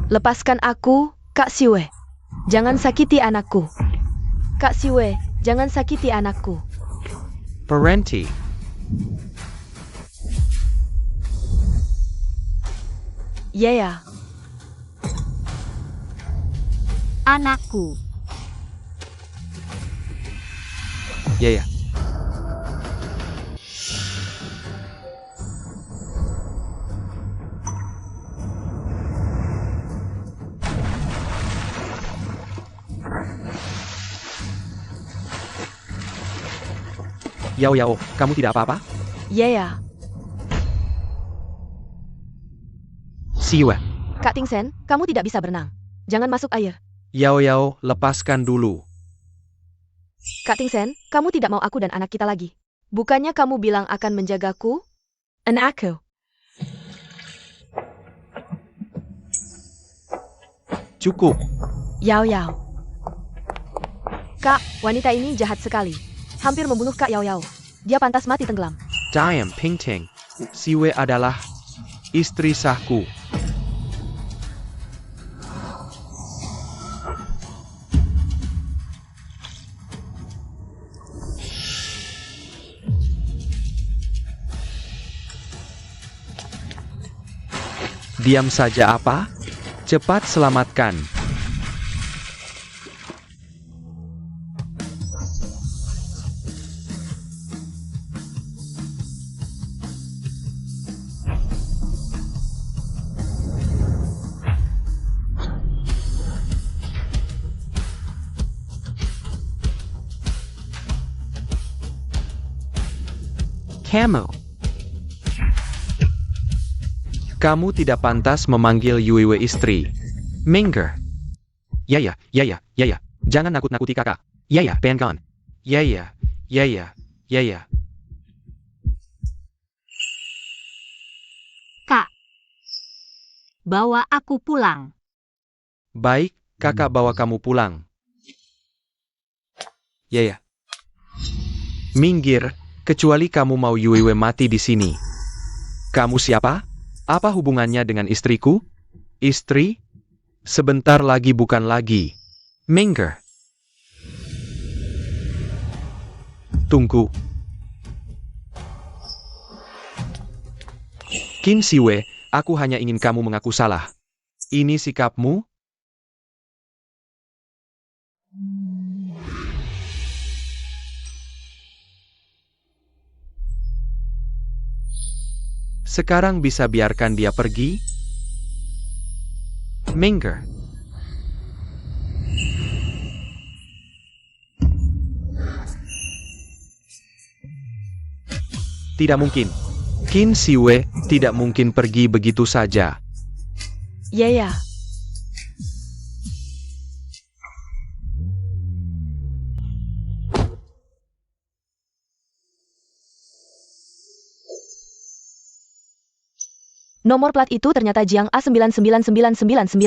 Lepaskan aku, Kak Siwe. Jangan sakiti anakku. Kak Siwe, jangan sakiti anakku. Berhenti. Ya. Anakku. Ya. Yao, kamu tidak apa-apa? Ya. Siwe. Kak Tingsen, kamu tidak bisa berenang. Jangan masuk air. Yao, lepaskan dulu. Kak Tingsen, kamu tidak mau aku dan anak kita lagi. Bukannya kamu bilang akan menjagaku? Anakku. Cukup. Yao. Kak, wanita ini jahat sekali. Hampir membunuh Kak Yao. Dia pantas mati tenggelam. Diam Pingting. Siwe adalah istri sahku. Diam saja apa? Cepat selamatkan. Kamu tidak pantas memanggil Yuiwe istri. Minger. Ya. Jangan nakut-nakuti kakak. Ya, Pengon. Ya. Kak. Bawa aku pulang. Baik, kakak bawa kamu pulang. Ya. Minggir, kecuali kamu mau Yuiwe mati di sini. Kamu siapa? Apa hubungannya dengan istriku? Istri? Sebentar lagi bukan lagi. Minger. Tunggu. Qin Siwe, aku hanya ingin kamu mengaku salah. Ini sikapmu? Sekarang bisa biarkan dia pergi? Minger. Tidak mungkin. Qin Siwe tidak mungkin pergi begitu saja. Ya. Nomor plat itu ternyata Jiang A99999.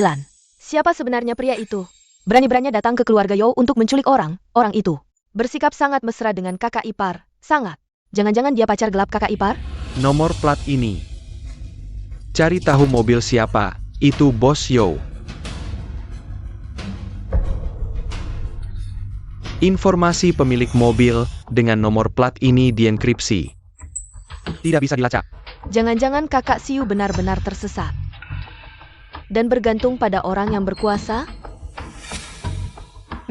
Siapa sebenarnya pria itu? Berani-beraninya datang ke keluarga You untuk menculik orang itu. Bersikap sangat mesra dengan kakak ipar, sangat. Jangan-jangan dia pacar gelap kakak ipar? Nomor plat ini. Cari tahu mobil siapa, itu bos Yo. Informasi pemilik mobil dengan nomor plat ini dienkripsi. Tidak bisa dilacak. Jangan-jangan kakak Siu benar-benar tersesat. Dan bergantung pada orang yang berkuasa?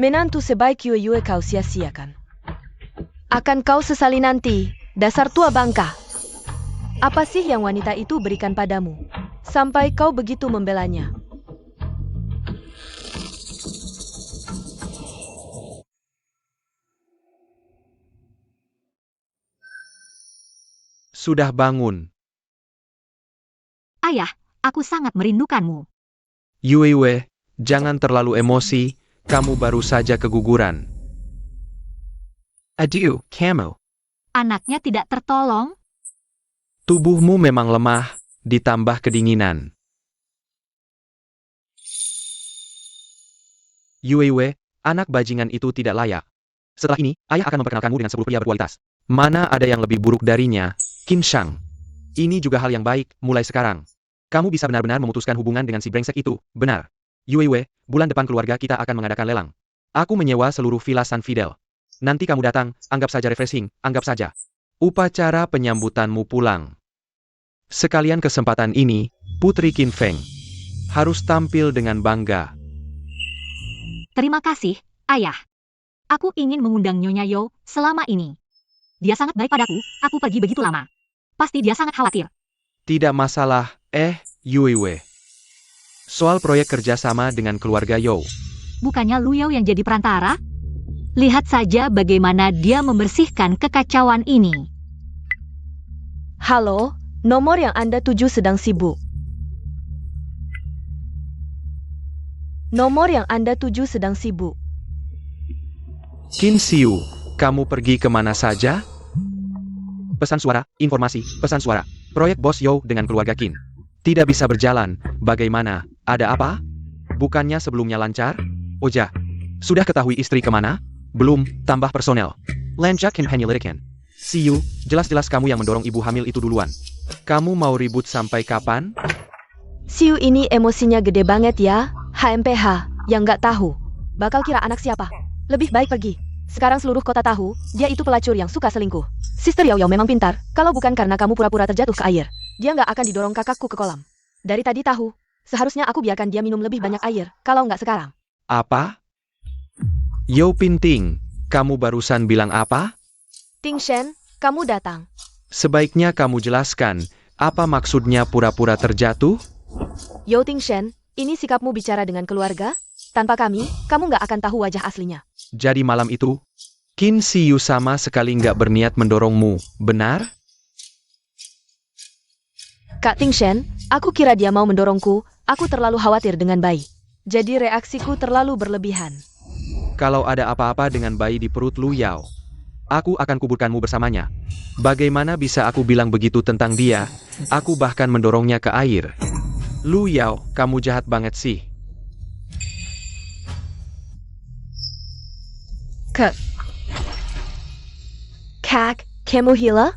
Menantu sebaik Yue kau sia-siakan. Akan kau sesali nanti, dasar tua bangka. Apa sih yang wanita itu berikan padamu? Sampai kau begitu membelanya. Sudah bangun. Ayah, aku sangat merindukanmu. Yuiwe, jangan terlalu emosi, kamu baru saja keguguran. Adieu, kamu. Anaknya tidak tertolong? Tubuhmu memang lemah, ditambah kedinginan. Yuiwe, anak bajingan itu tidak layak. Setelah ini, ayah akan memperkenalkanmu dengan 10 pria berkualitas. Mana ada yang lebih buruk darinya, Qin Shang. Ini juga hal yang baik, mulai sekarang. Kamu bisa benar-benar memutuskan hubungan dengan si brengsek itu, benar. Yuiwe, bulan depan keluarga kita akan mengadakan lelang. Aku menyewa seluruh villa San Fidel. Nanti kamu datang, anggap saja refreshing, anggap saja. Upacara penyambutanmu pulang. Sekalian kesempatan ini, Putri Qin Feng harus tampil dengan bangga. Terima kasih, Ayah. Aku ingin mengundang Nyonya Yo selama ini. Dia sangat baik padaku, aku pergi begitu lama. Pasti dia sangat khawatir. Tidak masalah, Yuiwe. Soal proyek kerjasama dengan keluarga Yo. Bukannya Lu Yao yang jadi perantara? Lihat saja bagaimana dia membersihkan kekacauan ini. Halo, nomor yang Anda tuju sedang sibuk. Nomor yang Anda tuju sedang sibuk. Qin Xiu, kamu pergi kemana saja? Pesan suara, informasi, pesan suara. Proyek Bos Yo dengan keluarga Qin tidak bisa berjalan. Bagaimana? Ada apa? Bukannya sebelumnya lancar? Oja, sudah ketahui istri kemana? Belum, tambah personel. Lanjak Qin penyelidikan. Xiu, jelas-jelas kamu yang mendorong ibu hamil itu duluan. Kamu mau ribut sampai kapan? Siu ini emosinya gede banget ya, HMPH, yang nggak tahu. Bakal kira anak siapa? Lebih baik pergi. Sekarang seluruh kota tahu, dia itu pelacur yang suka selingkuh. Sister Yao Yao memang pintar, kalau bukan karena kamu pura-pura terjatuh ke air. Dia nggak akan didorong kakakku ke kolam. Dari tadi tahu, seharusnya aku biarkan dia minum lebih banyak air, kalau nggak sekarang. Apa? Yo Pinting, kamu barusan bilang apa? Ting Shen, kamu datang. Sebaiknya kamu jelaskan, apa maksudnya pura-pura terjatuh? Yo Ting Shen, ini sikapmu bicara dengan keluarga? Tanpa kami, kamu nggak akan tahu wajah aslinya. Jadi malam itu, Qin Xiu sama sekali nggak berniat mendorongmu, benar? Kak Ting Shen, aku kira dia mau mendorongku, aku terlalu khawatir dengan bayi. Jadi reaksiku terlalu berlebihan. Kalau ada apa-apa dengan bayi di perut Lu Yao, aku akan kuburkanmu bersamanya. Bagaimana bisa aku bilang begitu tentang dia? Aku bahkan mendorongnya ke air. Lu Yao, kamu jahat banget sih. Kak, kamu gila?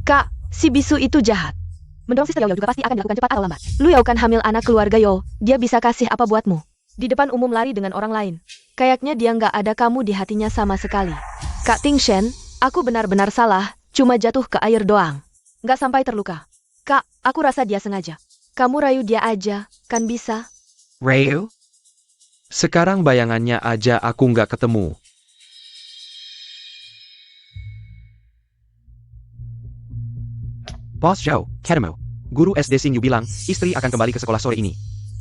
Kak, si bisu itu jahat. Mendorong Sister Yao Yao juga pasti akan dilakukan cepat atau lambat. Lu Yao kan hamil anak keluarga Yo, dia bisa kasih apa buatmu? Di depan umum lari dengan orang lain. Kayaknya dia nggak ada kamu di hatinya sama sekali. Kak Ting Shen, aku benar-benar salah, cuma jatuh ke air doang. Nggak sampai terluka. Kak, aku rasa dia sengaja. Kamu rayu dia aja, kan bisa? Rayu? Sekarang bayangannya aja aku nggak ketemu. Bos Zhao, ketemu. Guru SD Xingyu bilang, istri akan kembali ke sekolah sore ini.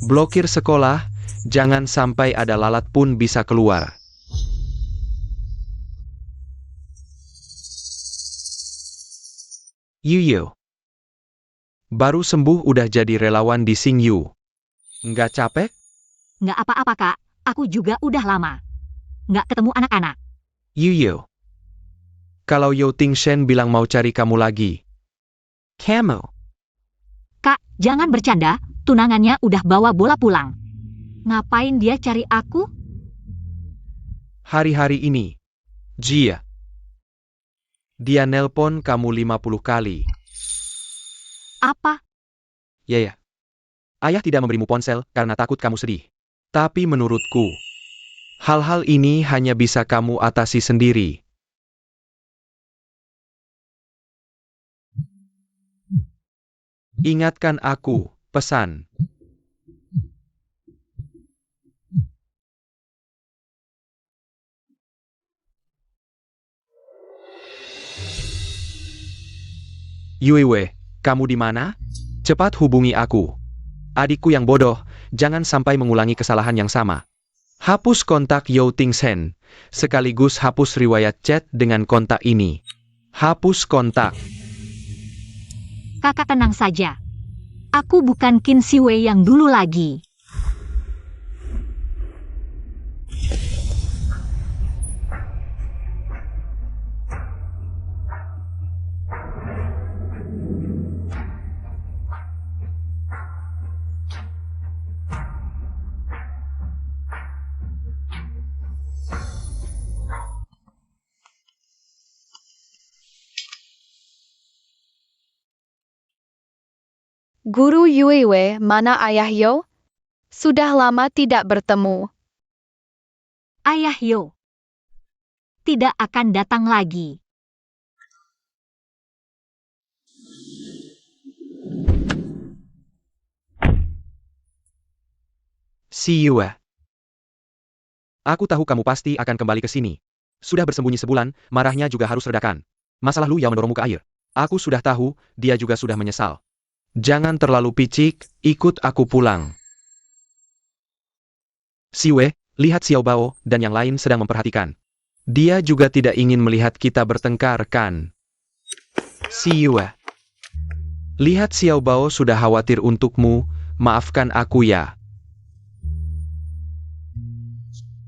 Blokir sekolah, jangan sampai ada lalat pun bisa keluar. Yuyo. Baru sembuh udah jadi relawan di Xingyu. Nggak capek? Nggak apa-apa, Kak. Aku juga udah lama. Nggak ketemu anak-anak. Yuyo. Kalau Yo Ting Shen bilang mau cari kamu lagi. Kamu. Kak, jangan bercanda. Tunangannya udah bawa bola pulang. Ngapain dia cari aku? Hari-hari ini. Jia. Dia nelpon kamu 50 kali. Apa? Ya. Ayah tidak memberimu ponsel karena takut kamu sedih. Tapi menurutku, hal-hal ini hanya bisa kamu atasi sendiri. Ingatkan aku, pesan. Yuiwe, kamu di mana? Cepat hubungi aku. Adikku yang bodoh, jangan sampai mengulangi kesalahan yang sama. Hapus kontak Yo Ting Shen, sekaligus hapus riwayat chat dengan kontak ini. Hapus kontak. Kakak tenang saja. Aku bukan Qin Siwei yang dulu lagi. Guru Yuiwei, mana Ayah Yo? Sudah lama tidak bertemu. Ayah Yo tidak akan datang lagi. See you. Aku tahu kamu pasti akan kembali ke sini. Sudah bersembunyi sebulan, marahnya juga harus redakan. Masalah Lu Yao mendorongmu ke air. Aku sudah tahu, dia juga sudah menyesal. Jangan terlalu picik, ikut aku pulang. Siwe, lihat Xiao Bao dan yang lain sedang memperhatikan. Dia juga tidak ingin melihat kita bertengkar, kan? Siwe. Lihat Xiao Bao sudah khawatir untukmu, maafkan aku ya.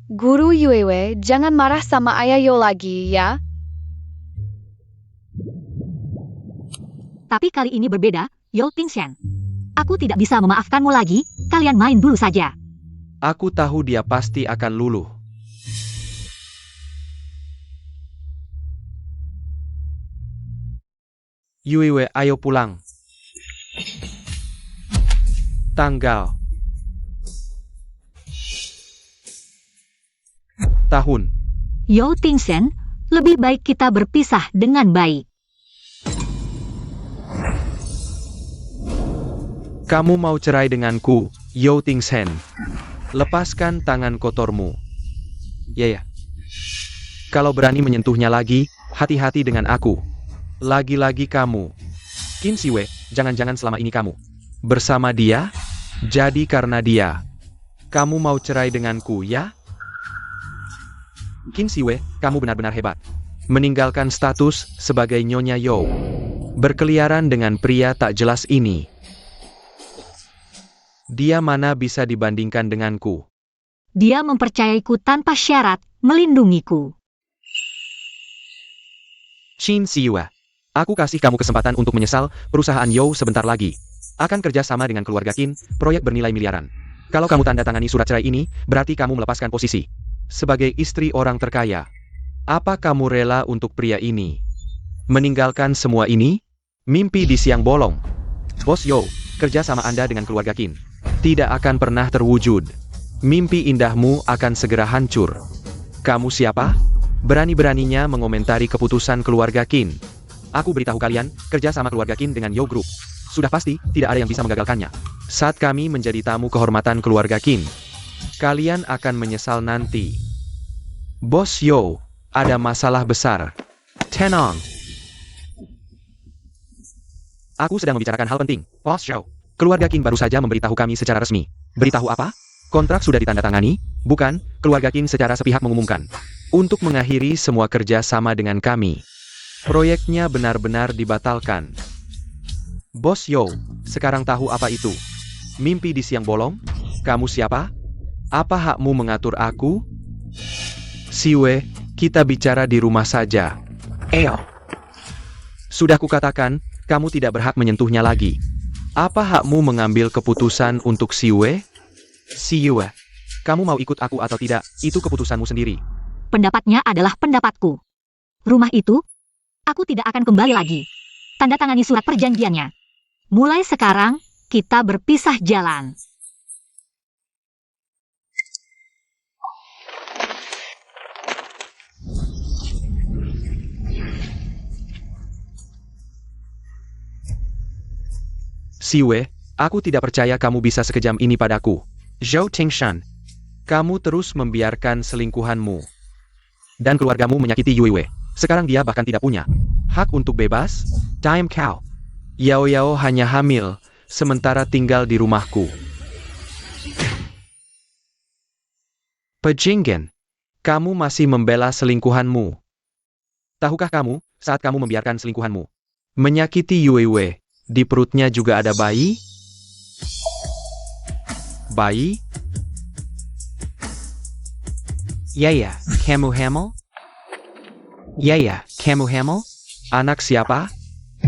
Guru Yuiwei, jangan marah sama Ayah Yo lagi, ya. Tapi kali ini berbeda, Yo Tingshan. Aku tidak bisa memaafkanmu lagi, kalian main dulu saja. Aku tahu dia pasti akan luluh. Yuiwe, ayo pulang. Tanggal. Tahun. Yo Tingshan, lebih baik kita berpisah dengan baik. Kamu mau cerai denganku, Yo Tingshan. Lepaskan tangan kotormu. Ya. Kalau berani menyentuhnya lagi, hati-hati dengan aku. Lagi-lagi kamu. Qin Siwe, jangan-jangan selama ini kamu bersama dia? Jadi karena dia, kamu mau cerai denganku, ya? Qin Siwe, kamu benar-benar hebat. Meninggalkan status sebagai Nyonya Yo. Berkeliaran dengan pria tak jelas ini. Dia mana bisa dibandingkan denganku? Dia mempercayaiku tanpa syarat, melindungiku. Qin Siwe, aku kasih kamu kesempatan untuk menyesal, perusahaan Yo sebentar lagi akan kerja sama dengan keluarga Qin, proyek bernilai miliaran. Kalau kamu tanda tangani surat cerai ini, berarti kamu melepaskan posisi sebagai istri orang terkaya. Apa kamu rela untuk pria ini meninggalkan semua ini? Mimpi di siang bolong. Bos Yo, kerja sama Anda dengan keluarga Qin tidak akan pernah terwujud. Mimpi indahmu akan segera hancur. Kamu siapa? Berani-beraninya mengomentari keputusan keluarga Qin. Aku beritahu kalian, kerja sama keluarga Qin dengan Yo Group sudah pasti tidak ada yang bisa menggagalkannya. Saat kami menjadi tamu kehormatan keluarga Qin, kalian akan menyesal nanti. Bos Yo, ada masalah besar. Tenang. Aku sedang membicarakan hal penting, Bos Yo. Keluarga Qin baru saja memberitahu kami secara resmi. Beritahu apa? Kontrak sudah ditandatangani? Bukan, keluarga Qin secara sepihak mengumumkan untuk mengakhiri semua kerja sama dengan kami. Proyeknya benar-benar dibatalkan. Bos Yo, sekarang tahu apa itu? Mimpi di siang bolong? Kamu siapa? Apa hakmu mengatur aku? Siwe, kita bicara di rumah saja. Sudah kukatakan, kamu tidak berhak menyentuhnya lagi. Apa hakmu mengambil keputusan untuk Siwe? Siwe, kamu mau ikut aku atau tidak, itu keputusanmu sendiri. Pendapatnya adalah pendapatku. Rumah itu, aku tidak akan kembali lagi. Tanda tangani surat perjanjiannya. Mulai sekarang, kita berpisah jalan. Siwe, aku tidak percaya kamu bisa sekejam ini padaku. Zhou Tingshan, kamu terus membiarkan selingkuhanmu dan keluargamu menyakiti Yuiwei. Sekarang dia bahkan tidak punya hak untuk bebas. Time cow. Yao Yao hanya hamil, sementara tinggal di rumahku. Pejinggen, kamu masih membela selingkuhanmu. Tahukah kamu, saat kamu membiarkan selingkuhanmu menyakiti Yuiwei, di perutnya juga ada bayi? Bayi? Ya, kamu hamil? Ya, kamu hamil? Anak siapa?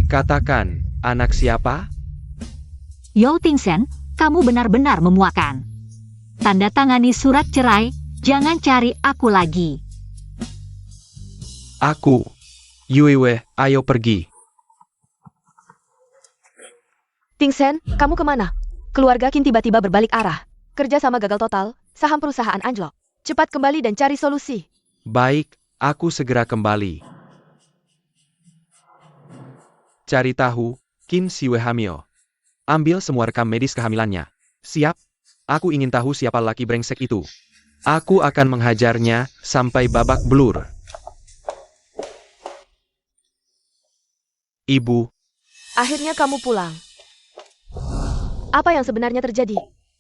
Katakan, anak siapa? Yo Tingshan, kamu benar-benar memuakan. Tanda tangani surat cerai, jangan cari aku lagi. Aku. Yuiwei, ayo pergi. Ting Shen, kamu kemana? Keluarga Qin tiba-tiba berbalik arah. Kerja sama gagal total, saham perusahaan anjlok. Cepat kembali dan cari solusi. Baik, aku segera kembali. Cari tahu, Qin Siwe hamil. Ambil semua rekam medis kehamilannya. Siap? Aku ingin tahu siapa laki brengsek itu. Aku akan menghajarnya sampai babak belur. Ibu, Akhirnya kamu pulang. Apa yang sebenarnya terjadi?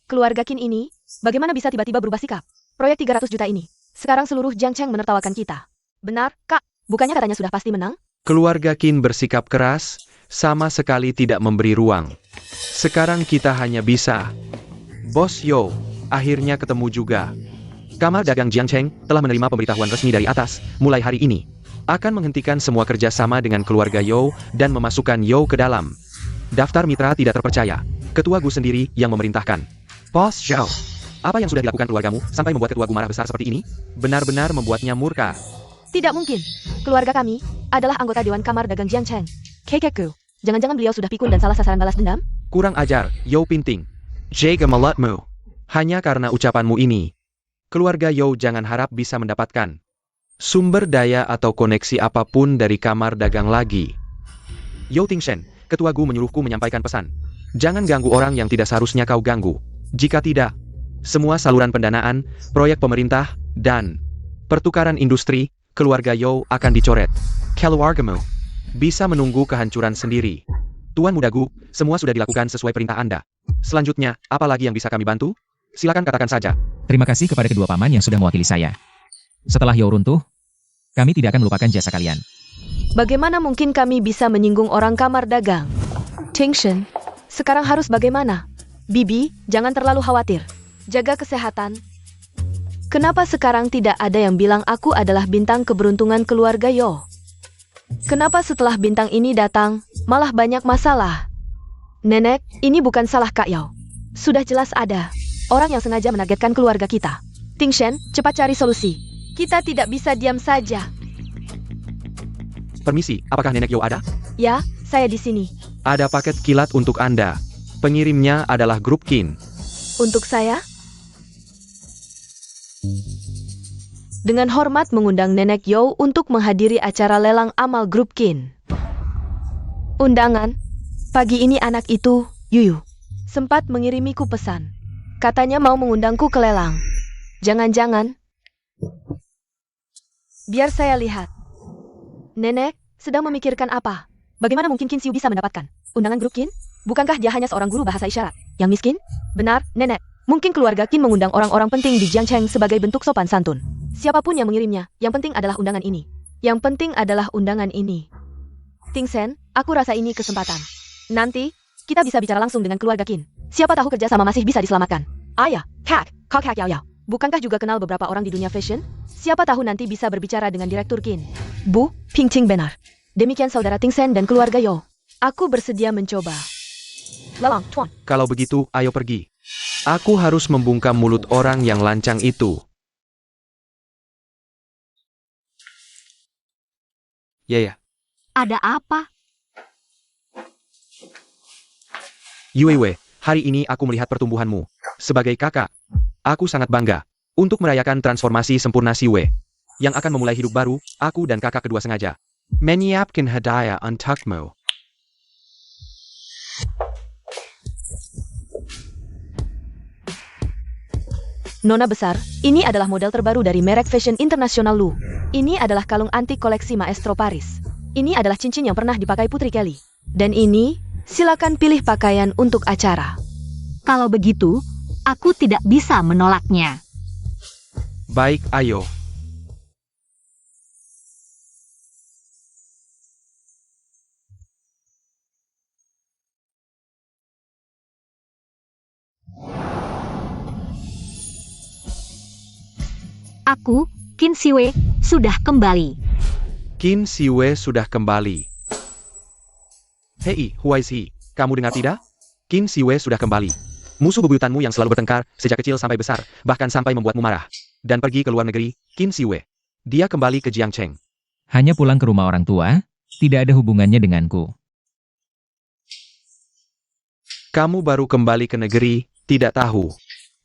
Keluarga Qin ini, bagaimana bisa tiba-tiba berubah sikap? Proyek 300 juta ini. Sekarang seluruh Jiangcheng menertawakan kita. Benar, Kak? Bukannya katanya sudah pasti menang? keluarga Qin bersikap keras, sama sekali tidak memberi ruang. Sekarang kita hanya bisa. Bos Yo, akhirnya ketemu juga. Kamar Dagang Jiangcheng telah menerima pemberitahuan resmi dari atas, mulai hari ini. Akan menghentikan semua kerjasama dengan keluarga Yo dan memasukkan Yo ke dalam daftar mitra tidak terpercaya. Ketua Gu sendiri yang memerintahkan. Bos Yo, apa yang sudah dilakukan keluargamu sampai membuat Ketua Gu marah besar seperti ini? Benar-benar membuatnya murka. Tidak mungkin. Keluarga kami adalah anggota Dewan Kamar Dagang Jiangcheng. Kekeku. Jangan-jangan beliau sudah pikun dan salah sasaran balas dendam? Kurang ajar, Yo Pinting. Jaga mulutmu. Hanya karena ucapanmu ini, keluarga Yo jangan harap bisa mendapatkan sumber daya atau koneksi apapun dari kamar dagang lagi. Yo Tingshen, Ketua Gu menyuruhku menyampaikan pesan. Jangan ganggu orang yang tidak seharusnya kau ganggu. Jika tidak, semua saluran pendanaan, proyek pemerintah, dan pertukaran industri, keluarga Yo akan dicoret. Keluargamu bisa menunggu kehancuran sendiri. Tuan Muda Gu, semua sudah dilakukan sesuai perintah Anda. Selanjutnya, apa lagi yang bisa kami bantu? Silakan katakan saja. Terima kasih kepada kedua paman yang sudah mewakili saya. Setelah Yo runtuh, kami tidak akan melupakan jasa kalian. Bagaimana mungkin kami bisa menyinggung orang kamar dagang? Tingshen, sekarang harus bagaimana? Bibi, jangan terlalu khawatir. Jaga kesehatan. Kenapa sekarang tidak ada yang bilang aku adalah bintang keberuntungan keluarga Yo? Kenapa setelah bintang ini datang, malah banyak masalah? Nenek, ini bukan salah Kak Yao. Sudah jelas ada orang yang sengaja menargetkan keluarga kita. Tingshen, cepat cari solusi. Kita tidak bisa diam saja. Permisi, apakah Nenek Yo ada? Ya, saya di sini. Ada paket kilat untuk Anda. Pengirimnya adalah grup Qin. Untuk saya? Dengan hormat mengundang Nenek Yo untuk menghadiri acara lelang amal grup Qin. Undangan. Pagi ini anak itu, Yuyu, sempat mengirimiku pesan. Katanya mau mengundangku ke lelang. Jangan-jangan. Biar saya lihat. Nenek, sedang memikirkan apa? Bagaimana mungkin Qin Xiu bisa mendapatkan undangan grup Qin? Bukankah dia hanya seorang guru bahasa isyarat yang miskin? Benar, Nenek. Mungkin keluarga Qin mengundang orang-orang penting di Jiangcheng sebagai bentuk sopan santun. Siapapun yang mengirimnya, yang penting adalah undangan ini. Yang penting adalah undangan ini. Tingshen, aku rasa ini kesempatan. Nanti, kita bisa bicara langsung dengan keluarga Qin. Siapa tahu kerjasama masih bisa diselamatkan. Ayah, Kak, Kak Yao Yao. Bukankah juga kenal beberapa orang di dunia fashion? Siapa tahu nanti bisa berbicara dengan Direktur Qin. Bu, Pingqing benar. Demikian saudara Tingshen dan keluarga Yo. Aku bersedia mencoba. Lelang, Tuan. Kalau begitu, ayo pergi. Aku harus membungkam mulut orang yang lancang itu. Ya. Ada apa? Yuewe, hari ini aku melihat pertumbuhanmu. Sebagai kakak, aku sangat bangga. Untuk merayakan transformasi sempurna Siwe, yang akan memulai hidup baru, aku dan kakak kedua sengaja menyiapkan hadiah untukmu. Nona besar, ini adalah model terbaru dari merek fashion internasional Lu. Ini adalah kalung antik koleksi Maestro Paris. Ini adalah cincin yang pernah dipakai Putri Kelly. Dan ini, silakan pilih pakaian untuk acara. Kalau begitu, aku tidak bisa menolaknya. Baik, ayo. Aku, Qin Siwe, sudah kembali. Qin Siwe sudah kembali. Hei, Huaisi, kamu dengar tidak? Qin Siwe sudah kembali. Musuh bebuyutanmu yang selalu bertengkar, sejak kecil sampai besar, bahkan sampai membuatmu marah. Dan pergi ke luar negeri, Qin Siwe. Dia kembali ke Jiangcheng. Hanya pulang ke rumah orang tua, tidak ada hubungannya denganku. Kamu baru kembali ke negeri, tidak tahu.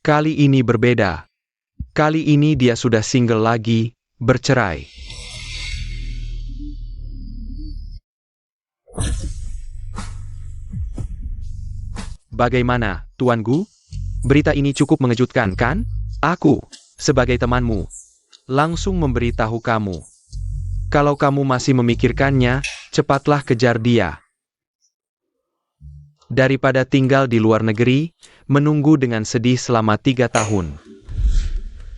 Kali ini berbeda. Kali ini dia sudah single lagi, bercerai. Bagaimana, Tuan Gu? Berita ini cukup mengejutkan, kan? Aku, sebagai temanmu, langsung memberitahu kamu. Kalau kamu masih memikirkannya, cepatlah kejar dia. Daripada tinggal di luar negeri, menunggu dengan sedih selama 3 tahun.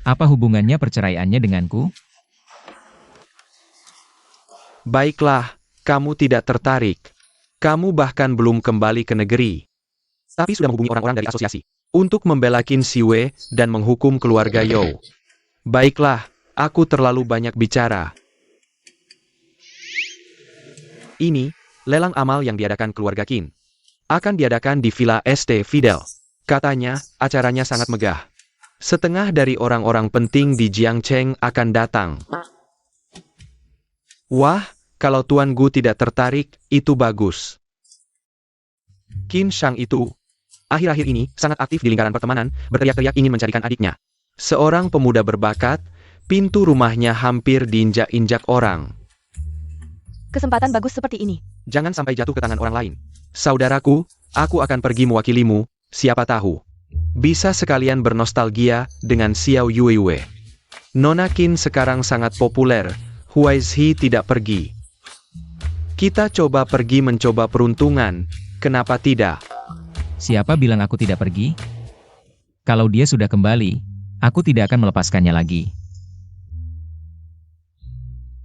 Apa hubungannya perceraiannya denganku? Baiklah, kamu tidak tertarik. Kamu bahkan belum kembali ke negeri. Tapi sudah menghubungi orang-orang dari asosiasi untuk membela Qin Siwei dan menghukum keluarga You. Baiklah, aku terlalu banyak bicara. Ini, lelang amal yang diadakan keluarga Qin. Akan diadakan di Villa St. Fidel. Katanya, acaranya sangat megah. Setengah dari orang-orang penting di Jiangcheng akan datang. Wah, kalau Tuan Gu tidak tertarik, itu bagus. Qin Shang itu, akhir-akhir ini, sangat aktif di lingkaran pertemanan, berteriak-teriak ingin mencarikan adiknya. Seorang pemuda berbakat, pintu rumahnya hampir diinjak-injak orang. Kesempatan bagus seperti ini. Jangan sampai jatuh ke tangan orang lain. Saudaraku, aku akan pergi mewakilimu, siapa tahu. Bisa sekalian bernostalgia dengan Xiao Yuiwei. Nona Qin sekarang sangat populer, Huaizhi tidak pergi. Kita coba pergi mencoba peruntungan, kenapa tidak? Siapa bilang aku tidak pergi? Kalau dia sudah kembali, aku tidak akan melepaskannya lagi.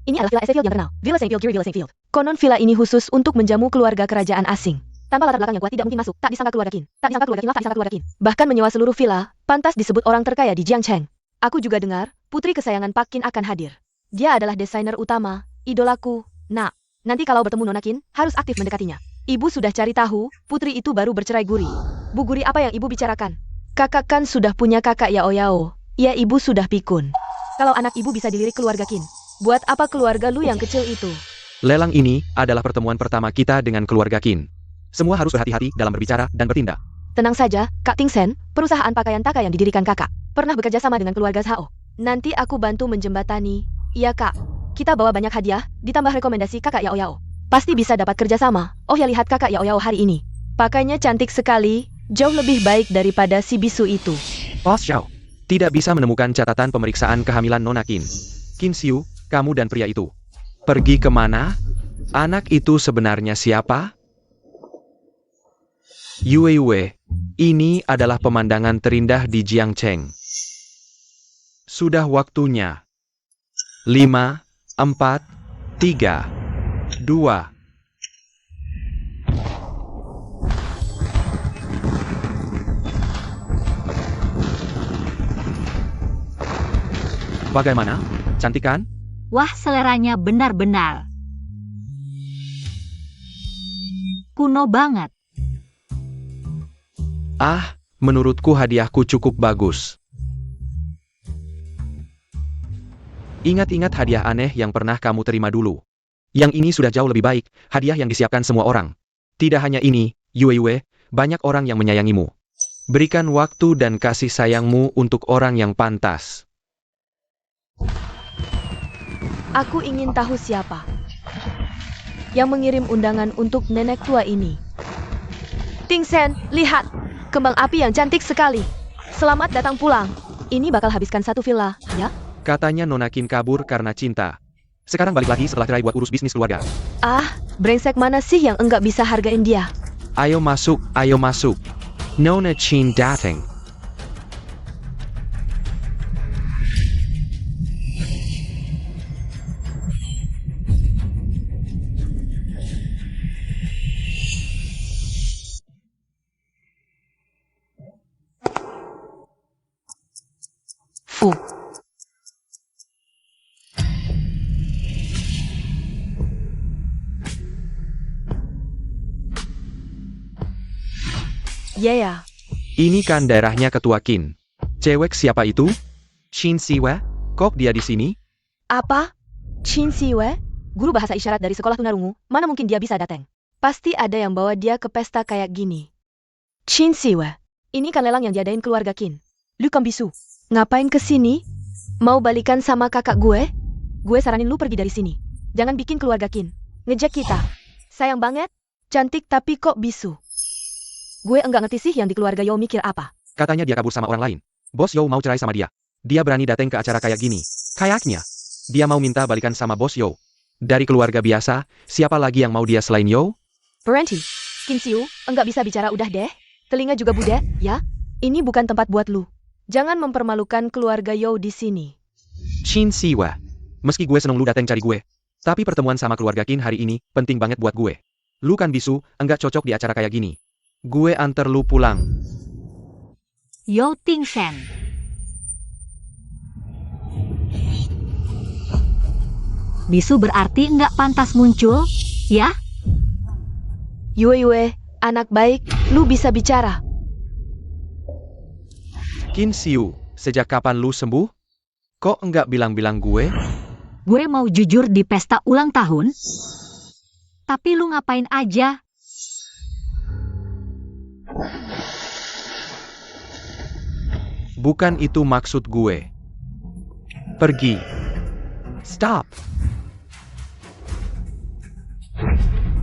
Ini adalah Villa St. Field yang terkenal. Villa St. Field, Kiri Villa St. Field. Konon villa ini khusus untuk menjamu keluarga kerajaan asing. Tanpa latar belakang yang kuat tidak mungkin masuk. Tak disangka keluarga Qin. Tak disangka keluarga Qin lah, tak disangka keluarga Qin. Bahkan menyewa seluruh villa, pantas disebut orang terkaya di Jiangcheng. Aku juga dengar, putri kesayangan Pak Qin akan hadir. Dia adalah desainer utama, idolaku. Nak, nanti kalau bertemu Nona Qin, harus aktif mendekatinya. Ibu sudah cari tahu, putri itu baru bercerai Guri. Bu Guri, apa yang ibu bicarakan? Kakak kan sudah punya kakak Yao Yao. Ya, ibu sudah pikun. Kalau anak ibu bisa dilirik keluarga Qin, buat apa keluarga lu yang kecil itu? Lelang ini adalah pertemuan pertama kita dengan keluarga Qin. Semua harus berhati-hati dalam berbicara dan bertindak. Tenang saja, Kak Ting Sen, perusahaan pakaian Taka yang didirikan kakak. Pernah bekerja sama dengan keluarga Zhao. Nanti aku bantu menjembatani. Iya kak, kita bawa banyak hadiah, ditambah rekomendasi kakak Yao Yao. Pasti bisa dapat kerja sama. Oh ya, lihat kakak Yao Yao hari ini. Pakainya cantik sekali, jauh lebih baik daripada si bisu itu. Bos Xiao, tidak bisa menemukan catatan pemeriksaan kehamilan Nona Qin. Qin Xiu, kamu dan pria itu. Pergi kemana? Anak itu sebenarnya siapa? Yuiwei, ini adalah pemandangan terindah di Jiangcheng. Sudah waktunya. 5, 4, 3, 2. Bagaimana? Cantik kan? Wah, seleranya benar-benar kuno banget. Ah, menurutku hadiahku cukup bagus. Ingat-ingat hadiah aneh yang pernah kamu terima dulu. Yang ini sudah jauh lebih baik, hadiah yang disiapkan semua orang. Tidak hanya ini, Yuiwei, banyak orang yang menyayangimu. Berikan waktu dan kasih sayangmu untuk orang yang pantas. Aku ingin tahu siapa yang mengirim undangan untuk nenek tua ini. Ting Sen, lihat, kembang api yang cantik sekali. Selamat datang pulang. Ini bakal habiskan satu villa, ya? Katanya Nona Qin kabur karena cinta. Sekarang balik lagi setelah cerai buat urus bisnis keluarga. Ah, brengsek mana sih yang enggak bisa hargain dia? Ayo masuk, ayo masuk. Nona Qin datang. Fu. Yeah. Ini kan daerahnya Ketua Qin. Cewek siapa itu? Qin Siwei? Kok dia di sini? Apa? Qin Siwei? Guru bahasa isyarat dari sekolah tunarungu, mana mungkin dia bisa datang? Pasti ada yang bawa dia ke pesta kayak gini. Chin Siwa, ini kan lelang yang diadain keluarga Qin. Lu Kambisu, ngapain kesini? Mau balikan sama kakak gue? Gue saranin lu pergi dari sini. Jangan bikin keluarga Qin ngejek kita. Sayang banget, cantik tapi kok bisu. Gue enggak ngerti sih yang di keluarga Yo mikir apa. Katanya dia kabur sama orang lain. Bos Yo mau cerai sama dia. Dia berani datang ke acara kayak gini. Kayaknya, dia mau minta balikan sama Bos Yo. Dari keluarga biasa, siapa lagi yang mau dia selain Yo? Berhenti. Qin Siu, enggak bisa bicara udah deh. Telinga juga budet, ya? Ini bukan tempat buat lu. Jangan mempermalukan keluarga Yo di sini. Chin Siwa. Meski gue seneng lu datang cari gue. Tapi pertemuan sama keluarga Qin hari ini penting banget buat gue. Lu kan bisu, enggak cocok di acara kayak gini. Gue anter lu pulang. Yo Ting Shen. Bisu berarti nggak pantas muncul, ya? Yue, anak baik, lu bisa bicara. Qin Siu, sejak kapan lu sembuh? Kok enggak bilang-bilang gue? Gue mau jujur di pesta ulang tahun. Tapi lu ngapain aja? Bukan itu maksud gue. Pergi. Stop.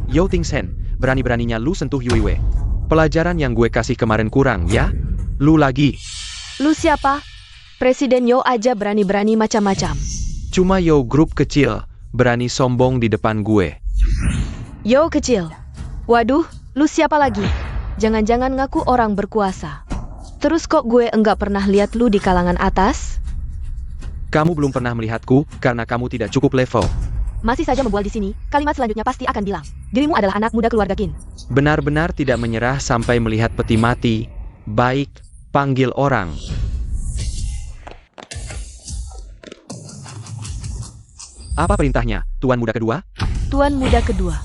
Yo Ting Shen, berani-beraninya lu sentuh Yue. Pelajaran yang gue kasih kemarin kurang, ya? Lu lagi. Lu siapa? Presiden Yo aja berani-berani macam-macam. Cuma Yo grup kecil, berani sombong di depan gue. Yo kecil. Waduh, lu siapa lagi? Jangan-jangan ngaku orang berkuasa. Terus kok gue enggak pernah lihat lu di kalangan atas? Kamu belum pernah melihatku, karena kamu tidak cukup level. Masih saja membual di sini, kalimat selanjutnya pasti akan bilang, dirimu adalah anak muda keluarga Qin. Benar-benar tidak menyerah sampai melihat peti mati. Baik, panggil orang. Apa perintahnya, Tuan Muda Kedua? Tuan muda kedua.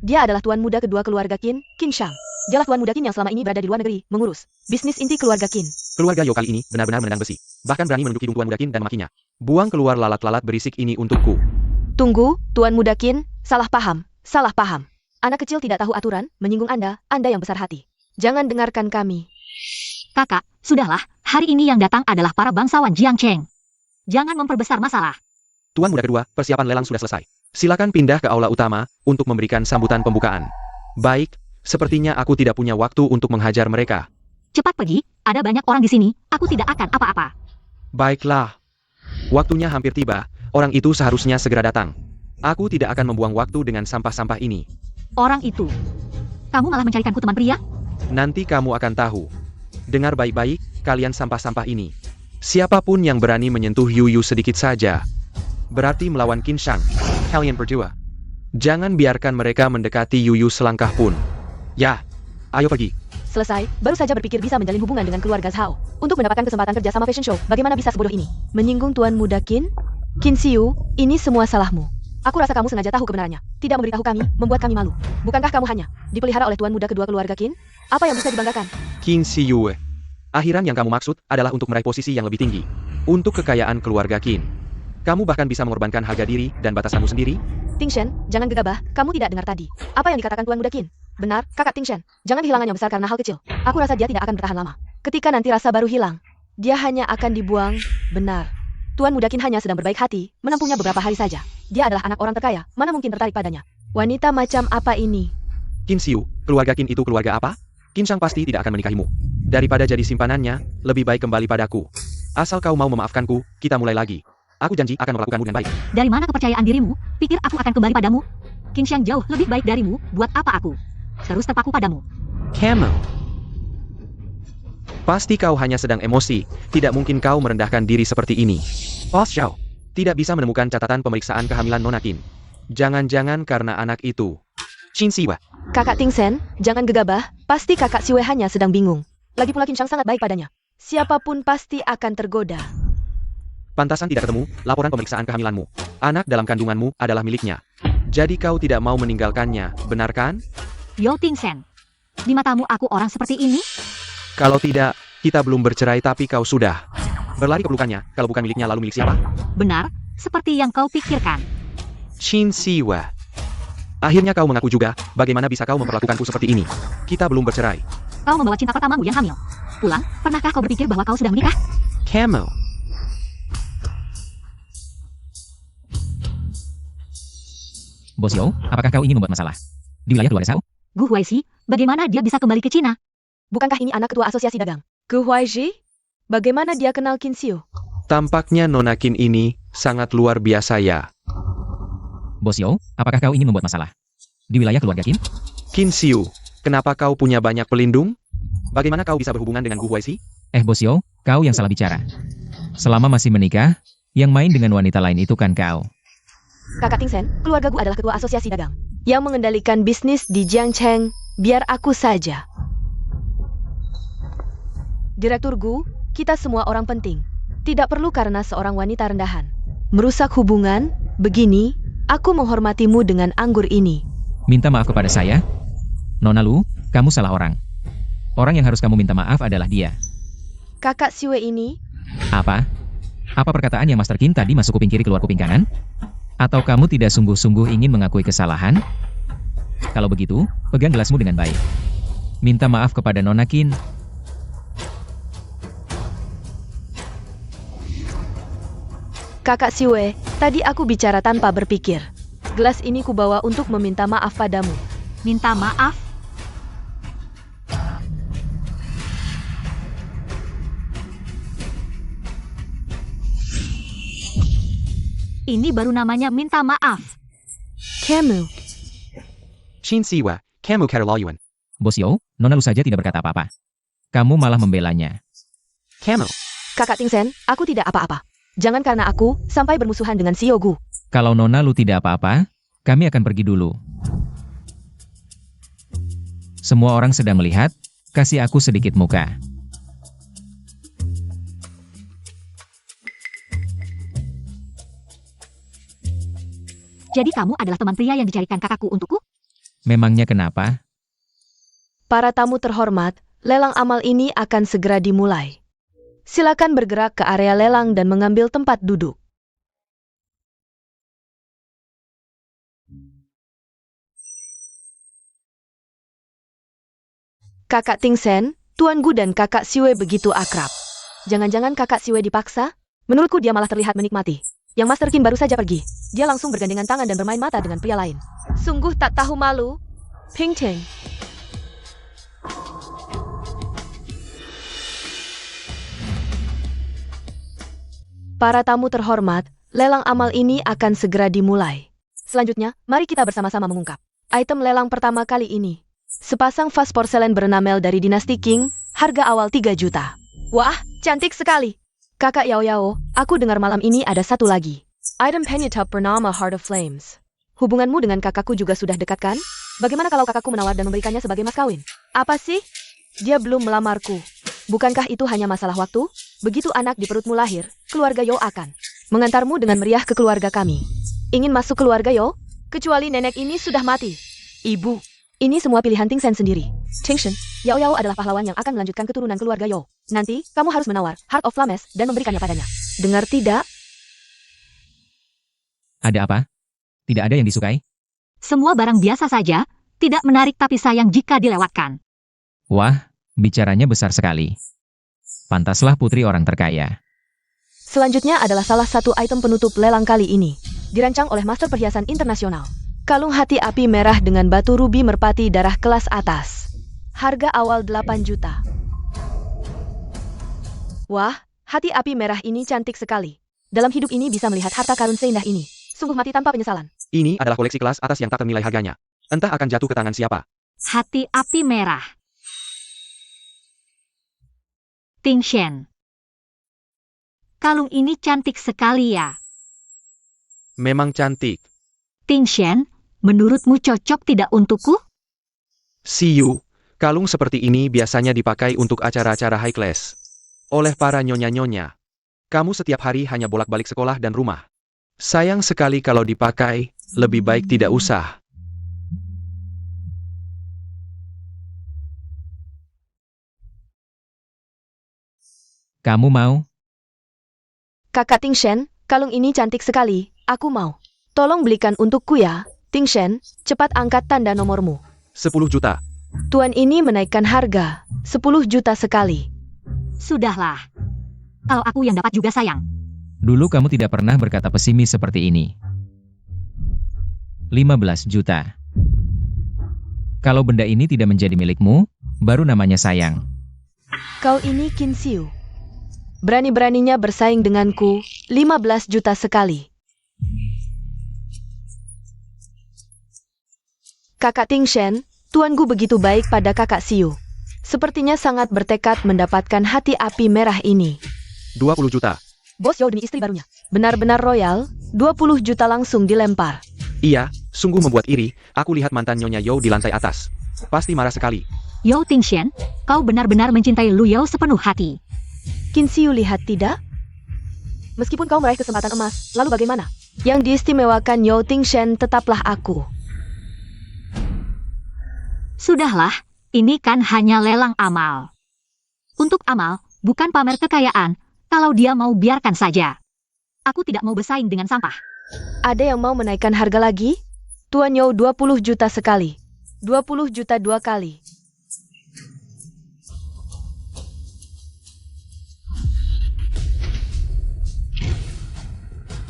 Dia adalah tuan muda kedua keluarga Qin, Qin Shang. Dialah tuan muda Qin yang selama ini berada di luar negeri, mengurus bisnis inti keluarga Qin. Keluarga Yo kali ini benar-benar menendang besi. Bahkan berani menunduk hidung Tuan Muda Qin dan memakinya. Buang keluar lalat-lalat berisik ini untukku. Tunggu, tuan muda Qin, salah paham, salah paham. Anak kecil tidak tahu aturan, menyinggung Anda yang besar hati. Jangan dengarkan kami. Kakak, sudahlah, hari ini yang datang adalah para bangsawan Jiangcheng. Jangan memperbesar masalah. Tuan Muda Kedua, persiapan lelang sudah selesai. Silakan pindah ke aula utama untuk memberikan sambutan pembukaan. Baik, sepertinya aku tidak punya waktu untuk menghajar mereka. Cepat pergi, ada banyak orang di sini, aku tidak akan apa-apa. Baiklah. Waktunya hampir tiba, orang itu seharusnya segera datang. Aku tidak akan membuang waktu dengan sampah-sampah ini. Orang itu. Kamu malah mencarikanku teman pria? Nanti kamu akan tahu. Dengar baik-baik, kalian sampah-sampah ini. Siapapun yang berani menyentuh Yuyu sedikit saja, berarti melawan Qin Shang. Kalian berdua. Jangan biarkan mereka mendekati Yuyu selangkah pun. Ya, ayo pergi. Selesai, baru saja berpikir bisa menjalin hubungan dengan keluarga Zhao. Untuk mendapatkan kesempatan kerja sama fashion show, bagaimana bisa sebodoh ini? Menyinggung tuan muda Qin? Qin Siu, ini semua salahmu. Aku rasa kamu sengaja tahu kebenarannya. Tidak memberitahu kami, membuat kami malu. Bukankah kamu hanya dipelihara oleh tuan muda kedua keluarga Qin? Apa yang bisa dibanggakan? Qin Siu. Akhiran yang kamu maksud adalah untuk meraih posisi yang lebih tinggi. Untuk kekayaan keluarga Qin. Kamu bahkan bisa mengorbankan harga diri dan batasanmu sendiri? Ting Shen, jangan gegabah, kamu tidak dengar tadi. Apa yang dikatakan tuan muda Qin? Benar, kakak Ting Shen. Jangan kehilangan yang besar karena hal kecil. Aku rasa dia tidak akan bertahan lama. Ketika nanti rasa baru hilang, dia hanya akan dibuang. Benar. Tuan muda Qin hanya sedang berbaik hati, menampungnya beberapa hari saja. Dia adalah anak orang terkaya, mana mungkin tertarik padanya. Wanita macam apa ini? Qin Siu, keluarga Qin itu keluarga apa? Qin Shang pasti tidak akan menikahimu. Daripada jadi simpanannya, lebih baik kembali padaku. Asal kau mau memaafkanku, kita mulai lagi. Aku janji akan memperlakukanmu dengan baik. Dari mana kepercayaan dirimu? Pikir aku akan kembali padamu? Qin Shang jauh lebih baik darimu, buat apa aku? Terus terpaku padamu. Camel. Pasti kau hanya sedang emosi, tidak mungkin kau merendahkan diri seperti ini. Bos Zhao, tidak bisa menemukan catatan pemeriksaan kehamilan Nona Qin. Jangan-jangan karena anak itu. Qin Siwa. Kakak Ting Shen, jangan gegabah, pasti kakak Siwe hanya sedang bingung. Lagi pula Qin Shang sangat baik padanya. Siapapun pasti akan tergoda. Pantasan tidak ketemu, laporan pemeriksaan kehamilanmu. Anak dalam kandunganmu adalah miliknya. Jadi kau tidak mau meninggalkannya, benar kan? Yo Ting Shen, di matamu aku orang seperti ini? Kalau tidak, kita belum bercerai tapi kau sudah berlari ke pelukannya. Kalau bukan miliknya lalu milik siapa? Benar, seperti yang kau pikirkan. Qin Siwa. Akhirnya kau mengaku juga, bagaimana bisa kau memperlakukanku seperti ini? Kita belum bercerai. Kau membawa cinta pertamamu yang hamil. Pulang, pernahkah kau berpikir bahwa kau sudah menikah? Camel. Bos Yo, apakah kau ingin membuat masalah di wilayah keluarga Sao? Gu Huaixi, bagaimana dia bisa kembali ke Cina? Bukankah ini anak ketua asosiasi dagang? Gu Huaiji? Bagaimana dia kenal Qin Xiu? Tampaknya Nona Qin ini sangat luar biasa ya. Bos Yo, apakah kau ingin membuat masalah di wilayah keluarga Qin? Qin Xiu, kenapa kau punya banyak pelindung? Bagaimana kau bisa berhubungan dengan Gu Huaixi? Bos Yo, kau yang salah bicara. Selama masih menikah, yang main dengan wanita lain itu kan kau. Kakak Ting Sen, keluarga Gu adalah ketua asosiasi dagang yang mengendalikan bisnis di Jiangcheng. Biar aku saja. Direktur Gu, kita semua orang penting. Tidak perlu karena seorang wanita rendahan merusak hubungan. Begini, aku menghormatimu dengan anggur ini. Minta maaf kepada saya? Nona Lu, kamu salah orang. Orang yang harus kamu minta maaf adalah dia. Kakak Siwe ini, Apa? Apa perkataan yang Master Qin tadi masuk kuping kiri keluar kuping kanan? Atau kamu tidak sungguh-sungguh ingin mengakui kesalahan? Kalau begitu, pegang gelasmu dengan baik. Minta maaf kepada Nona Qin. Kakak Siwe, tadi aku bicara tanpa berpikir. Gelas ini kubawa untuk meminta maaf padamu. Minta maaf? Ini baru namanya minta maaf. Kamu, Qin Siwa, kamu keterlaluan. Bos Yo, Nona Lu saja tidak berkata apa-apa. Kamu malah membelanya. Camel. Kakak Ting Sen, aku tidak apa-apa. Jangan karena aku sampai bermusuhan dengan Xiao Gu. Kalau Nona Lu tidak apa-apa, kami akan pergi dulu. Semua orang sedang melihat, kasih aku sedikit muka. Jadi kamu adalah teman pria yang dicarikan kakakku untukku? Memangnya kenapa? Para tamu terhormat, lelang amal ini akan segera dimulai. Silakan bergerak ke area lelang dan mengambil tempat duduk. Kakak Ting Sen, Tuan Gu dan kakak Siwe begitu akrab. Jangan-jangan kakak Siwe dipaksa? Menurutku dia malah terlihat menikmati. Yang Master Qin baru saja pergi. Dia langsung bergandengan tangan dan bermain mata dengan pria lain. Sungguh tak tahu malu. Ping Ting. Para tamu terhormat, lelang amal ini akan segera dimulai. Selanjutnya, mari kita bersama-sama mengungkap item lelang pertama kali ini. Sepasang vas porselen berenamel dari dinasti Qing, harga awal 3 juta. Wah, cantik sekali. Kakak Yao Yao, aku dengar malam ini ada satu lagi. Item penyetop bernama Heart of Flames. Hubunganmu dengan kakakku juga sudah dekat kan? Bagaimana kalau kakakku menawar dan memberikannya sebagai mas kawin? Apa sih? Dia belum melamarku. Bukankah itu hanya masalah waktu? Begitu anak di perutmu lahir, keluarga Yo akan mengantarmu dengan meriah ke keluarga kami. Ingin masuk keluarga Yo? Kecuali nenek ini sudah mati. Ibu, ini semua pilihan Ting Sen sendiri. Ting Shen, Yao Yao adalah pahlawan yang akan melanjutkan keturunan keluarga Yo. Nanti, kamu harus menawar Heart of Flames dan memberikannya padanya. Dengar tidak? Ada apa? Tidak ada yang disukai? Semua barang biasa saja, tidak menarik tapi sayang jika dilewatkan. Wah, bicaranya besar sekali. Pantaslah putri orang terkaya. Selanjutnya adalah salah satu item penutup lelang kali ini. Dirancang oleh Master Perhiasan Internasional. Kalung hati api merah dengan batu rubi merpati darah kelas atas. Harga awal 8 juta. Wah, hati api merah ini cantik sekali. Dalam hidup ini bisa melihat harta karun seindah ini. Sungguh mati tanpa penyesalan. Ini adalah koleksi kelas atas yang tak ternilai harganya. Entah akan jatuh ke tangan siapa. Hati api merah. Ting Shen. Kalung ini cantik sekali ya. Memang cantik. Ting Shen, menurutmu cocok tidak untukku? See you. Kalung seperti ini biasanya dipakai untuk acara-acara high class. Oleh para nyonya-nyonya. Kamu setiap hari hanya bolak-balik sekolah dan rumah. Sayang sekali kalau dipakai, lebih baik tidak usah. Kamu mau? Kakak Ting Shen, kalung ini cantik sekali. Aku mau. Tolong belikan untukku ya. Ting Shen, cepat angkat tanda nomormu. 10 juta. Tuan ini menaikkan harga, 10 juta sekali. Sudahlah. Kalau aku yang dapat juga sayang. Dulu kamu tidak pernah berkata pesimis seperti ini. 15 juta. Kalau benda ini tidak menjadi milikmu, baru namanya sayang. Kau ini Qin Xiu. Berani-beraninya bersaing denganku, 15 juta sekali. Kakak Ting Shen, tuanku begitu baik pada kakak Xiu. Sepertinya sangat bertekad mendapatkan hati api merah ini. 20 juta. Bos Yo demi istri barunya. Benar-benar royal, 20 juta langsung dilempar. Iya, sungguh membuat iri, aku lihat mantan Nyonya Yo di lantai atas. Pasti marah sekali. Yao Tingshen, kau benar-benar mencintai Lu Yao sepenuh hati. Qin Xiu lihat tidak? Meskipun kau meraih kesempatan emas, lalu bagaimana? Yang diistimewakan Yao Tingshen tetaplah aku. Sudahlah, ini kan hanya lelang amal. Untuk amal, bukan pamer kekayaan, kalau dia mau biarkan saja. Aku tidak mau bersaing dengan sampah. Ada yang mau menaikkan harga lagi? Tuan Yo 20 juta sekali. 20 juta 2 kali.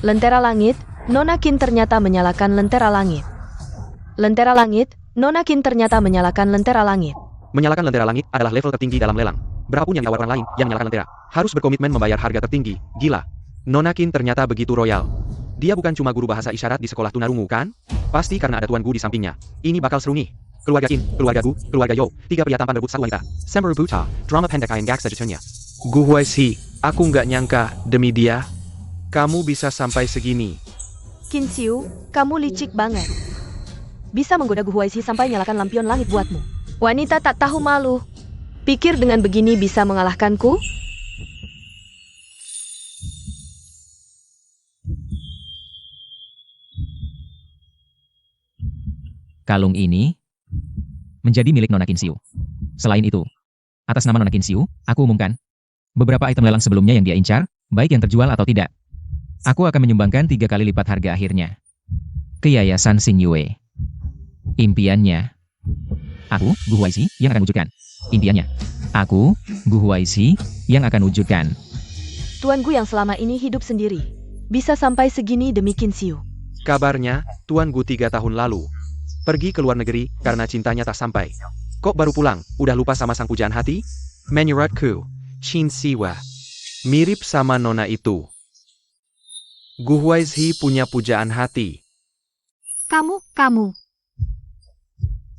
Lentera langit, Nona Qin ternyata menyalakan lentera langit. Lentera langit, Nona Qin ternyata menyalakan lentera langit. Menyalakan lentera langit adalah level tertinggi dalam lelang. Berapapun yang ditawarkan orang lain yang menyalakan lentera, harus berkomitmen membayar harga tertinggi. Gila. Nona Qin ternyata begitu royal. Dia bukan cuma guru bahasa isyarat di sekolah tunarungu kan? Pasti karena ada Tuan Gu di sampingnya. Ini bakal seru nih. Keluarga Qin, keluarga Gu, keluarga Yo. 3 pria tampan rebut satu wanita. Semberu buta, drama pendek ayam gak sejutunya. Gu Huaixi, aku nggak nyangka demi dia, kamu bisa sampai segini. Qin Xiu, kamu licik banget. Bisa menggoda Gu Huaixi sampai nyalakan lampion langit buatmu. Wanita tak tahu malu. Pikir dengan begini bisa mengalahkanku? Kalung ini menjadi milik Nona Qin Xiu. Selain itu, atas nama Nona Qin Xiu, aku umumkan beberapa item lelang sebelumnya yang dia incar, baik yang terjual atau tidak. Aku akan menyumbangkan 3 kali lipat harga akhirnya ke Yayasan Xing Yue. Impiannya, aku, Gu Huaixi, yang akan wujudkan. Impiannya, aku, Gu Huaixi, yang akan wujudkan. Tuan Gu yang selama ini hidup sendiri. Bisa sampai segini demi Qin Xiu. Kabarnya, Tuan Gu 3 tahun lalu pergi ke luar negeri karena cintanya tak sampai. Kok baru pulang, udah lupa sama sang pujaan hati? Menurutku, Qin Xiu mirip sama nona itu. Gu Huaixi punya pujaan hati. Kamu.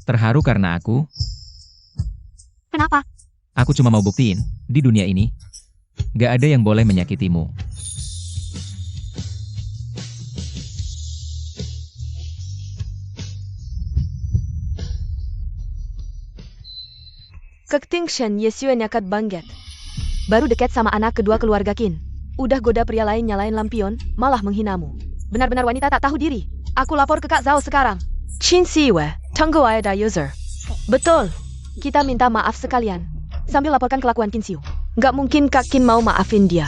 Terharu karena aku. Kenapa? Aku cuma mau buktiin, di dunia ini, gak ada yang boleh menyakitimu. Kek Ting Shen Yesue nyakat banget. Baru dekat sama anak kedua keluarga Qin. Udah goda pria lain nyalain lampion, malah menghinamu. Benar-benar wanita tak tahu diri. Aku lapor ke Kak Zhao sekarang. Qin Xiu, tunggu ada user. Betul. Kita minta maaf sekalian. Sambil laporkan kelakuan Qin Xiu. Gak mungkin Kak Qin mau maafin dia.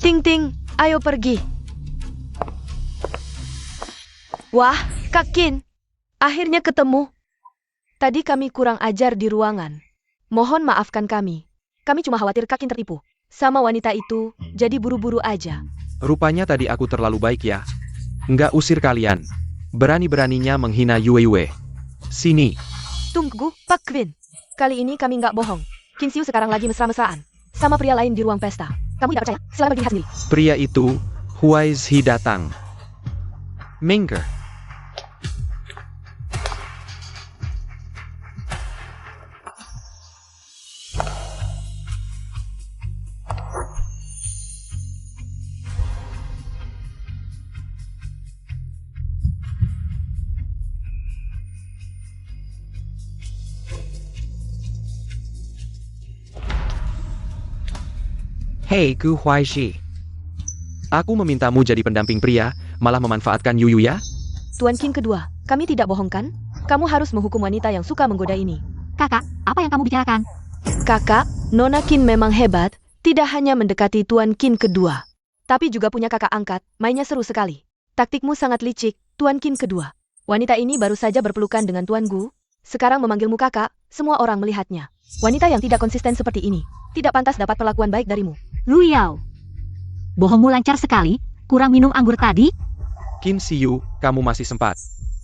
Ting Ting, ayo pergi. Wah, Kak Qin. Akhirnya ketemu. Tadi kami kurang ajar di ruangan. Mohon maafkan kami. Kami cuma khawatir Kak Qin tertipu sama wanita itu, jadi buru-buru aja. Rupanya tadi aku terlalu baik ya. Nggak usir kalian. Berani-beraninya menghina Yue. Sini. Tunggu, Pak Quinn. Kali ini kami nggak bohong. Qin Xiu sekarang lagi mesra-mesraan sama pria lain di ruang pesta. Kamu tidak percaya? Silakan pergi lihat sendiri. Pria itu, Huaixi datang. Mingger. Hei Gu Huaixi. Aku memintamu jadi pendamping pria, malah memanfaatkan Yuyu ya? Tuan Qin kedua, kami tidak bohong kan? Kamu harus menghukum wanita yang suka menggoda ini. Kakak, apa yang kamu bicarakan? Kakak, Nona Qin memang hebat, tidak hanya mendekati Tuan Qin kedua, tapi juga punya kakak angkat, mainnya seru sekali. Taktikmu sangat licik, Tuan Qin kedua. Wanita ini baru saja berpelukan dengan Tuan Gu. Sekarang memanggilmu kakak, semua orang melihatnya. Wanita yang tidak konsisten seperti ini, tidak pantas dapat perlakuan baik darimu. Lu Yao. Bohongmu lancar sekali, kurang minum anggur tadi? Qin Siyu, kamu masih sempat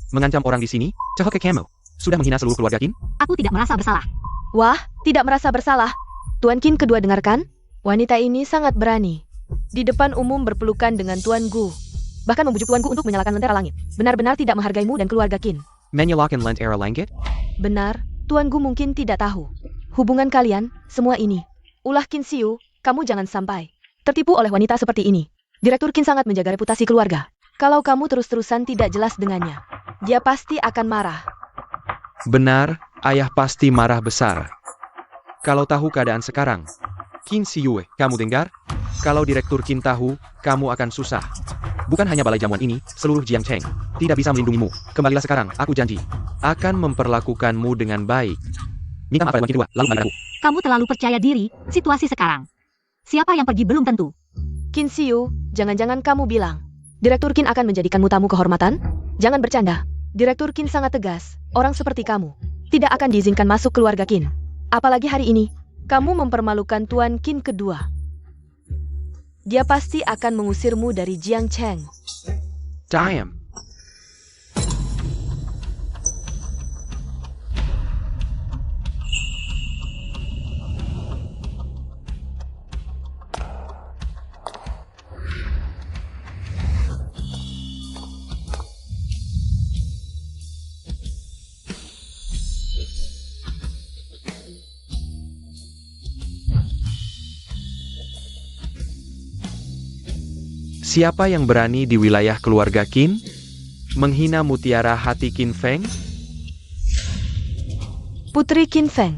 mengancam orang di sini? Cahok ke kamu. Sudah menghina seluruh keluarga Qin? Aku tidak merasa bersalah. Wah, tidak merasa bersalah. Tuan Qin kedua dengarkan? Wanita ini sangat berani. Di depan umum berpelukan dengan Tuan Gu. Bahkan membujuk Tuan Gu untuk menyalakan lentera langit. Benar-benar tidak menghargaimu dan keluarga Qin. Menyalakan lentera langit? Benar, Tuan Gu mungkin tidak tahu. Hubungan kalian, semua ini. Ulah Qin Siyu, kamu jangan sampai tertipu oleh wanita seperti ini. Direktur Qin sangat menjaga reputasi keluarga. Kalau kamu terus-terusan tidak jelas dengannya, dia pasti akan marah. Benar, ayah pasti marah besar. Kalau tahu keadaan sekarang. Qin Siyu, kamu dengar? Kalau Direktur Qin tahu, kamu akan susah. Bukan hanya balai jamuan ini, seluruh Jiangcheng tidak bisa melindungimu. Kembalilah sekarang, aku janji. Akan memperlakukanmu dengan baik. Minta maaf pada kedua, lalu aku. Kamu terlalu percaya diri, situasi sekarang. Siapa yang pergi belum tentu. Qin Siyu, jangan-jangan kamu bilang Direktur Qin akan menjadikanmu tamu kehormatan? Jangan bercanda. Direktur Qin sangat tegas. Orang seperti kamu tidak akan diizinkan masuk keluarga Qin. Apalagi hari ini, kamu mempermalukan Tuan Qin kedua. Dia pasti akan mengusirmu dari Jiangcheng. Damn. Siapa yang berani di wilayah keluarga Qin? Menghina mutiara hati Qin Feng? Putri Qin Feng.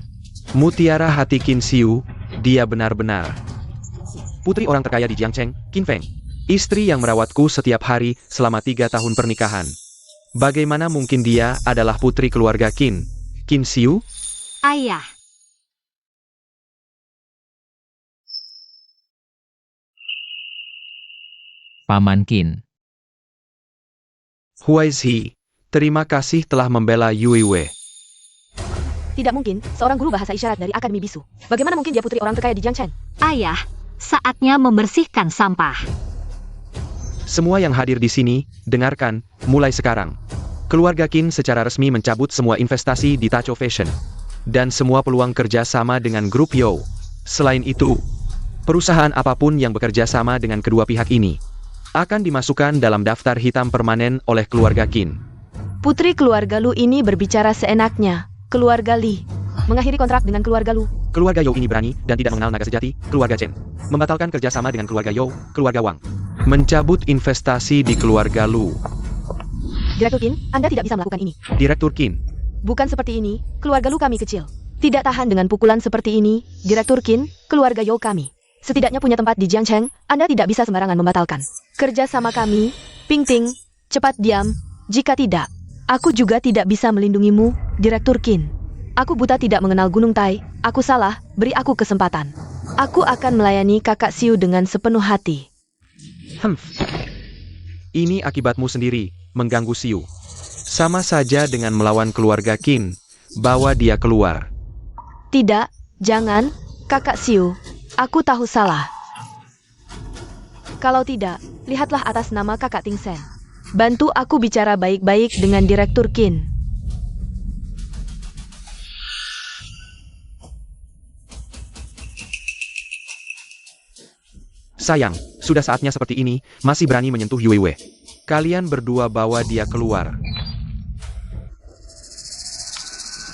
Mutiara hati Qin Siyu, dia benar-benar putri orang terkaya di Jiangcheng, Qin Feng. Istri yang merawatku setiap hari selama 3 tahun pernikahan. Bagaimana mungkin dia adalah putri keluarga Qin? Qin Siyu? Ayah. Paman Qin. Who is he? Terima kasih telah membela Yue Wei. Tidak mungkin, seorang guru bahasa isyarat dari Akademi Bisu. Bagaimana mungkin dia putri orang terkaya di Jiangcheng? Ayah, saatnya membersihkan sampah. Semua yang hadir di sini, dengarkan, mulai sekarang. Keluarga Qin secara resmi mencabut semua investasi di Tacho Fashion. Dan semua peluang kerja sama dengan grup Yo. Selain itu, perusahaan apapun yang bekerja sama dengan kedua pihak ini akan dimasukkan dalam daftar hitam permanen oleh keluarga Qin. Putri keluarga Lu ini berbicara seenaknya. Keluarga Li mengakhiri kontrak dengan keluarga Lu. Keluarga Yo ini berani dan tidak mengenal naga sejati, keluarga Chen. Membatalkan kerjasama dengan keluarga Yo, keluarga Wang. Mencabut investasi di keluarga Lu. Direktur Qin, Anda tidak bisa melakukan ini. Direktur Qin. Bukan seperti ini, keluarga Lu kami kecil. Tidak tahan dengan pukulan seperti ini, Direktur Qin, keluarga Yo kami setidaknya punya tempat di Jiangcheng, Anda tidak bisa sembarangan membatalkan kerja sama kami. Ping Ting, cepat diam. Jika tidak, aku juga tidak bisa melindungimu, Direktur Qin. Aku buta tidak mengenal Gunung Tai, aku salah, beri aku kesempatan. Aku akan melayani kakak Siu dengan sepenuh hati. Ini akibatmu sendiri, mengganggu Siu. Sama saja dengan melawan keluarga Qin. Bawa dia keluar. Tidak, jangan, kakak Siu. Aku tahu salah. Kalau tidak, lihatlah atas nama kakak Ting Sen. Bantu aku bicara baik-baik dengan Direktur Qin. Sayang, sudah saatnya seperti ini, masih berani menyentuh Yue Wei. Kalian berdua bawa dia keluar.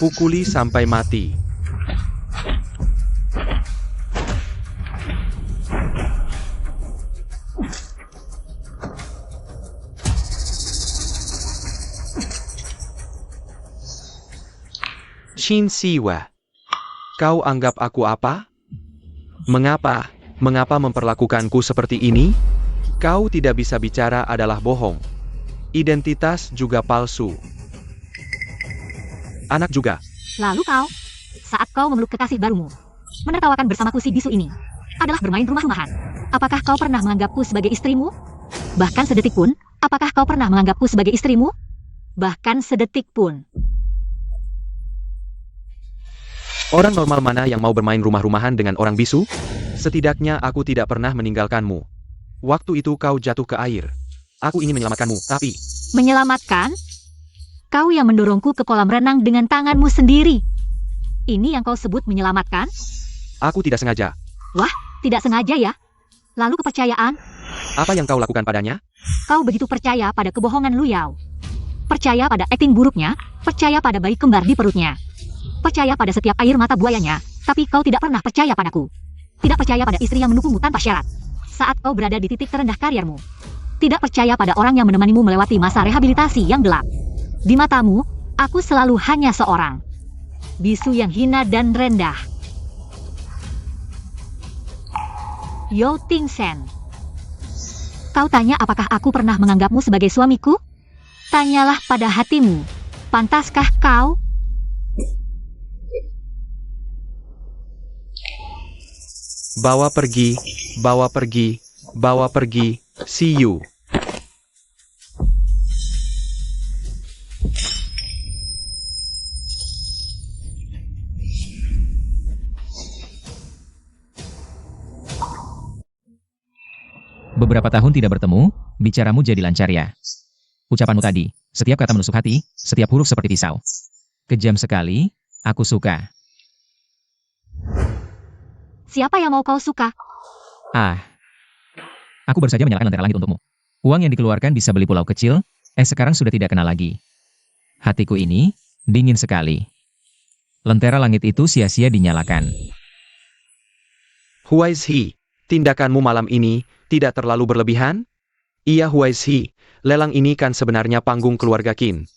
Pukuli sampai mati. Qin Siyu, kau anggap aku apa? Mengapa memperlakukanku seperti ini? Kau tidak bisa bicara adalah bohong. Identitas juga palsu. Anak juga. Lalu kau, saat kau memeluk kekasih barumu, menertawakan bersamaku si bisu ini, adalah bermain rumah-rumahan. Apakah kau pernah menganggapku sebagai istrimu? Bahkan sedetik pun, apakah kau pernah menganggapku sebagai istrimu? bahkan sedetik pun. Orang normal mana yang mau bermain rumah-rumahan dengan orang bisu? Setidaknya aku tidak pernah meninggalkanmu. Waktu itu kau jatuh ke air. Aku ingin menyelamatkanmu, tapi... Menyelamatkan? Kau yang mendorongku ke kolam renang dengan tanganmu sendiri. Ini yang kau sebut menyelamatkan? Aku tidak sengaja. Wah, tidak sengaja ya? Lalu kepercayaan? Apa yang kau lakukan padanya? Kau begitu percaya pada kebohongan Lu Yao. Percaya pada akting buruknya, percaya pada bayi kembar di perutnya. Percaya pada setiap air mata buayanya, tapi kau tidak pernah percaya padaku. Tidak percaya pada istri yang mendukungmu tanpa syarat. Saat kau berada di titik terendah kariermu. Tidak percaya pada orang yang menemanimu melewati masa rehabilitasi yang gelap. Di matamu, aku selalu hanya seorang bisu yang hina dan rendah. Yao Tingsen. Kau tanya apakah aku pernah menganggapmu sebagai suamiku? Tanyalah pada hatimu. Pantaskah kau? Bawa pergi, bawa pergi, bawa pergi, see you. Beberapa tahun tidak bertemu, bicaramu jadi lancar ya. Ucapanmu tadi, setiap kata menusuk hati, setiap huruf seperti pisau. Kejam sekali, aku suka. Siapa yang mau kau suka? Aku baru saja menyalakan lentera langit untukmu. Uang yang dikeluarkan bisa beli pulau kecil, sekarang sudah tidak kenal lagi. Hatiku ini, dingin sekali. Lentera langit itu sia-sia dinyalakan. Who is he? Tindakanmu malam ini tidak terlalu berlebihan? Iya, who is he? Lelang ini kan sebenarnya panggung keluarga Qin.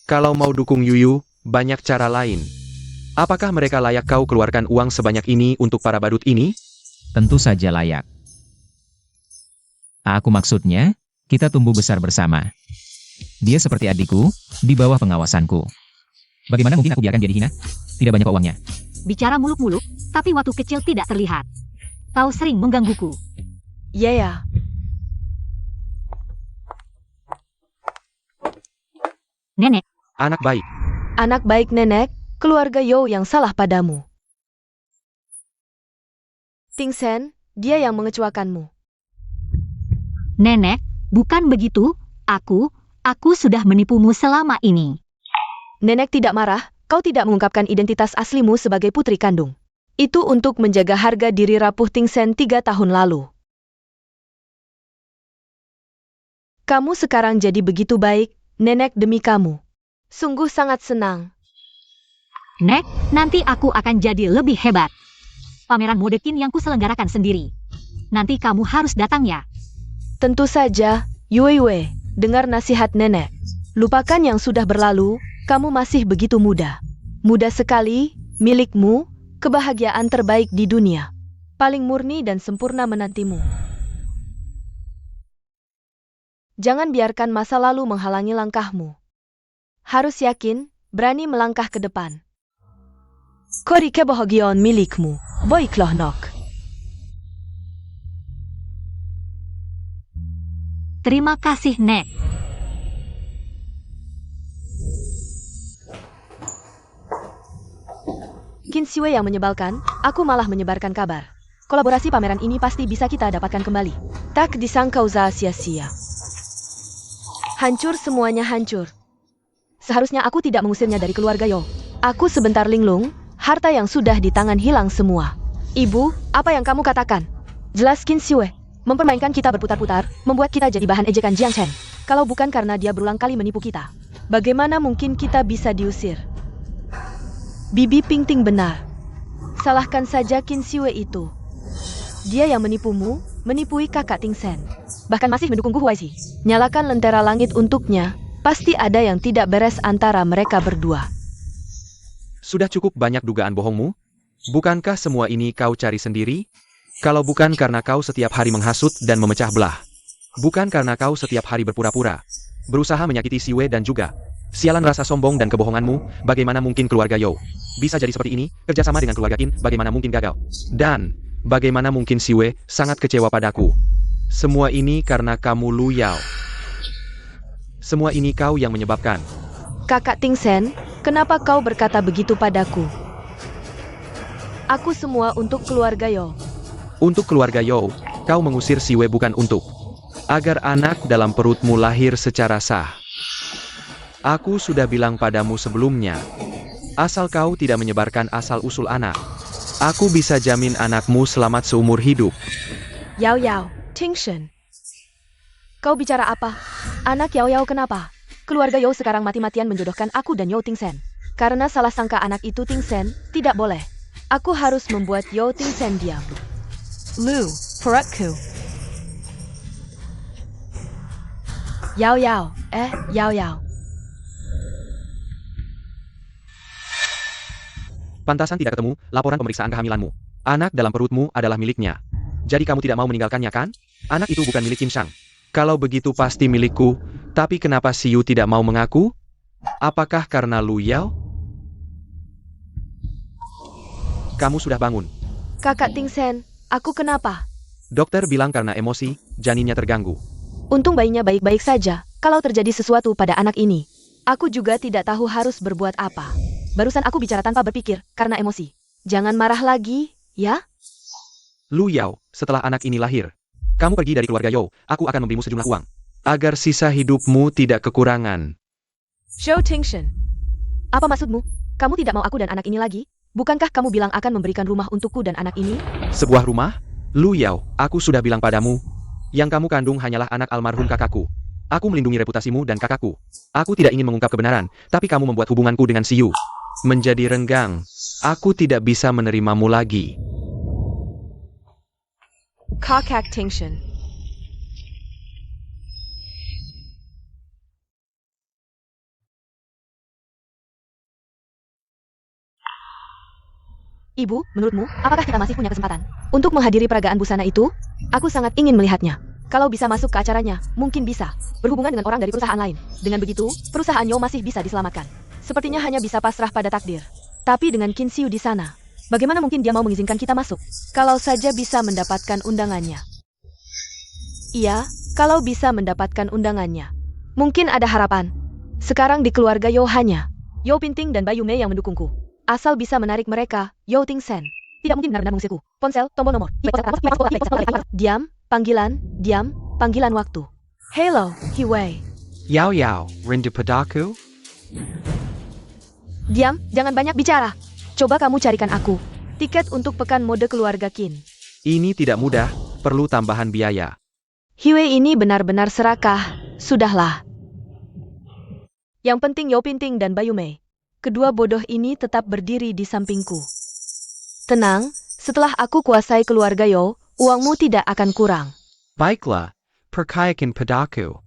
Kalau mau dukung Yuyu, banyak cara lain. Apakah mereka layak kau keluarkan uang sebanyak ini untuk para badut ini? Tentu saja layak. Aku maksudnya, kita tumbuh besar bersama. Dia seperti adikku, di bawah pengawasanku. Bagaimana mungkin aku biarkan dia dihina? Tidak banyak kok uangnya. Bicara muluk-muluk, tapi waktu kecil tidak terlihat. Kau sering menggangguku. Ya. Nenek, Anak baik. Anak baik nenek, keluarga Yao yang salah padamu. Tingsen, dia yang mengecuakanmu. nenek, bukan begitu. Aku sudah menipumu selama ini. Nenek tidak marah, kau tidak mengungkapkan identitas aslimu sebagai putri kandung. Itu untuk menjaga harga diri rapuh Tingsen 3 tahun lalu. Kamu sekarang jadi begitu baik, nenek demi kamu. Sungguh sangat senang. Nek, nanti aku akan jadi lebih hebat. Pameran mode Qin yang kuselenggarakan sendiri. Nanti kamu harus datang ya. Tentu saja, Yue, dengar nasihat nenek. Lupakan yang sudah berlalu, kamu masih begitu muda. Muda sekali, milikmu, kebahagiaan terbaik di dunia. Paling murni dan sempurna menantimu. Jangan biarkan masa lalu menghalangi langkahmu. Harus yakin, berani melangkah ke depan. Kori kebahagiaan milikmu, baiklah nak. Terima kasih, Nek. Qin Siwei yang menyebalkan, aku malah menyebarkan kabar. Kolaborasi pameran ini pasti bisa kita dapatkan kembali. Tak disangka usaha sia-sia. Hancur semuanya hancur. Seharusnya aku tidak mengusirnya dari keluarga Yao. Aku sebentar linglung, harta yang sudah di tangan hilang semua. Ibu, apa yang kamu katakan? Jelas Qin Siwei mempermainkan kita berputar-putar, membuat kita jadi bahan ejekan Jiang Chen. Kalau bukan karena dia berulang kali menipu kita, bagaimana mungkin kita bisa diusir? Bibi Pingting benar. Salahkan saja Qin Siwei itu. Dia yang menipumu, menipui kakak Tingsen. Bahkan masih mendukung Gu Huaizi. Nyalakan lentera langit untuknya, pasti ada yang tidak beres antara mereka berdua. Sudah cukup banyak dugaan bohongmu? Bukankah semua ini kau cari sendiri? Kalau bukan karena kau setiap hari menghasut dan memecah belah. Bukan karena kau setiap hari berpura-pura. Berusaha menyakiti Siwei dan juga. Sialan rasa sombong dan kebohonganmu, bagaimana mungkin keluarga Yao bisa jadi seperti ini, kerjasama dengan keluarga Qin, bagaimana mungkin gagal. Dan, bagaimana mungkin Siwei sangat kecewa padaku. Semua ini karena kamu Lu Yao. Semua ini kau yang menyebabkan. Kakak Ting Sen, kenapa kau berkata begitu padaku? Aku semua untuk keluarga Yo. Untuk keluarga Yo, kau mengusir Siwe bukan untuk agar anak dalam perutmu lahir secara sah. Aku sudah bilang padamu sebelumnya, asal kau tidak menyebarkan asal-usul anak, aku bisa jamin anakmu selamat seumur hidup. Yao Yao, Ting Shen. Kau bicara apa? Anak Yao Yao kenapa? Keluarga Yo sekarang mati-matian menjodohkan aku dan Yo Ting Sen. Karena salah sangka anak itu Ting Sen, tidak boleh. Aku harus membuat Yo Ting Sen diam. Lu, perutku. Yao Yao, Yao Yao. Pantasan tidak ketemu laporan pemeriksaan kehamilanmu. Anak dalam perutmu adalah miliknya. Jadi kamu tidak mau meninggalkannya kan? Anak itu bukan milik Qin Shang. Kalau begitu pasti milikku, tapi kenapa Siyu tidak mau mengaku? Apakah karena Lu Yao? Kamu sudah bangun. Kakak Ting Sen, aku kenapa? Dokter bilang karena emosi, janinnya terganggu. Untung bayinya baik-baik saja. Kalau terjadi sesuatu pada anak ini, aku juga tidak tahu harus berbuat apa. Barusan aku bicara tanpa berpikir, karena emosi. Jangan marah lagi, ya? Lu Yao, setelah anak ini lahir, kamu pergi dari keluarga Yo, aku akan memberimu sejumlah uang. Agar sisa hidupmu tidak kekurangan. Zhou Tingshen. Apa maksudmu? Kamu tidak mau aku dan anak ini lagi? Bukankah kamu bilang akan memberikan rumah untukku dan anak ini? Sebuah rumah? Lu Yao, aku sudah bilang padamu, yang kamu kandung hanyalah anak almarhum kakakku. Aku melindungi reputasimu dan kakakku. Aku tidak ingin mengungkap kebenaran, tapi kamu membuat hubunganku dengan Siyu menjadi renggang. Aku tidak bisa menerimamu lagi. Kakak Tingshen. Ibu, menurutmu, apakah kita masih punya kesempatan untuk menghadiri peragaan busana itu? Aku sangat ingin melihatnya. Kalau bisa masuk ke acaranya, mungkin bisa berhubungan dengan orang dari perusahaan lain. Dengan begitu, perusahaan Yo masih bisa diselamatkan. Sepertinya hanya bisa pasrah pada takdir. Tapi dengan Qin Xiu di sana, bagaimana mungkin dia mau mengizinkan kita masuk? Kalau saja bisa mendapatkan undangannya. Iya, kalau bisa mendapatkan undangannya. Mungkin ada harapan. Sekarang di keluarga Yo hanya Yo Pinting dan Bayu Mei yang mendukungku. Asal bisa menarik mereka, Yo Ting Sen tidak mungkin benar-benar mengusirku. Ponsel, tombol nomor. Diam, panggilan waktu. Hello, Hiwei. Yao Yao, rindu padaku? Diam, jangan banyak bicara. Coba kamu carikan aku tiket untuk pekan mode keluarga Qin. Ini tidak mudah, perlu tambahan biaya. Hiwei ini benar-benar serakah. Sudahlah. Yang penting Yo Pinting dan Bayu Mei. Kedua bodoh ini tetap berdiri di sampingku. Tenang, setelah aku kuasai keluarga Yo, uangmu tidak akan kurang. Baiklah, percayakan padaku.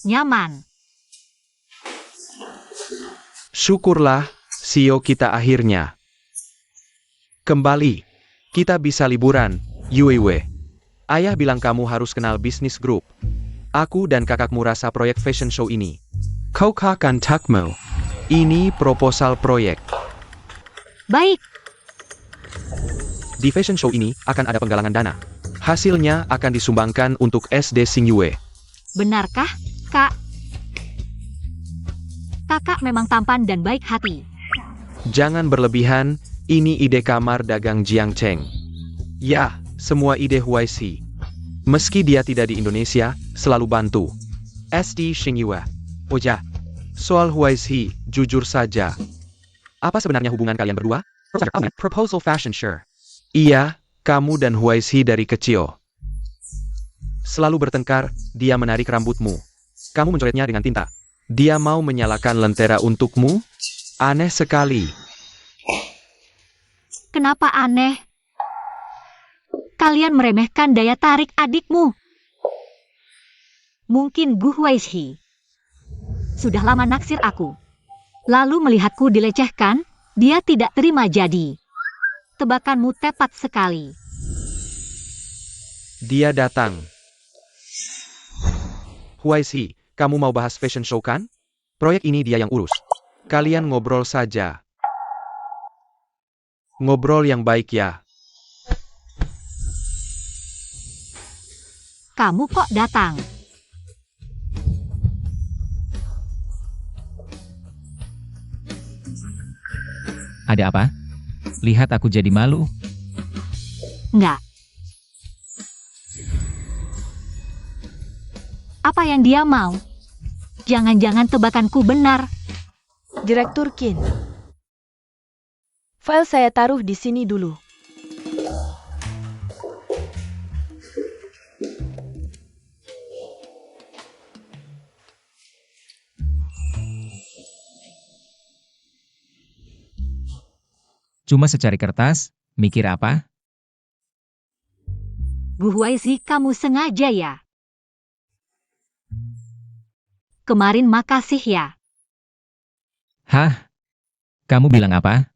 Nyaman. Syukurlah, Siyo kita akhirnya kembali. Kita bisa liburan, Yuiwe. Ayah bilang kamu harus kenal bisnis grup. Aku dan kakakmu rasa proyek fashion show ini. Kau akan takmu. Ini proposal proyek. Baik. Di fashion show ini akan ada penggalangan dana. Hasilnya akan disumbangkan untuk SD Xingyue. Benarkah, Kak? Kakak memang tampan dan baik hati. Jangan berlebihan, ini ide kamar dagang Jiang Cheng. Ya, semua ide Huaisi. Meski dia tidak di Indonesia, selalu bantu. SD Xingyue. Oh ya, soal Huaisi, jujur saja. Apa sebenarnya hubungan kalian berdua? Proposal fashion show. Iya, kamu dan Huaisi dari kecil selalu bertengkar, dia menarik rambutmu. Kamu mencoretnya dengan tinta. Dia mau menyalakan lentera untukmu? Aneh sekali. Kenapa aneh? Kalian meremehkan daya tarik adikmu. Mungkin Gu Huaizhi sudah lama naksir aku. Lalu melihatku dilecehkan, dia tidak terima jadi. Tebakanmu tepat sekali. Dia datang. Huaisi, kamu mau bahas fashion show kan? Proyek ini dia yang urus. Kalian ngobrol saja. Ngobrol yang baik ya. Kamu kok datang? Ada apa? Lihat aku jadi malu. Enggak. Apa yang dia mau? Jangan-jangan tebakanku benar. Direktur Qin. File saya taruh di sini dulu. Cuma secari kertas, mikir apa? Bu Huaizi, kamu sengaja ya? Kemarin makasih ya. Hah? Kamu bilang apa?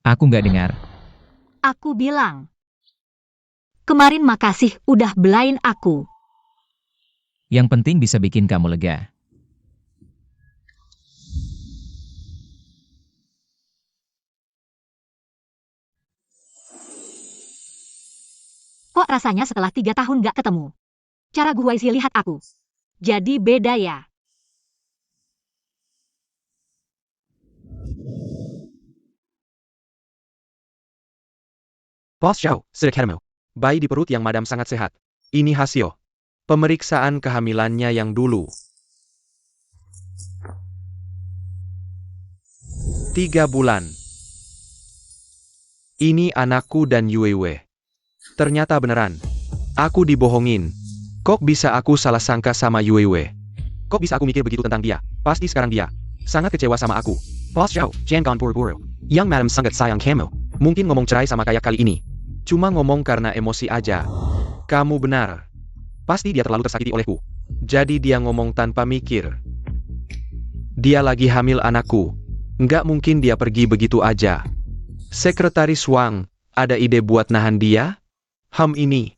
Aku nggak dengar. Aku bilang. Kemarin makasih udah belain aku. Yang penting bisa bikin kamu lega. Kok rasanya setelah 3 tahun gak ketemu? Cara Bu Huaizi lihat aku. Jadi beda ya. Boss Zhao, sederhana. Bayi di perut yang madam sangat sehat. Ini hasil pemeriksaan kehamilannya yang dulu. 3 bulan. Ini anakku dan Yuewe. Ternyata beneran. Aku dibohongin. Kok bisa aku salah sangka sama Yuewe? Kok bisa aku mikir begitu tentang dia? Pasti sekarang dia sangat kecewa sama aku. Boss Zhao, jangan buru-buru. Yang madam sangat sayang kamu. Mungkin ngomong cerai sama kayak kali ini. Cuma ngomong karena emosi aja. Kamu benar. Pasti dia terlalu tersakiti olehku. Jadi dia ngomong tanpa mikir. Dia lagi hamil anakku. Nggak mungkin dia pergi begitu aja. Sekretaris Wang, ada ide buat nahan dia? Ini.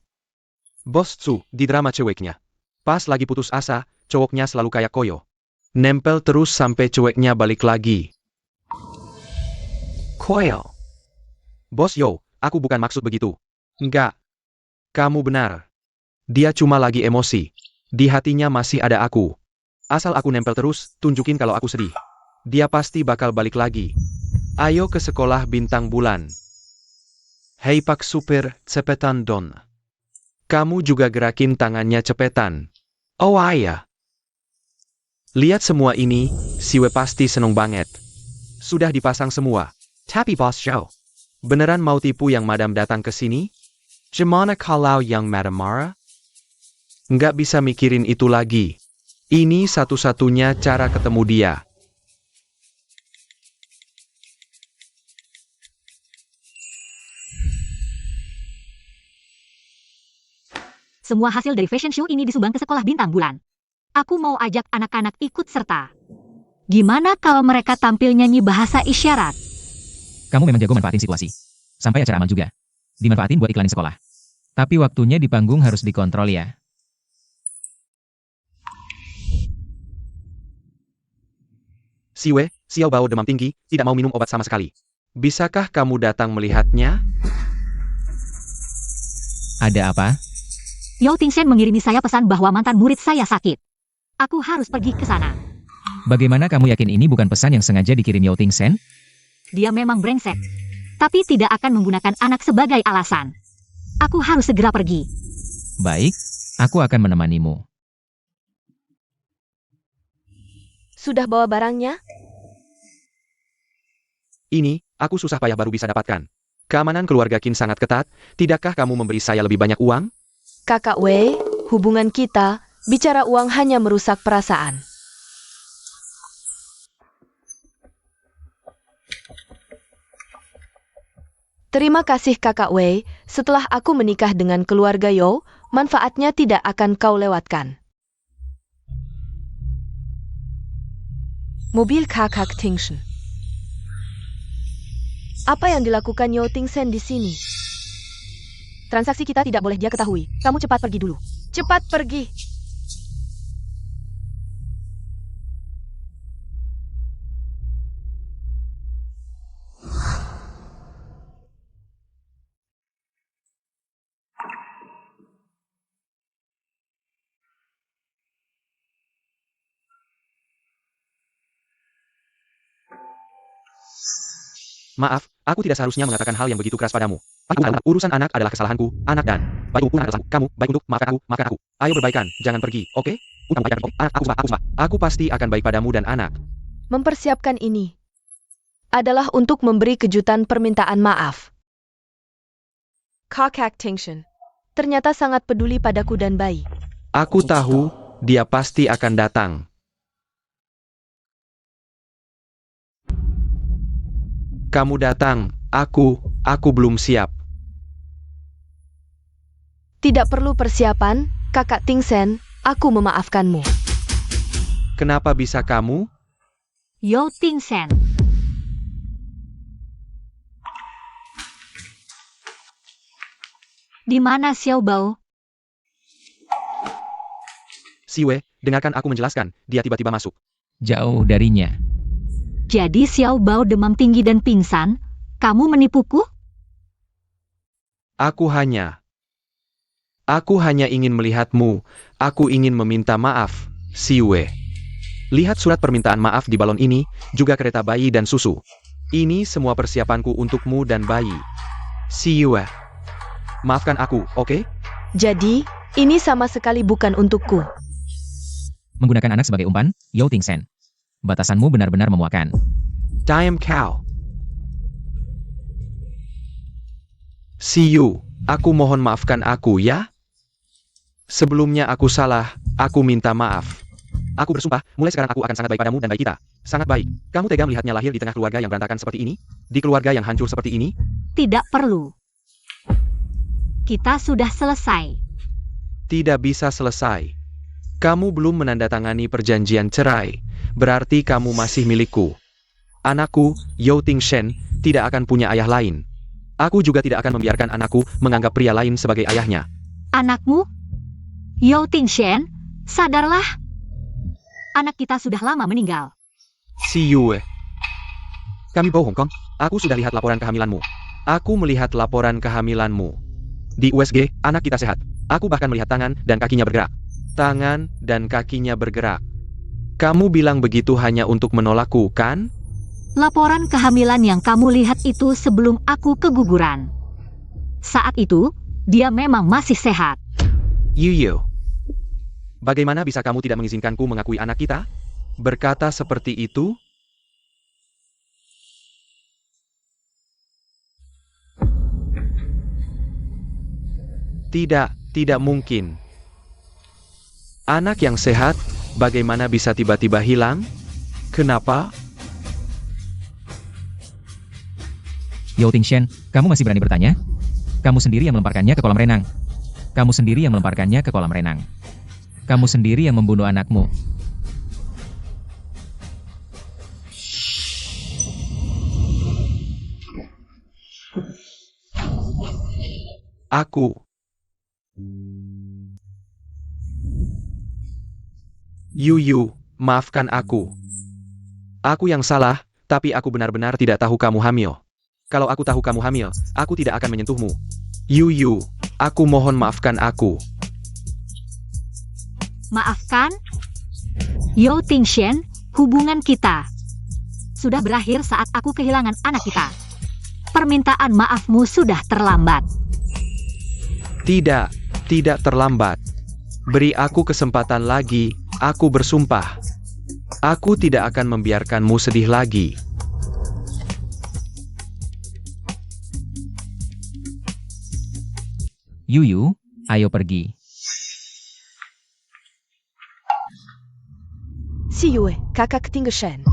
Bos Tsu, di drama ceweknya. Pas lagi putus asa, cowoknya selalu kayak koyo. Nempel terus sampai ceweknya balik lagi. Koyo. Bos Yo, aku bukan maksud begitu. Enggak. Kamu benar. Dia cuma lagi emosi. Di hatinya masih ada aku. Asal aku nempel terus, tunjukin kalau aku sedih. Dia pasti bakal balik lagi. Ayo ke sekolah bintang bulan. Hei Pak Super, cepetan Don. Kamu juga gerakin tangannya cepetan. Oh ayah. Lihat semua ini, Siwe pasti seneng banget. Sudah dipasang semua. Tapi Boss Zhao, beneran mau tipu yang madam datang ke sini? Gimana kalau yang madam marah? Nggak bisa mikirin itu lagi. Ini satu-satunya cara ketemu dia. Semua hasil dari fashion show ini disumbang ke sekolah bintang bulan. Aku mau ajak anak-anak ikut serta. Gimana kalau mereka tampil nyanyi bahasa isyarat? Kamu memang jago manfaatin situasi. Sampai acara amal juga. Dimanfaatin buat iklanin sekolah. Tapi waktunya di panggung harus dikontrol ya. Siwe, Xiao Bao demam tinggi, tidak mau minum obat sama sekali. Bisakah kamu datang melihatnya? Ada apa? Yao Tingxian mengirimi saya pesan bahwa mantan murid saya sakit. Aku harus pergi ke sana. Bagaimana kamu yakin ini bukan pesan yang sengaja dikirim Yao Tingsen? Dia memang brengsek. Tapi tidak akan menggunakan anak sebagai alasan. Aku harus segera pergi. Baik, aku akan menemanimu. Sudah bawa barangnya? Ini, aku susah payah baru bisa dapatkan. Keamanan keluarga Qin sangat ketat, tidakkah kamu memberi saya lebih banyak uang? Kakak Wei, hubungan kita, bicara uang hanya merusak perasaan. Terima kasih Kakak Wei, setelah aku menikah dengan keluarga Yo, manfaatnya tidak akan kau lewatkan. Mobil Kakak Tingsen. Apa yang dilakukan Yo Tingsen di sini? Transaksi kita tidak boleh dia ketahui. Kamu cepat pergi dulu. Cepat pergi. Maaf, aku tidak seharusnya mengatakan hal yang begitu keras padamu. Urusan anak adalah kesalahanku, anak dan baik adalah kesalahan kamu, baik untuk maafkan aku. Ayo berbaikan, jangan pergi, oke? Aku pasti akan baik padamu dan anak. Mempersiapkan ini adalah untuk memberi kejutan permintaan maaf. Kakak Tingshen ternyata sangat peduli padaku dan bayi. Aku tahu, dia pasti akan datang. Kamu datang, aku belum siap. Tidak perlu persiapan, Kakak Tingshen, aku memaafkanmu. Kenapa bisa kamu? Yao Tingshen. Di mana Xiao Bao? Siwe, dengarkan aku menjelaskan, dia tiba-tiba masuk. Jauh darinya. Jadi Xiao Bao demam tinggi dan pingsan? Kamu menipuku? Aku hanya ingin melihatmu. Aku ingin meminta maaf, Siwe. Lihat surat permintaan maaf di balon ini, juga kereta bayi dan susu. Ini semua persiapanku untukmu dan bayi. Siwe. Maafkan aku, oke? Jadi, ini sama sekali bukan untukku. Menggunakan anak sebagai umpan, Yao Tingshen. Batasanmu benar-benar memuakan. Diam kau. Siu, aku mohon maafkan aku ya. Sebelumnya aku salah, aku minta maaf. Aku bersumpah, mulai sekarang aku akan sangat baik padamu dan baik kita. Sangat baik. Kamu tega melihatnya lahir di tengah keluarga yang berantakan seperti ini? Di keluarga yang hancur seperti ini? Tidak perlu. Kita sudah selesai. Tidak bisa selesai. Kamu belum menandatangani perjanjian cerai. Berarti kamu masih milikku. Anakku, Yao Tingshen, tidak akan punya ayah lain. Aku juga tidak akan membiarkan anakku menganggap pria lain sebagai ayahnya. Anakmu? Yao Tingshen, sadarlah. Anak kita sudah lama meninggal. Siu. Kami bohong, Kong. Aku sudah lihat laporan kehamilanmu. Aku melihat laporan kehamilanmu. Di USG, anak kita sehat. Aku bahkan melihat tangan dan kakinya bergerak. Tangan dan kakinya bergerak. Kamu bilang begitu hanya untuk menolakku, kan? Laporan kehamilan yang kamu lihat itu sebelum aku keguguran. Saat itu, dia memang masih sehat. Yu. Bagaimana bisa kamu tidak mengizinkanku mengakui anak kita? Berkata seperti itu? Tidak mungkin. Anak yang sehat, bagaimana bisa tiba-tiba hilang? Kenapa? Yao Tingshen, kamu masih berani bertanya? Kamu sendiri yang melemparkannya ke kolam renang. Kamu sendiri yang melemparkannya ke kolam renang. Kamu sendiri yang membunuh anakmu. Aku. Yu, maafkan aku. Aku yang salah, tapi aku benar-benar tidak tahu kamu hamil. Kalau aku tahu kamu hamil, aku tidak akan menyentuhmu. Yu, aku mohon maafkan aku. Maafkan? Yao Tingshen, hubungan kita sudah berakhir saat aku kehilangan anak kita. Permintaan maafmu sudah terlambat. Tidak terlambat. Beri aku kesempatan lagi, aku bersumpah. Aku tidak akan membiarkanmu sedih lagi. Yu, ayo pergi. Siu, Kakak Tingshen.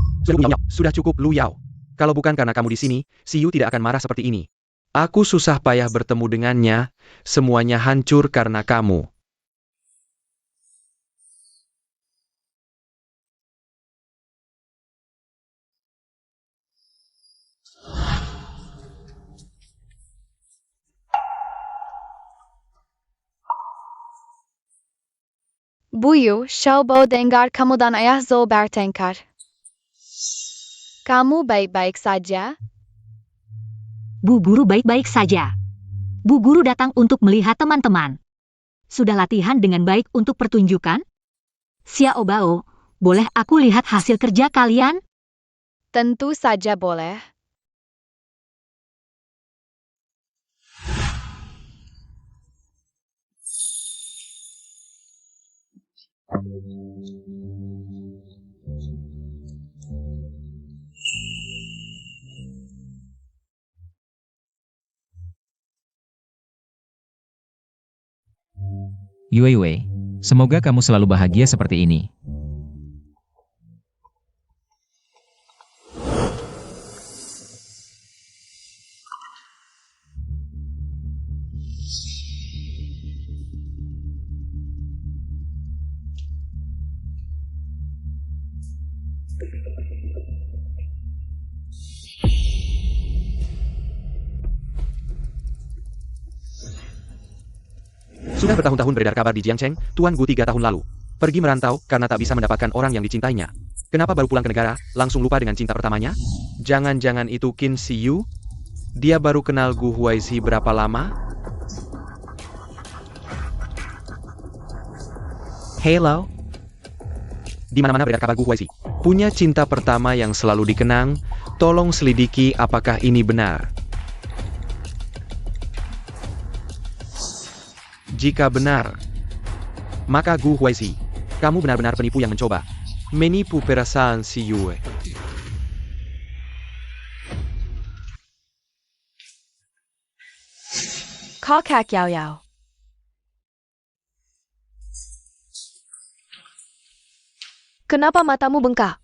Sudah cukup, Lu Yao. Kalau bukan karena kamu di sini, Siu tidak akan marah seperti ini. Aku susah payah bertemu dengannya, semuanya hancur karena kamu. Buyu, Xiao Bao dengar kamu dan ayah Zhou bertengkar. Kamu baik-baik saja? Bu Guru baik-baik saja. Bu Guru datang untuk melihat teman-teman. Sudah latihan dengan baik untuk pertunjukan? Xiao Bao, boleh aku lihat hasil kerja kalian? Tentu saja boleh. Yue, semoga kamu selalu bahagia seperti ini. Sudah bertahun-tahun beredar kabar di Jiangcheng, Tuan Gu 3 tahun lalu pergi merantau karena tak bisa mendapatkan orang yang dicintainya. Kenapa baru pulang ke negara, langsung lupa dengan cinta pertamanya? Jangan-jangan itu Qin Siyu? Dia baru kenal Gu Huaizi berapa lama? Hello? Di mana-mana beredar kabar Gu Huaizi punya cinta pertama yang selalu dikenang. Tolong selidiki apakah ini benar. Jika benar, maka Gu Huaizi, kamu benar-benar penipu yang mencoba menipu perasaan si Yue. Kakak Yao Yao. Kenapa matamu bengkak?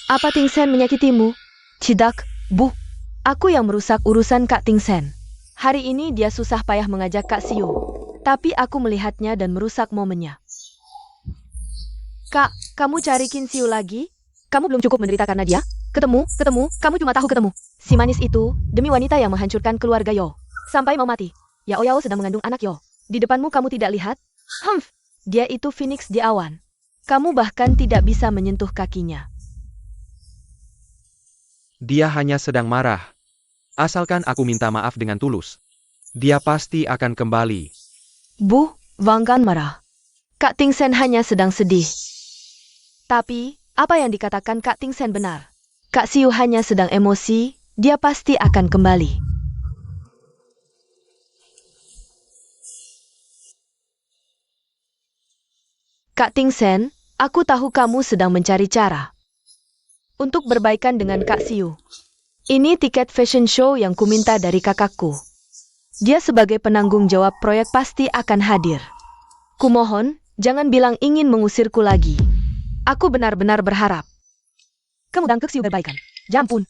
Apa Ting Sen menyakitimu? Tidak, Bu. Aku yang merusak urusan Kak Ting Sen. Hari ini dia susah payah mengajak Kak Siu. Tapi aku melihatnya dan merusak momennya. Kak, kamu cari Qin Siu lagi? Kamu belum cukup menderita karena dia? Ketemu, kamu cuma tahu ketemu. Si manis itu, demi wanita yang menghancurkan keluarga Yo. Sampai mau mati. Yao Yao sedang mengandung anak Yo. Di depanmu kamu tidak lihat? Dia itu Phoenix di awan. Kamu bahkan tidak bisa menyentuh kakinya. Dia hanya sedang marah. Asalkan aku minta maaf dengan tulus, dia pasti akan kembali. Bu, Wanggan marah. Kak Ting Sen hanya sedang sedih. Tapi, apa yang dikatakan Kak Ting Sen benar. Kak Siu hanya sedang emosi, dia pasti akan kembali. Kak Ting Sen, aku tahu kamu sedang mencari cara untuk berbaikan dengan Kak Siu. Ini tiket fashion show yang kuminta dari kakakku. Dia sebagai penanggung jawab proyek pasti akan hadir. Kumohon, jangan bilang ingin mengusirku lagi. Aku benar-benar berharap kamu dan Kak Siu berbaikan. Jampun.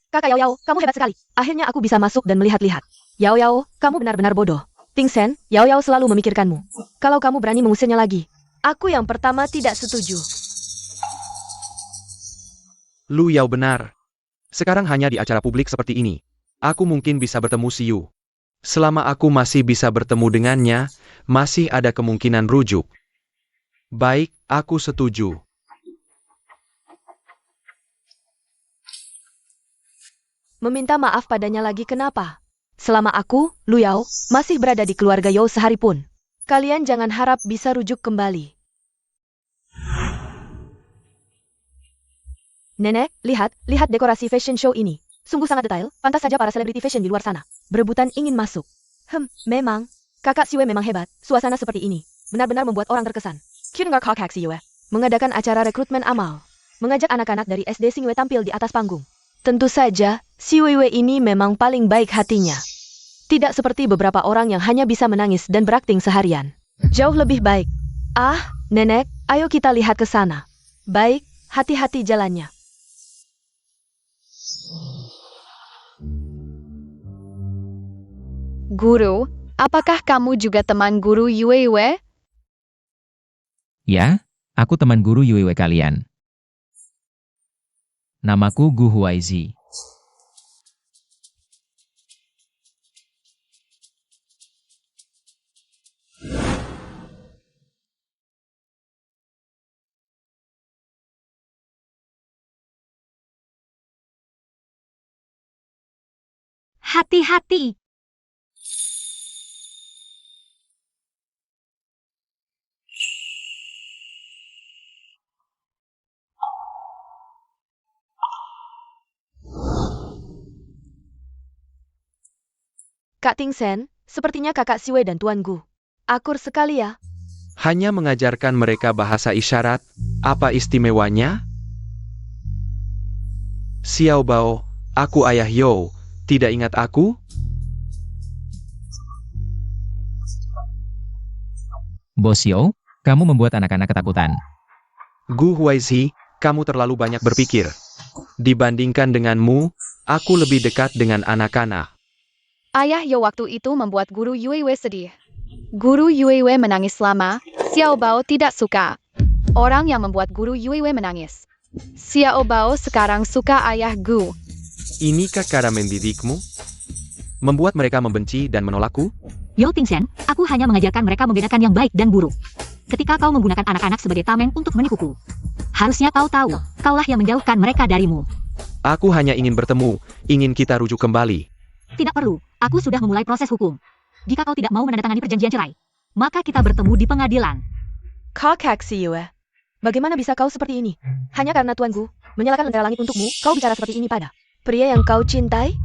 Kakak Yao Yao, kamu hebat sekali. Akhirnya aku bisa masuk dan melihat-lihat. Yao Yao, kamu benar-benar bodoh. Ting Sen, Yao Yao selalu memikirkanmu. Kalau kamu berani mengusirnya lagi, aku yang pertama tidak setuju. Lu Yao benar. Sekarang hanya di acara publik seperti ini, aku mungkin bisa bertemu Siu. Selama aku masih bisa bertemu dengannya, masih ada kemungkinan rujuk. Baik, aku setuju. Meminta maaf padanya lagi kenapa? Selama aku, Lu Yao, masih berada di keluarga Yao sehari pun, kalian jangan harap bisa rujuk kembali. Nenek, lihat dekorasi fashion show ini. Sungguh sangat detail, pantas saja para selebriti fashion di luar sana berebutan ingin masuk. Memang, kakak Siwe memang hebat. Suasana seperti ini benar-benar membuat orang terkesan. Kirngar kakak Siwe mengadakan acara rekrutmen amal, mengajak anak-anak dari SD Singwe tampil di atas panggung. Tentu saja, Siwe ini memang paling baik hatinya. Tidak seperti beberapa orang yang hanya bisa menangis dan berakting seharian. Jauh lebih baik. Nenek, ayo kita lihat ke sana. Baik, hati-hati jalannya. Guru, apakah kamu juga teman guru Yue? Ya, aku teman guru Yue kalian. Namaku Gu Huaizi. Hati-hati. Kak Ting Sen, sepertinya kakak Siwe dan Tuan Gu akur sekali ya. Hanya mengajarkan mereka bahasa isyarat, apa istimewanya? Xiao Bao, aku ayah Yo, tidak ingat aku? Bos Yo, kamu membuat anak-anak ketakutan. Gu Huaizi, kamu terlalu banyak berpikir. Dibandingkan denganmu, aku lebih dekat dengan anak-anak. Ayah Yo waktu itu membuat Guru Yuewe sedih. Guru Yuewe menangis lama, Xiao Bao tidak suka. Orang yang membuat Guru Yuewe menangis. Xiao Bao sekarang suka ayah Gu. Inikah cara mendidikmu? Membuat mereka membenci dan menolakku? Yo Tingxian, aku hanya mengajarkan mereka membedakan yang baik dan buruk. Ketika kau menggunakan anak-anak sebagai tameng untuk menipuku, harusnya kau tahu, kaulah yang menjauhkan mereka darimu. Aku hanya ingin bertemu, ingin kita rujuk kembali. Tidak perlu, aku sudah memulai proses hukum. Jika kau tidak mau menandatangani perjanjian cerai, maka kita bertemu di pengadilan. Kakak Siu, bagaimana bisa kau seperti ini? Hanya karena tuanku menyalakan lentera langit untukmu, kau bicara seperti ini pada pria yang kau cintai?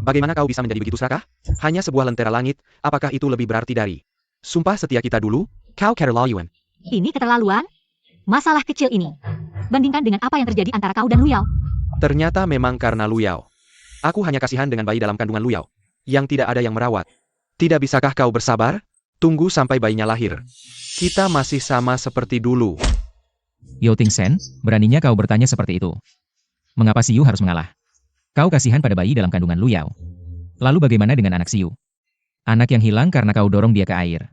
Bagaimana kau bisa menjadi begitu serakah? Hanya sebuah lentera langit, apakah itu lebih berarti dari sumpah setia kita dulu? Kau keterlaluan. Ini keterlaluan? Masalah kecil ini. Bandingkan dengan apa yang terjadi antara kau dan Luyao. Ternyata memang karena Luyao. Aku hanya kasihan dengan bayi dalam kandungan Luyao, yang tidak ada yang merawat. Tidak bisakah kau bersabar? Tunggu sampai bayinya lahir. Kita masih sama seperti dulu. Yo Tingxian, beraninya kau bertanya seperti itu. Mengapa Siu harus mengalah? Kau kasihan pada bayi dalam kandungan Luyao. Lalu bagaimana dengan anak Siu? Anak yang hilang karena kau dorong dia ke air.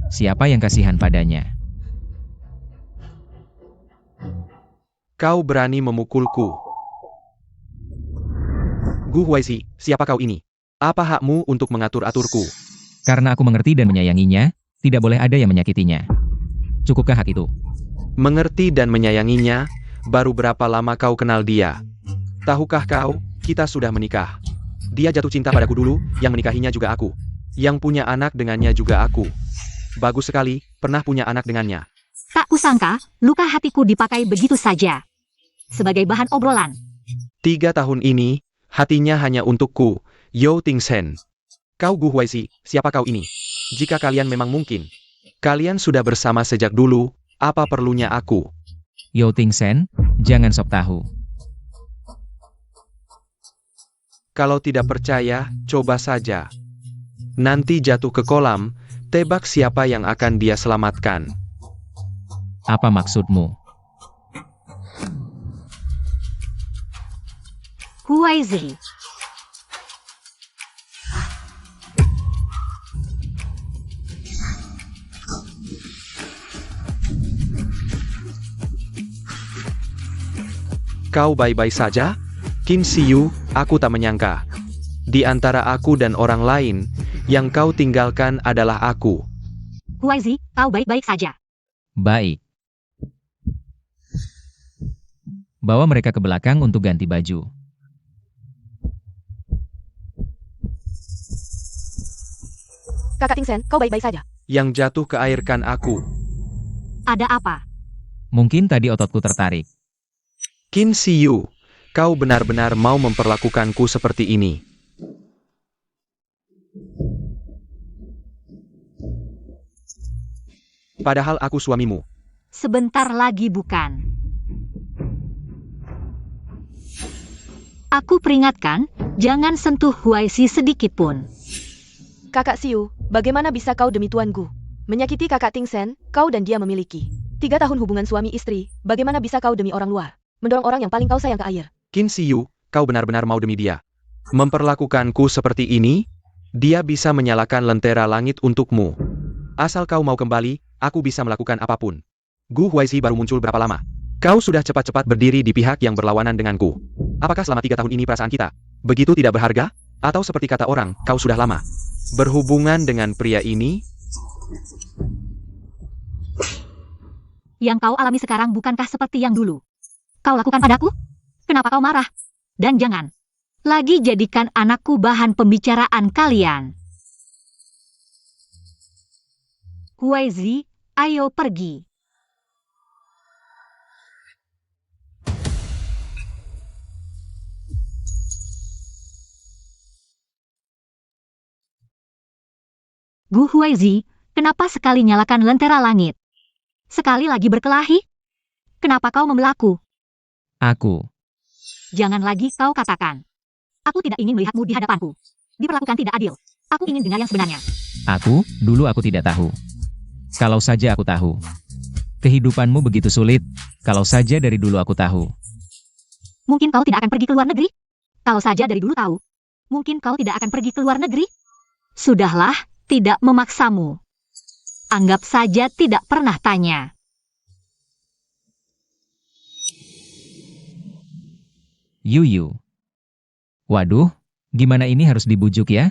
Siapa yang kasihan padanya? Kau berani memukulku. Gu Huaizi, siapa kau ini? Apa hakmu untuk mengatur-aturku? Karena aku mengerti dan menyayanginya, tidak boleh ada yang menyakitinya. Cukupkah hak itu? Mengerti dan menyayanginya, baru berapa lama kau kenal dia? Tahukah kau, kita sudah menikah. Dia jatuh cinta padaku dulu, yang menikahinya juga aku. Yang punya anak dengannya juga aku. Bagus sekali, pernah punya anak dengannya. Tak kusangka, luka hatiku dipakai begitu saja. Sebagai bahan obrolan. 3 tahun ini, hatinya hanya untukku, Yo Tingxian. Kau Gu Huaizi, siapa kau ini? Jika kalian memang mungkin. Kalian sudah bersama sejak dulu, apa perlunya aku? Yo Tingxian, jangan sok tahu. Kalau tidak percaya, coba saja. Nanti jatuh ke kolam, tebak siapa yang akan dia selamatkan. Apa maksudmu? Huaizi. Kau baik-baik saja? Qin Siyu, aku tak menyangka. Di antara aku dan orang lain, yang kau tinggalkan adalah aku. Huaizi, kau baik-baik saja. Baik. Bawa mereka ke belakang untuk ganti baju. Kakak Tingxian, kau baik-baik saja. Yang jatuh ke air kan aku. Ada apa? Mungkin tadi ototku tertarik. Qin Siyu, kau benar-benar mau memperlakukanku seperti ini. Padahal aku suamimu. Sebentar lagi bukan. Aku peringatkan, jangan sentuh Huaizi sedikit pun. Kakak Siu, bagaimana bisa kau demi tuanku menyakiti kakak Tingxian? Kau dan dia memiliki 3 tahun hubungan suami istri. Bagaimana bisa kau demi orang luar mendorong orang yang paling kau sayang ke air? Qin Siyu, kau benar-benar mau demi dia memperlakukanku seperti ini? Dia bisa menyalakan lentera langit untukmu. Asal kau mau kembali, aku bisa melakukan apapun. Gu Huaizi baru muncul berapa lama? Kau sudah cepat-cepat berdiri di pihak yang berlawanan denganku. Apakah selama 3 tahun ini perasaan kita begitu tidak berharga? Atau seperti kata orang, kau sudah lama berhubungan dengan pria ini? Yang kau alami sekarang bukankah seperti yang dulu? Kau lakukan padaku? Kenapa kau marah? Dan jangan lagi jadikan anakku bahan pembicaraan kalian. Huaizi, ayo pergi. Gu Huaizi, Kenapa sekali nyalakan lentera langit? Sekali lagi berkelahi? Kenapa kau membelaku? Aku. Jangan lagi kau katakan. Aku tidak ingin melihatmu di hadapanku. Diperlakukan tidak adil. Aku ingin dengar yang sebenarnya. Dulu aku tidak tahu. Kalau saja aku tahu. Kehidupanmu begitu sulit, kalau saja dari dulu aku tahu. Mungkin kau tidak akan pergi ke luar negeri? Kalau saja dari dulu tahu. Mungkin kau tidak akan pergi ke luar negeri? Sudahlah, tidak memaksamu. Anggap saja tidak pernah tanya. Yuyu. Waduh, gimana ini harus dibujuk ya?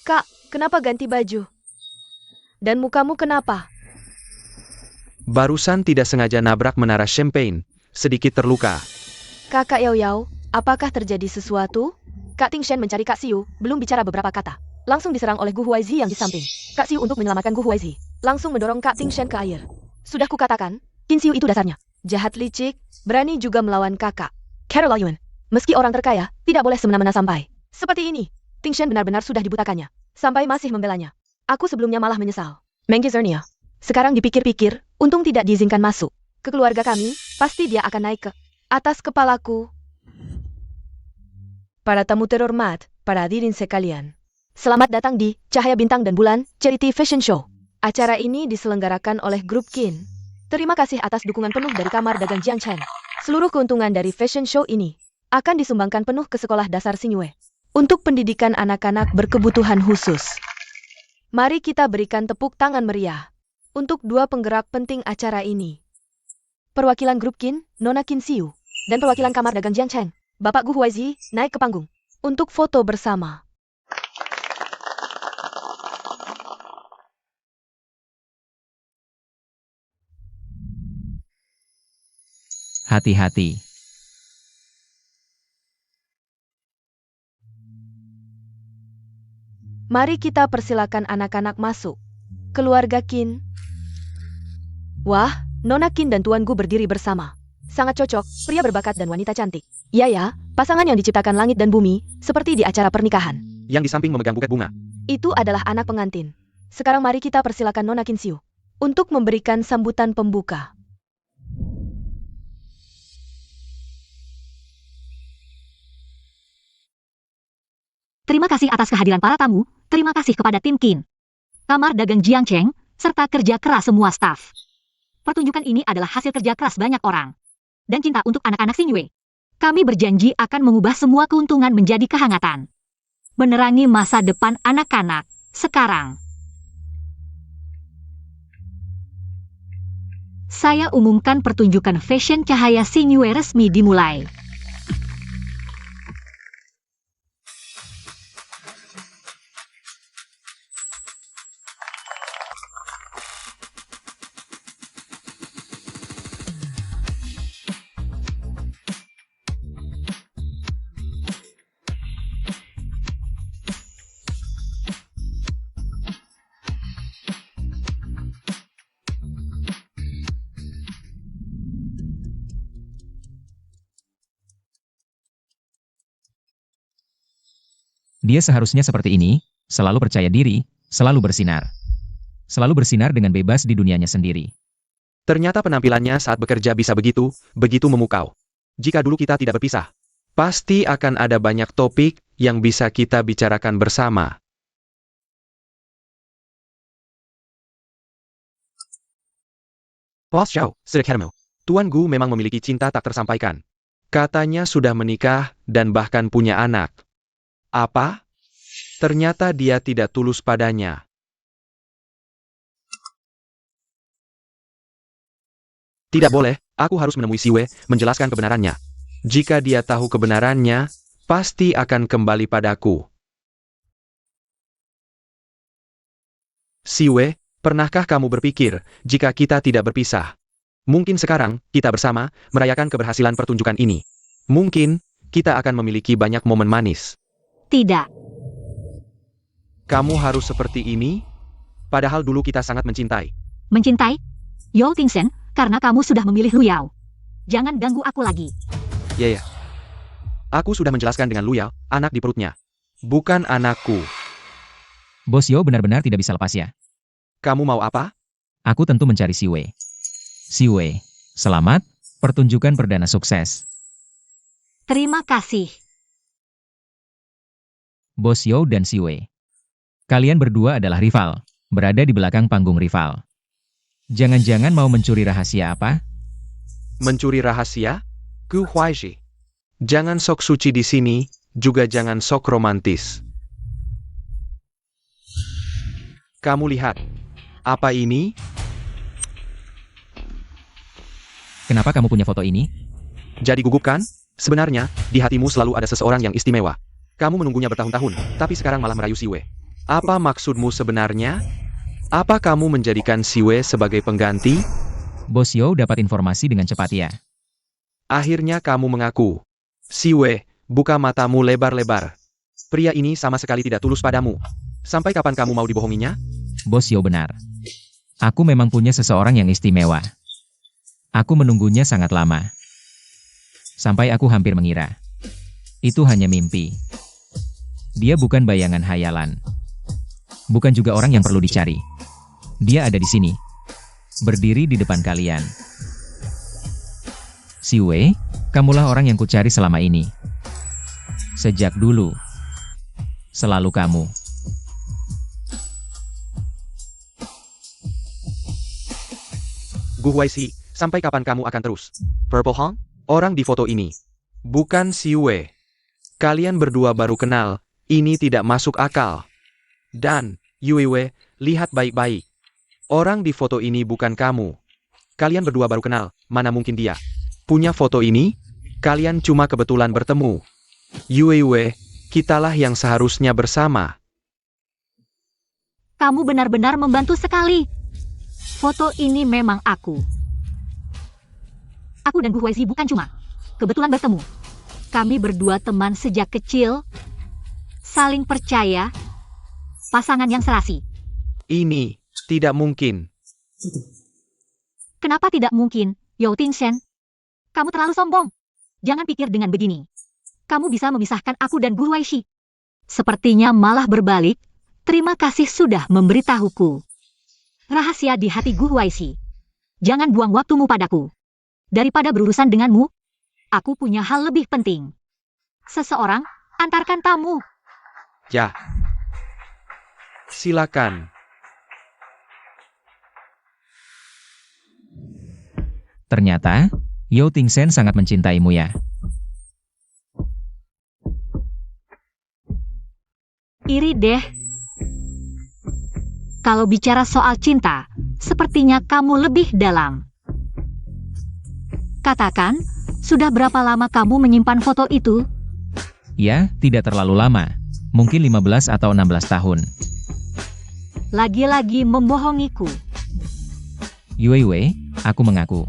Kak, kenapa ganti baju? Dan mukamu kenapa? Barusan tidak sengaja nabrak menara champagne, sedikit terluka. Kakak Yao Yao, apakah terjadi sesuatu? Kak Ting Shen mencari Kak Xiu, belum bicara beberapa kata. Langsung diserang oleh Gu Huaizi yang di samping. Kak Xiu untuk menyelamatkan Gu Huaizi, langsung mendorong Kak Ting Shen ke air. Sudah kukatakan, Qin Xiu itu dasarnya jahat licik, berani juga melawan kakak. Carol Yun, meski orang terkaya, tidak boleh semena-mena sampai seperti ini. Ting Shen benar-benar sudah dibutakannya, sampai masih membelanya. Aku sebelumnya malah menyesal. Mengge Zernia, sekarang dipikir-pikir, untung tidak diizinkan masuk ke keluarga kami, pasti dia akan naik ke atas kepalaku. Para tamu terhormat, para hadirin sekalian. Selamat datang di Cahaya Bintang dan Bulan Charity Fashion Show. Acara ini diselenggarakan oleh Grup Qin. Terima kasih atas dukungan penuh dari Kamar Dagang Jiangchen. Seluruh keuntungan dari fashion show ini akan disumbangkan penuh ke Sekolah Dasar Xingyue untuk pendidikan anak-anak berkebutuhan khusus. Mari kita berikan tepuk tangan meriah untuk dua penggerak penting acara ini. Perwakilan Grup Qin, Nona Qin Xiu, dan perwakilan Kamar Dagang Jiangchen, Bapak Gu Huaizi, naik ke panggung untuk foto bersama. Hati-hati. Mari kita persilakan anak-anak masuk. Keluarga Qin. Wah, Nona Qin dan Tuan Gu berdiri bersama. Sangat cocok, pria berbakat dan wanita cantik. Iya ya, pasangan yang diciptakan langit dan bumi, seperti di acara pernikahan. Yang di samping memegang buket bunga. Itu adalah anak pengantin. Sekarang mari kita persilakan Nona Qin Xiu untuk memberikan sambutan pembuka. Terima kasih atas kehadiran para tamu, terima kasih kepada tim Qin, Kamar Dagang Jiangchen, serta kerja keras semua staf. Pertunjukan ini adalah hasil kerja keras banyak orang. Dan cinta untuk anak-anak Xingyue. Kami berjanji akan mengubah semua keuntungan menjadi kehangatan. Menerangi masa depan anak-anak, sekarang. Saya umumkan pertunjukan fashion cahaya Xingyue resmi dimulai. Dia seharusnya seperti ini, selalu percaya diri, selalu bersinar. Selalu bersinar dengan bebas di dunianya sendiri. Ternyata penampilannya saat bekerja bisa begitu memukau. Jika dulu kita tidak berpisah, pasti akan ada banyak topik yang bisa kita bicarakan bersama. Boss Xiao, Sir Caramel. Tuan Gu memang memiliki cinta tak tersampaikan. Katanya sudah menikah dan bahkan punya anak. Apa? Ternyata dia tidak tulus padanya. Tidak boleh, aku harus menemui Siwe, menjelaskan kebenarannya. Jika dia tahu kebenarannya, pasti akan kembali padaku. Siwe, pernahkah kamu berpikir, jika kita tidak berpisah? Mungkin sekarang, kita bersama, merayakan keberhasilan pertunjukan ini. Mungkin, kita akan memiliki banyak momen manis. Tidak. Kamu harus seperti ini? Padahal dulu kita sangat mencintai. Mencintai? Yao Tingsen, karena kamu sudah memilih Lu Yao. Jangan ganggu aku lagi. Ya. Aku sudah menjelaskan dengan Lu Yao, anak di perutnya. Bukan anakku. Bos Yo benar-benar tidak bisa lepas ya. Kamu mau apa? Aku tentu mencari Siwei. Siwei, selamat, pertunjukan perdana sukses. Terima kasih. Bos Yo dan Siwei. Kalian berdua adalah rival, berada di belakang panggung rival. Jangan-jangan mau mencuri rahasia apa? Mencuri rahasia? Gu Huaishi. Jangan sok suci di sini, juga jangan sok romantis. Kamu lihat. Apa ini? Kenapa kamu punya foto ini? Jadi gugup kan? Sebenarnya, di hatimu selalu ada seseorang yang istimewa. Kamu menunggunya bertahun-tahun, tapi sekarang malah merayu Siwei. Apa maksudmu sebenarnya? Apa kamu menjadikan Siwei sebagai pengganti? Bos Yo dapat informasi dengan cepat ya. Akhirnya kamu mengaku. Siwei, buka matamu lebar-lebar. Pria ini sama sekali tidak tulus padamu. Sampai kapan kamu mau dibohonginya? Bos Yo benar. Aku memang punya seseorang yang istimewa. Aku menunggunya sangat lama. Sampai aku hampir mengira. Itu hanya mimpi. Dia bukan bayangan hayalan. Bukan juga orang yang perlu dicari. Dia ada di sini. Berdiri di depan kalian. Siwei, kamulah orang yang kucari selama ini. Sejak dulu. Selalu kamu. Gu Huaishi, sampai kapan kamu akan terus? Purple Hong? Orang di foto ini. Bukan Siwei. Kalian berdua baru kenal, ini tidak masuk akal. Dan, Yuiwei, lihat baik-baik. Orang di foto ini bukan kamu. Kalian berdua baru kenal, mana mungkin dia punya foto ini? Kalian cuma kebetulan bertemu. Yuiwei, kitalah yang seharusnya bersama. Kamu benar-benar membantu sekali. Foto ini memang aku. Aku dan Gu Huaishi bukan cuma kebetulan bertemu. Kami berdua teman sejak kecil, saling percaya, pasangan yang serasi. Ini tidak mungkin. Kenapa tidak mungkin, Yao Tingshen? Kamu terlalu sombong. Jangan pikir dengan begini. Kamu bisa memisahkan aku dan Gu Huaishi. Sepertinya malah berbalik. Terima kasih sudah memberitahuku. Rahasia di hati Gu Huaishi. Jangan buang waktumu padaku. Daripada berurusan denganmu, aku punya hal lebih penting. Seseorang, antarkan tamu. Ya. Silakan. Ternyata, Yao Tingshen sangat mencintaimu ya. Iri deh. Kalau bicara soal cinta, sepertinya kamu lebih dalam. Katakan, sudah berapa lama kamu menyimpan foto itu? Ya, tidak terlalu lama. Mungkin 15 atau 16 tahun. Lagi-lagi membohongiku. Yuiwei, aku mengaku.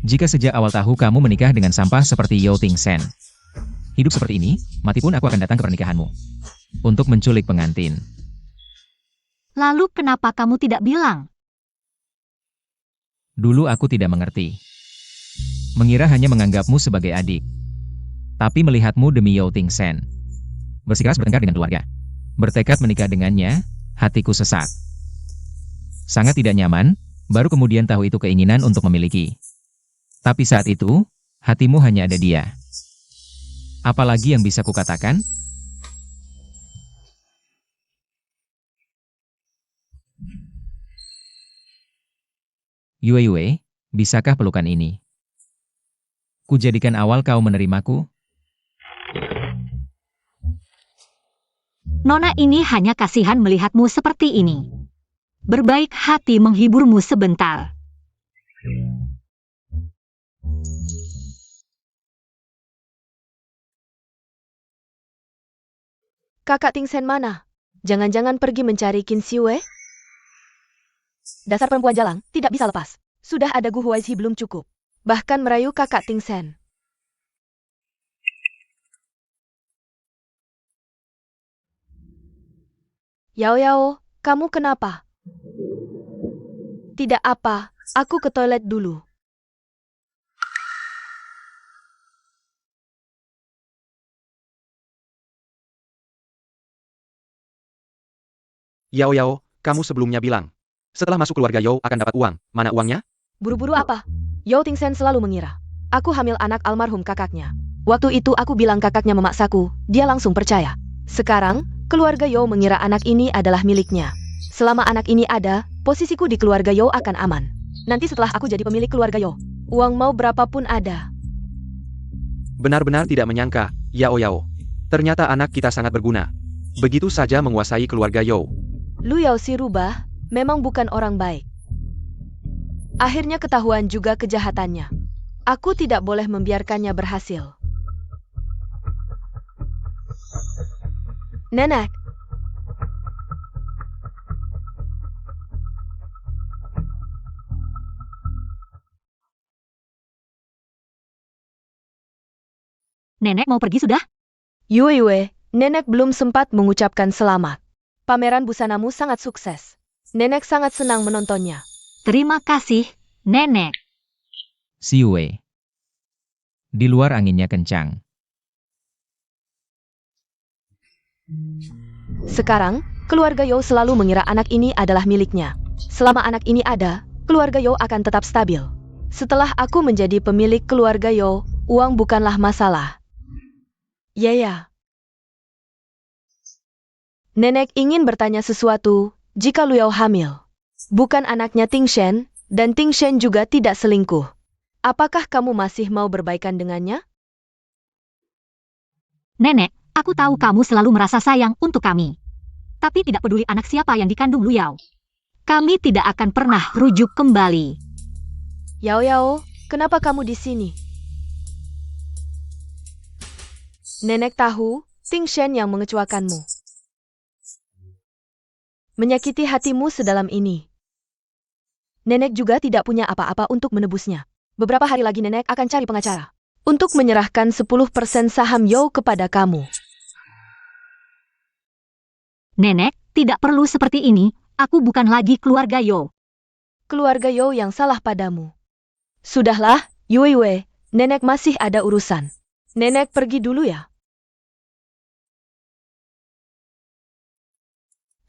Jika sejak awal tahu kamu menikah dengan sampah seperti Yao Tingshen. Hidup seperti ini, mati pun aku akan datang ke pernikahanmu. Untuk menculik pengantin. Lalu kenapa kamu tidak bilang? Dulu aku tidak mengerti. Mengira hanya menganggapmu sebagai adik. Tapi melihatmu demi Yao Tingshen. Bersikeras bertengkar dengan keluarga. Bertekad menikah dengannya, hatiku sesak. Sangat tidak nyaman, baru kemudian tahu itu keinginan untuk memiliki. Tapi saat itu, hatimu hanya ada dia. Apalagi yang bisa kukatakan? Yuiwei, bisakah pelukan ini? Kujadikan awal kau menerimaku? Nona ini hanya kasihan melihatmu seperti ini. Berbaik hati menghiburmu sebentar. Kakak Tingshen mana? Jangan-jangan pergi mencari Qin Siwei? Dasar perempuan jalang, tidak bisa lepas. Sudah ada Gu Huaishi belum cukup. Bahkan merayu kakak Tingshen. Yao Yao, kamu kenapa? Tidak apa, aku ke toilet dulu. Yao Yao, kamu sebelumnya bilang. Setelah masuk keluarga Yao akan dapat uang. Mana uangnya? Buru-buru apa? Yao Tingsen selalu mengira aku hamil anak almarhum kakaknya. Waktu itu aku bilang kakaknya memaksaku, dia langsung percaya. Sekarang, keluarga Yao mengira anak ini adalah miliknya. Selama anak ini ada, posisiku di keluarga Yao akan aman. Nanti setelah aku jadi pemilik keluarga Yao, uang mau berapapun ada. Benar-benar tidak menyangka, Yao Yao. Ternyata anak kita sangat berguna. Begitu saja menguasai keluarga Yao. Lu Yao si rubah, memang bukan orang baik. Akhirnya ketahuan juga kejahatannya. Aku tidak boleh membiarkannya berhasil. Nenek. Nenek mau pergi sudah? Yue, nenek belum sempat mengucapkan selamat. Pameran busanamu sangat sukses. Nenek sangat senang menontonnya. Terima kasih, Nenek. Siwei. Di luar anginnya kencang. Sekarang, keluarga Yao selalu mengira anak ini adalah miliknya. Selama anak ini ada, keluarga Yao akan tetap stabil. Setelah aku menjadi pemilik keluarga Yao, uang bukanlah masalah. Ya. Nenek ingin bertanya sesuatu, jika Lu Yao hamil. Bukan anaknya Ting Shen, dan Ting Shen juga tidak selingkuh. Apakah kamu masih mau berbaikan dengannya? Nenek, aku tahu kamu selalu merasa sayang untuk kami. Tapi tidak peduli anak siapa yang dikandung Lu Yao. Kami tidak akan pernah rujuk kembali. Yao, kenapa kamu di sini? Nenek tahu, Ting Shen yang mengecuakanmu. Menyakiti hatimu sedalam ini. Nenek juga tidak punya apa-apa untuk menebusnya. Beberapa hari lagi nenek akan cari pengacara. Untuk menyerahkan 10% saham Yao kepada kamu. Nenek, tidak perlu seperti ini. Aku bukan lagi keluarga Yao. Keluarga Yao yang salah padamu. Sudahlah, Yue, nenek masih ada urusan. Nenek pergi dulu ya.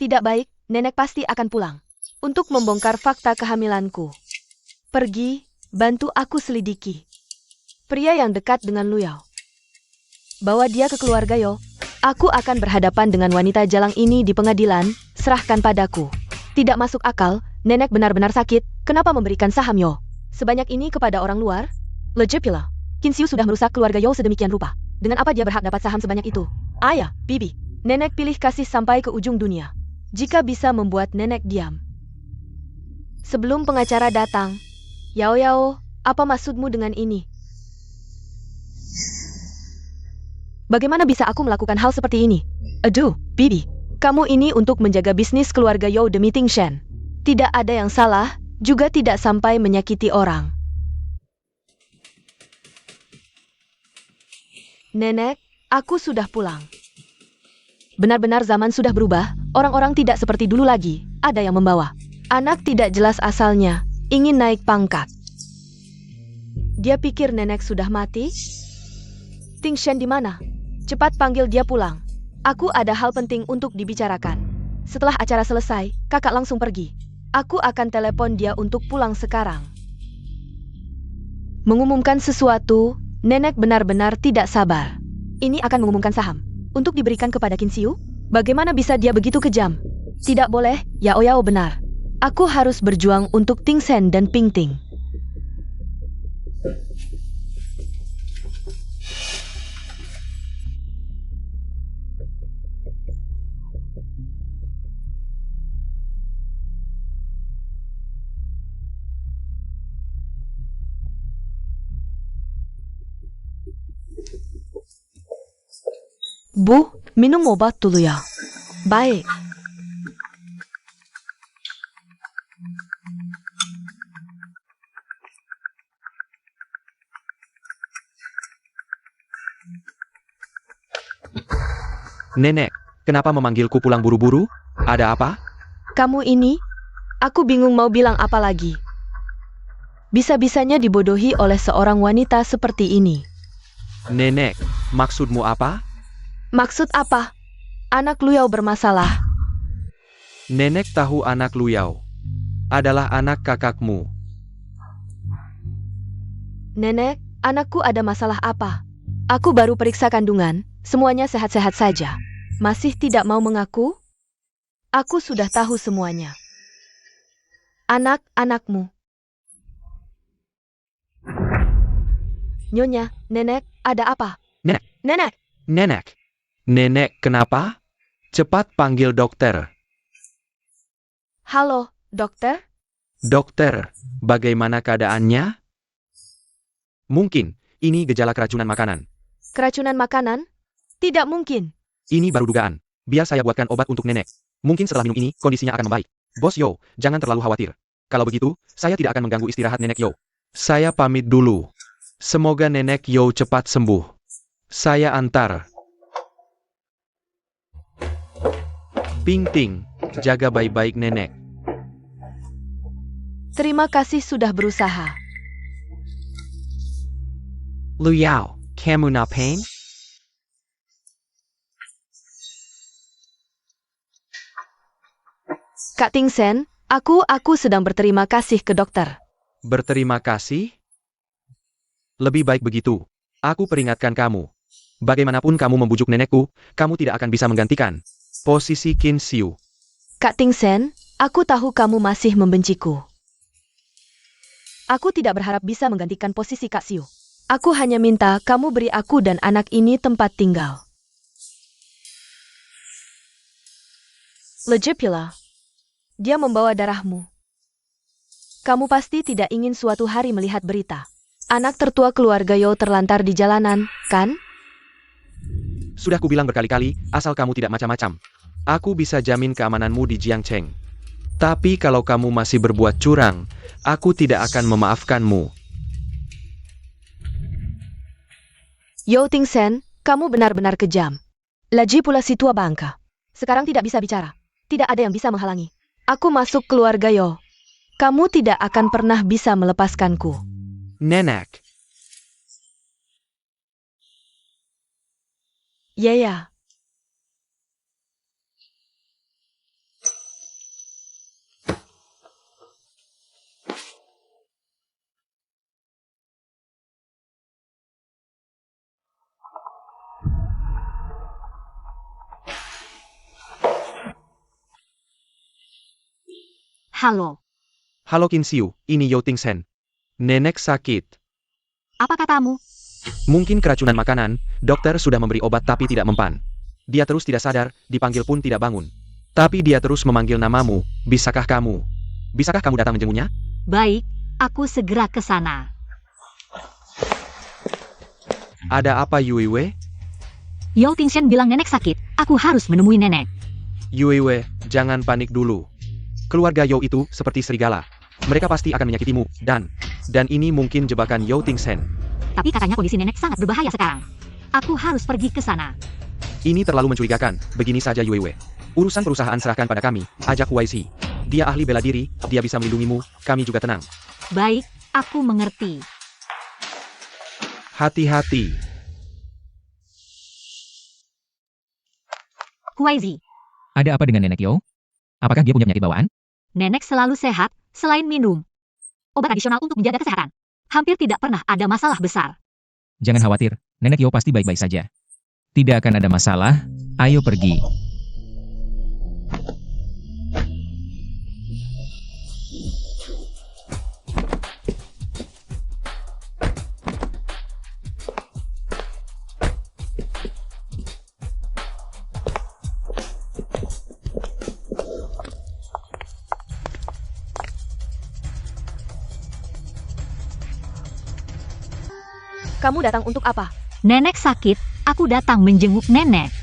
Tidak baik, nenek pasti akan pulang. Untuk membongkar fakta kehamilanku. Pergi, bantu aku selidiki. Pria yang dekat dengan Lu Yao. Bawa dia ke keluarga Yao. Aku akan berhadapan dengan wanita jalang ini di pengadilan, serahkan padaku. Tidak masuk akal, nenek benar-benar sakit, kenapa memberikan saham Yao sebanyak ini kepada orang luar? Lejepila, Qin Xiu sudah merusak keluarga Yao sedemikian rupa. Dengan apa dia berhak dapat saham sebanyak itu? Ayah, bibi, nenek pilih kasih sampai ke ujung dunia. Jika bisa membuat nenek diam. Sebelum pengacara datang, Yao, apa maksudmu dengan ini? Bagaimana bisa aku melakukan hal seperti ini? Aduh, bibi, kamu ini untuk menjaga bisnis keluarga Yao demi Ting Shen. Tidak ada yang salah, juga tidak sampai menyakiti orang. Nenek, aku sudah pulang. Benar-benar zaman sudah berubah, orang-orang tidak seperti dulu lagi, ada yang membawa. Anak tidak jelas asalnya, ingin naik pangkat. Dia pikir nenek sudah mati? Ting Shen di mana? Cepat panggil dia pulang. Aku ada hal penting untuk dibicarakan. Setelah acara selesai, kakak langsung pergi. Aku akan telepon dia untuk pulang sekarang. Mengumumkan sesuatu, nenek benar-benar tidak sabar. Ini akan mengumumkan saham. Untuk diberikan kepada Qin Xiu? Bagaimana bisa dia begitu kejam? Tidak boleh, Yao benar. Aku harus berjuang untuk Ting Shen dan Ping Ting. Bu, minum obat dulu ya. Baik. Nenek, kenapa memanggilku pulang buru-buru? Ada apa? Kamu ini? Aku bingung mau bilang apa lagi. Bisa-bisanya dibodohi oleh seorang wanita seperti ini. Nenek, maksudmu apa? Maksud apa? Anak Lu Yao bermasalah. Nenek tahu anak Luyao adalah anak kakakmu. Nenek, anakku ada masalah apa? Aku baru periksa kandungan, semuanya sehat-sehat saja. Masih tidak mau mengaku? Aku sudah tahu semuanya. Anak-anakmu. Nyonya, Nenek, ada apa? Nenek. Nenek! Nenek. Nenek kenapa? Cepat panggil dokter. Halo, dokter? Dokter, bagaimana keadaannya? Mungkin, ini gejala keracunan makanan. Keracunan makanan? Tidak mungkin. Ini baru dugaan. Biar saya buatkan obat untuk nenek. Mungkin setelah minum ini, kondisinya akan membaik. Bos Yo, jangan terlalu khawatir. Kalau begitu, saya tidak akan mengganggu istirahat nenek Yo. Saya pamit dulu. Semoga nenek Yo cepat sembuh. Saya antar. Ping Ping, jaga baik-baik nenek. Terima kasih sudah berusaha. Luyao, kamu na pain? Kak Ting Sen, aku sedang berterima kasih ke dokter. Berterima kasih? Lebih baik begitu. Aku peringatkan kamu. Bagaimanapun kamu membujuk nenekku, kamu tidak akan bisa menggantikan posisi Qin Xiu. Kak Ting Sen, aku tahu kamu masih membenciku. Aku tidak berharap bisa menggantikan posisi Kak Xiu. Aku hanya minta kamu beri aku dan anak ini tempat tinggal. Legipula. Dia membawa darahmu. Kamu pasti tidak ingin suatu hari melihat berita. Anak tertua keluarga Yo terlantar di jalanan, kan? Sudah kubilang berkali-kali, asal kamu tidak macam-macam. Aku bisa jamin keamananmu di Jiangcheng. Tapi kalau kamu masih berbuat curang, aku tidak akan memaafkanmu. Yo Ting Sen, kamu benar-benar kejam. Lagi pula si tua bangka. Sekarang tidak bisa bicara. Tidak ada yang bisa menghalangi. Aku masuk keluarga Yo. Kamu tidak akan pernah bisa melepaskanku. Nenek. Ya. Halo, Halo Qin Xiu, ini Yo Ting Sen. Nenek sakit. apa katamu? Mungkin keracunan makanan, dokter sudah memberi obat tapi tidak mempan. Dia terus tidak sadar, dipanggil pun tidak bangun. Tapi dia terus memanggil namamu, bisakah kamu datang menjenguknya? Baik, aku segera ke sana. Ada apa Yuiwe? Yao Tingshen bilang nenek sakit, aku harus menemui nenek. Yuiwe, jangan panik dulu. Keluarga Yo itu seperti serigala. Mereka pasti akan menyakitimu, dan ini mungkin jebakan Yo Ting Sen. Tapi katanya kondisi nenek sangat berbahaya sekarang. Aku harus pergi ke sana. Ini terlalu mencurigakan, begini saja Yuiwe. Urusan perusahaan serahkan pada kami, ajak YC. Dia ahli bela diri, dia bisa melindungimu, kami juga tenang. Baik, aku mengerti. Hati-hati. Huaizi, Ada apa dengan nenek Yo? Apakah dia punya penyakit bawaan? nenek selalu sehat, selain minum obat tradisional untuk menjaga kesehatan. Hampir tidak pernah ada masalah besar. Jangan khawatir, nenek Yo pasti baik-baik saja. Tidak akan ada masalah, ayo pergi. Kamu datang untuk apa? Nenek sakit, aku datang menjenguk nenek.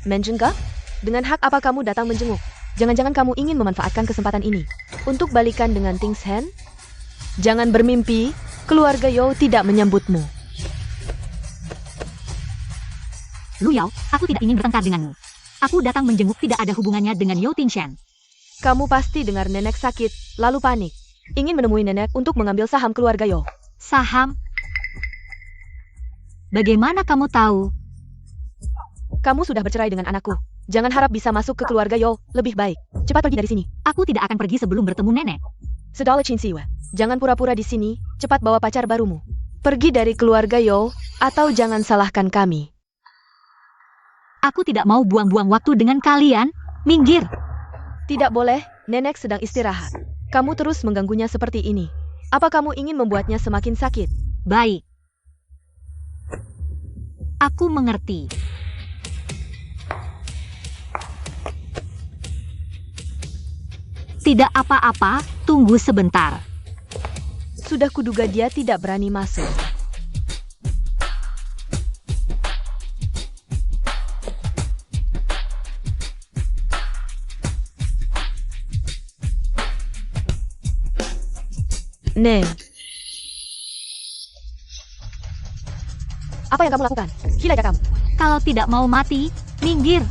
Menjenguk? Dengan hak apa kamu datang menjenguk? Jangan-jangan kamu ingin memanfaatkan kesempatan ini untuk balikan dengan Ting Sen? Jangan bermimpi, keluarga Yo tidak menyambutmu. Lu Yao, aku tidak ingin bertengkar denganmu. Aku datang menjenguk tidak ada hubungannya dengan Yao Tingshen. Kamu pasti dengar nenek sakit, lalu panik. Ingin menemui nenek untuk mengambil saham keluarga Yo. Saham? Bagaimana kamu tahu? Kamu sudah bercerai dengan anakku. Jangan harap bisa masuk ke keluarga Yo, lebih baik cepat pergi dari sini. Aku tidak akan pergi sebelum bertemu nenek. Sudahlah Qin Siwa, jangan pura-pura di sini, cepat bawa pacar barumu. Pergi dari keluarga Yo, atau jangan salahkan kami. Aku tidak mau buang-buang waktu dengan kalian. Minggir. Tidak boleh, nenek sedang istirahat. Kamu terus mengganggunya seperti ini. Apa kamu ingin membuatnya semakin sakit? Baik. Aku mengerti. Tidak apa-apa, tunggu sebentar. Sudah kuduga dia tidak berani masuk. Nen. Apa yang kamu lakukan? Gila ya kamu. Kalau tidak mau mati, minggir.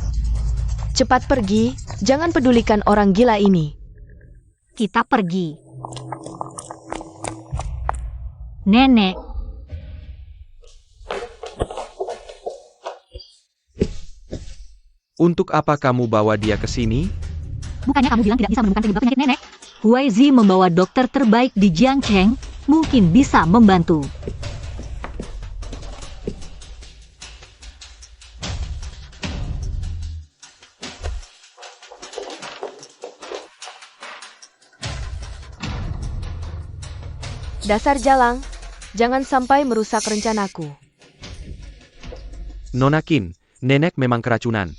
Cepat pergi, jangan pedulikan orang gila ini. Kita pergi. Nenek, Untuk apa kamu bawa dia ke sini? bukannya kamu bilang tidak bisa menemukan penyebab penyakit nenek? Huaizi membawa dokter terbaik di Jiangcheng, mungkin bisa membantu. Dasar jalang, jangan sampai merusak rencanaku. Nona Qin, nenek memang keracunan.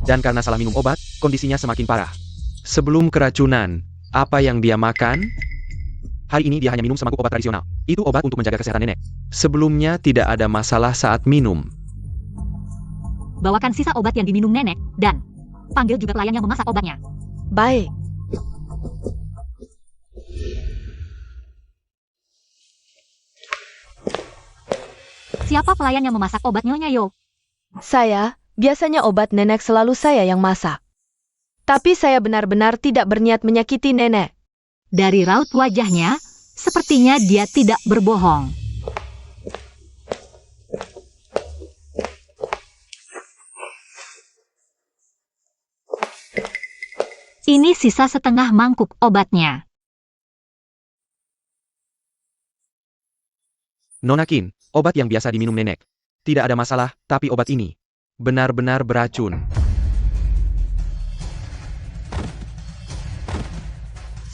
Dan karena salah minum obat, kondisinya semakin parah. Sebelum keracunan, apa yang dia makan? Hari ini dia hanya minum semangkuk obat tradisional. Itu obat untuk menjaga kesehatan nenek. Sebelumnya tidak ada masalah saat minum. Bawakan sisa obat yang diminum nenek, dan panggil juga pelayan yang memasak obatnya. Baik. Siapa pelayan yang memasak obat Nyonya Yo? Saya, biasanya obat nenek selalu saya yang masak. Tapi saya benar-benar tidak berniat menyakiti nenek. Dari raut wajahnya, sepertinya dia tidak berbohong. Ini sisa setengah mangkuk obatnya. Nona Qin, obat yang biasa diminum nenek. Tidak ada masalah, tapi obat ini benar-benar beracun.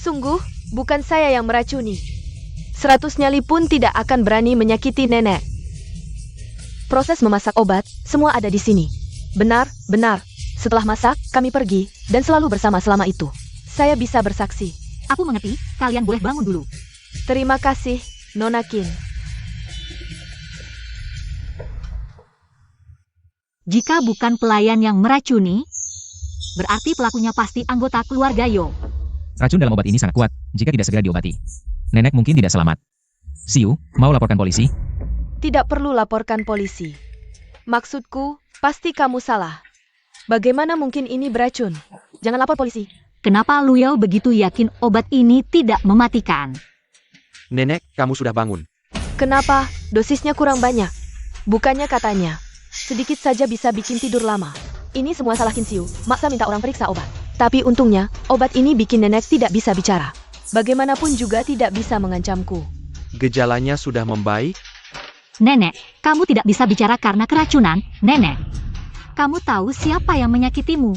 Sungguh, bukan saya yang meracuni. 100 nyali pun tidak akan berani menyakiti nenek. Proses memasak obat, semua ada di sini. Benar, benar. Setelah masak, kami pergi, dan selalu bersama selama itu. Saya bisa bersaksi. Aku mengerti, kalian boleh bangun dulu. Terima kasih, Nona Qin. Jika bukan pelayan yang meracuni, berarti pelakunya pasti anggota keluarga Yo. Racun dalam obat ini sangat kuat, jika tidak segera diobati. Nenek mungkin tidak selamat. Siu, mau laporkan polisi? Tidak perlu laporkan polisi. Maksudku, pasti kamu salah. Bagaimana mungkin ini beracun? Jangan lapor polisi. Kenapa Lu Yao begitu yakin obat ini tidak mematikan? Nenek, kamu sudah bangun. Kenapa? Dosisnya kurang banyak. Bukannya katanya, sedikit saja bisa bikin tidur lama. Ini semua salah Qin Siu, maksa minta orang periksa obat. Tapi untungnya, obat ini bikin nenek tidak bisa bicara. Bagaimanapun juga tidak bisa mengancamku. Gejalanya sudah membaik? Nenek, kamu tidak bisa bicara karena keracunan. Nenek, kamu tahu siapa yang menyakitimu?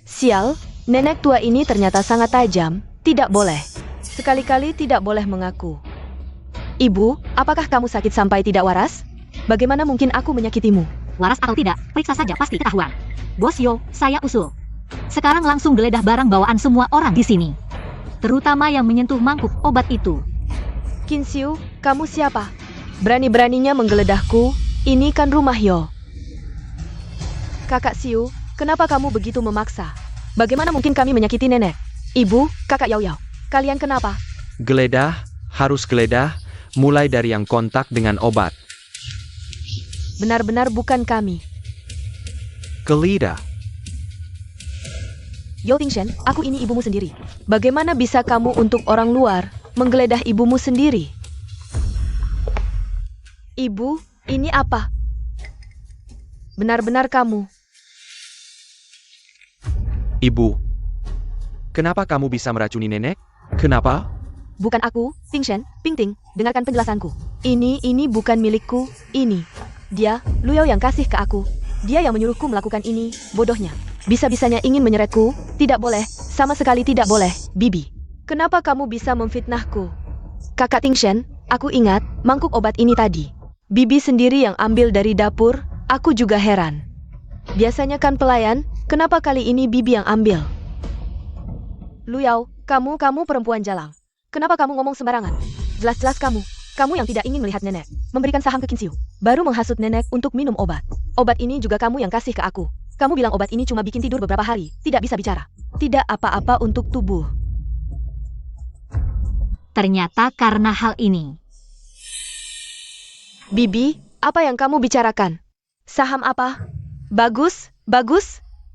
Sial, nenek tua ini ternyata sangat tajam. Tidak boleh. Sekali-kali tidak boleh mengaku. Ibu, apakah kamu sakit sampai tidak waras? Bagaimana mungkin aku menyakitimu? Waras atau tidak, periksa saja pasti ketahuan. Bos Yo, saya usul. Sekarang langsung geledah barang bawaan semua orang di sini. Terutama yang menyentuh mangkuk obat itu. Qin Siu, kamu siapa? Berani-beraninya menggeledahku, ini kan rumah Yo. Kakak Siu, kenapa kamu begitu memaksa? Bagaimana mungkin kami menyakiti nenek? Ibu, kakak Yao Yao, kalian kenapa? Geledah, harus geledah, mulai dari yang kontak dengan obat. Benar-benar bukan kami. Geledah. Yo Tingshen, aku ini ibumu sendiri. Bagaimana bisa kamu untuk orang luar menggeledah ibumu sendiri? Ibu, ini apa? Benar-benar kamu. Ibu, kenapa kamu bisa meracuni nenek? Kenapa? Bukan aku, Ting Shen, Ping Ting, dengarkan penjelasanku. Ini bukan milikku, ini. Dia, Lu Yao yang kasih ke aku. Dia yang menyuruhku melakukan ini, bodohnya. Bisa-bisanya ingin menyeretku, tidak boleh, sama sekali tidak boleh, Bibi. Kenapa kamu bisa memfitnahku? Kakak Ting Shen, aku ingat, mangkuk obat ini tadi. Bibi sendiri yang ambil dari dapur, aku juga heran. Biasanya kan pelayan, kenapa kali ini Bibi yang ambil? Lu Yao, kamu perempuan jalang. Kenapa kamu ngomong sembarangan? Jelas-jelas kamu yang tidak ingin melihat nenek memberikan saham ke Qin Xiu, baru menghasut nenek untuk minum obat. Obat ini juga kamu yang kasih ke aku. Kamu bilang obat ini cuma bikin tidur beberapa hari, tidak bisa bicara. Tidak apa-apa untuk tubuh. Ternyata karena hal ini. Bibi, apa yang kamu bicarakan? Saham apa? Bagus.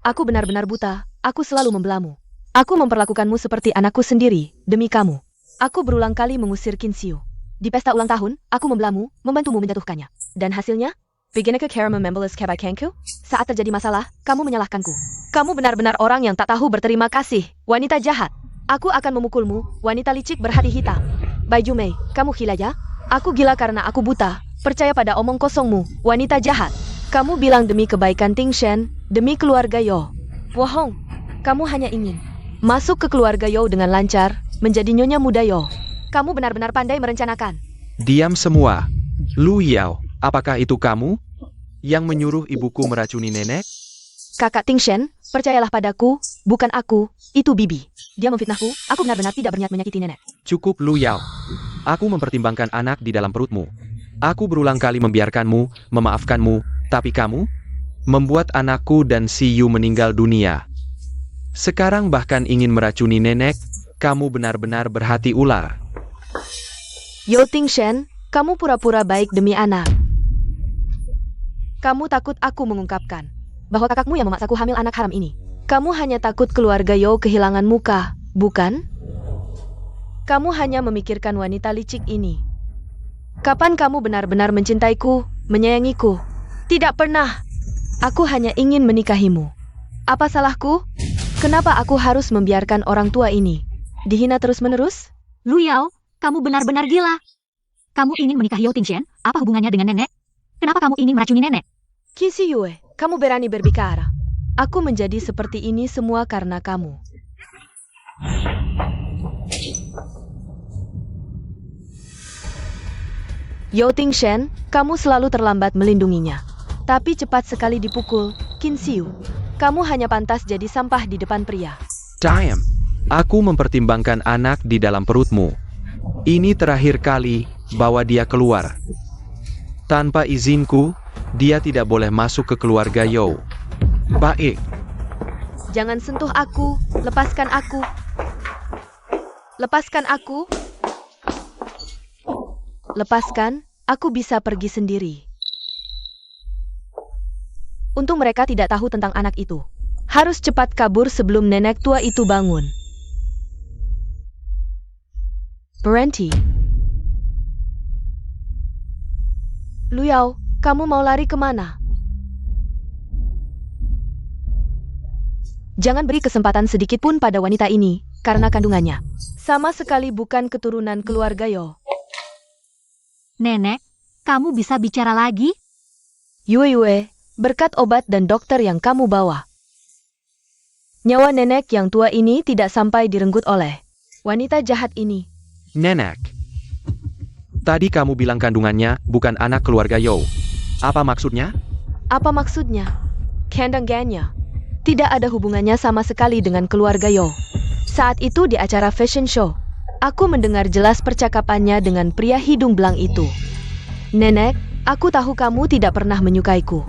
Aku benar-benar buta. Aku selalu membelamu. Aku memperlakukanmu seperti anakku sendiri, demi kamu. Aku berulang kali mengusir Qin Xiu. Di pesta ulang tahun, aku membelamu, membantumu menjatuhkannya. Dan hasilnya? Begineka Karama Membelas Kebai Kengku? Saat terjadi masalah, kamu menyalahkanku. Kamu benar-benar orang yang tak tahu berterima kasih, wanita jahat. Aku akan memukulmu, wanita licik berhati hitam. Bai Jumei, kamu gila ya? Aku gila karena aku buta. Percaya pada omong kosongmu, wanita jahat. Kamu bilang demi kebaikan Ting Shen, demi keluarga Yo. Bohong. Kamu hanya ingin masuk ke keluarga Yo dengan lancar, menjadi nyonya muda Yo. Kamu benar-benar pandai merencanakan. Diam semua. Lu Yao, apakah itu kamu yang menyuruh ibuku meracuni nenek? Kakak Ting Shen, percayalah padaku, bukan aku, itu Bibi. Dia memfitnahku, aku benar-benar tidak berniat menyakiti nenek. Cukup Lu Yao. Aku mempertimbangkan anak di dalam perutmu. Aku berulang kali membiarkanmu, memaafkanmu, tapi kamu membuat anakku dan si Yu meninggal dunia. Sekarang bahkan ingin meracuni nenek, kamu benar-benar berhati ular. Yo Ting Shen, kamu pura-pura baik demi anak. Kamu takut aku mengungkapkan bahwa kakakmu yang memaksaku hamil anak haram ini. Kamu hanya takut keluarga Yo kehilangan muka, bukan? Kamu hanya memikirkan wanita licik ini. Kapan kamu benar-benar mencintaiku, menyayangiku? Tidak pernah. Aku hanya ingin menikahimu. Apa salahku? Kenapa aku harus membiarkan orang tua ini dihina terus-menerus? Lu Yao, kamu benar-benar gila. Kamu ingin menikahi Yao Ting Shen? Apa hubungannya dengan nenek? Kenapa kamu ingin meracuni nenek? Qin Xiu, kamu berani berbicara. Aku menjadi seperti ini semua karena kamu. Yo Ting Shen, kamu selalu terlambat melindunginya. Tapi cepat sekali dipukul, Qin Xiu. Kamu hanya pantas jadi sampah di depan pria. Damn. Aku mempertimbangkan anak di dalam perutmu. Ini terakhir kali bawa dia keluar. Tanpa izinku, dia tidak boleh masuk ke keluarga Yo. Baik. Jangan sentuh aku, lepaskan aku. Lepaskan aku. Lepaskan, aku bisa pergi sendiri. Untung mereka tidak tahu tentang anak itu. Harus cepat kabur sebelum nenek tua itu bangun. Berhenti. Lu Yao, kamu mau lari kemana? Jangan beri kesempatan sedikit pun pada wanita ini, karena kandungannya sama sekali bukan keturunan keluarga Yo. Nenek, kamu bisa bicara lagi? Yue, berkat obat dan dokter yang kamu bawa, nyawa nenek yang tua ini tidak sampai direnggut oleh wanita jahat ini. Nenek. Tadi kamu bilang kandungannya bukan anak keluarga Yo. Apa maksudnya? Apa maksudnya? Kandungannya tidak ada hubungannya sama sekali dengan keluarga Yo. Saat itu di acara fashion show, aku mendengar jelas percakapannya dengan pria hidung belang itu. Nenek, aku tahu kamu tidak pernah menyukaiku.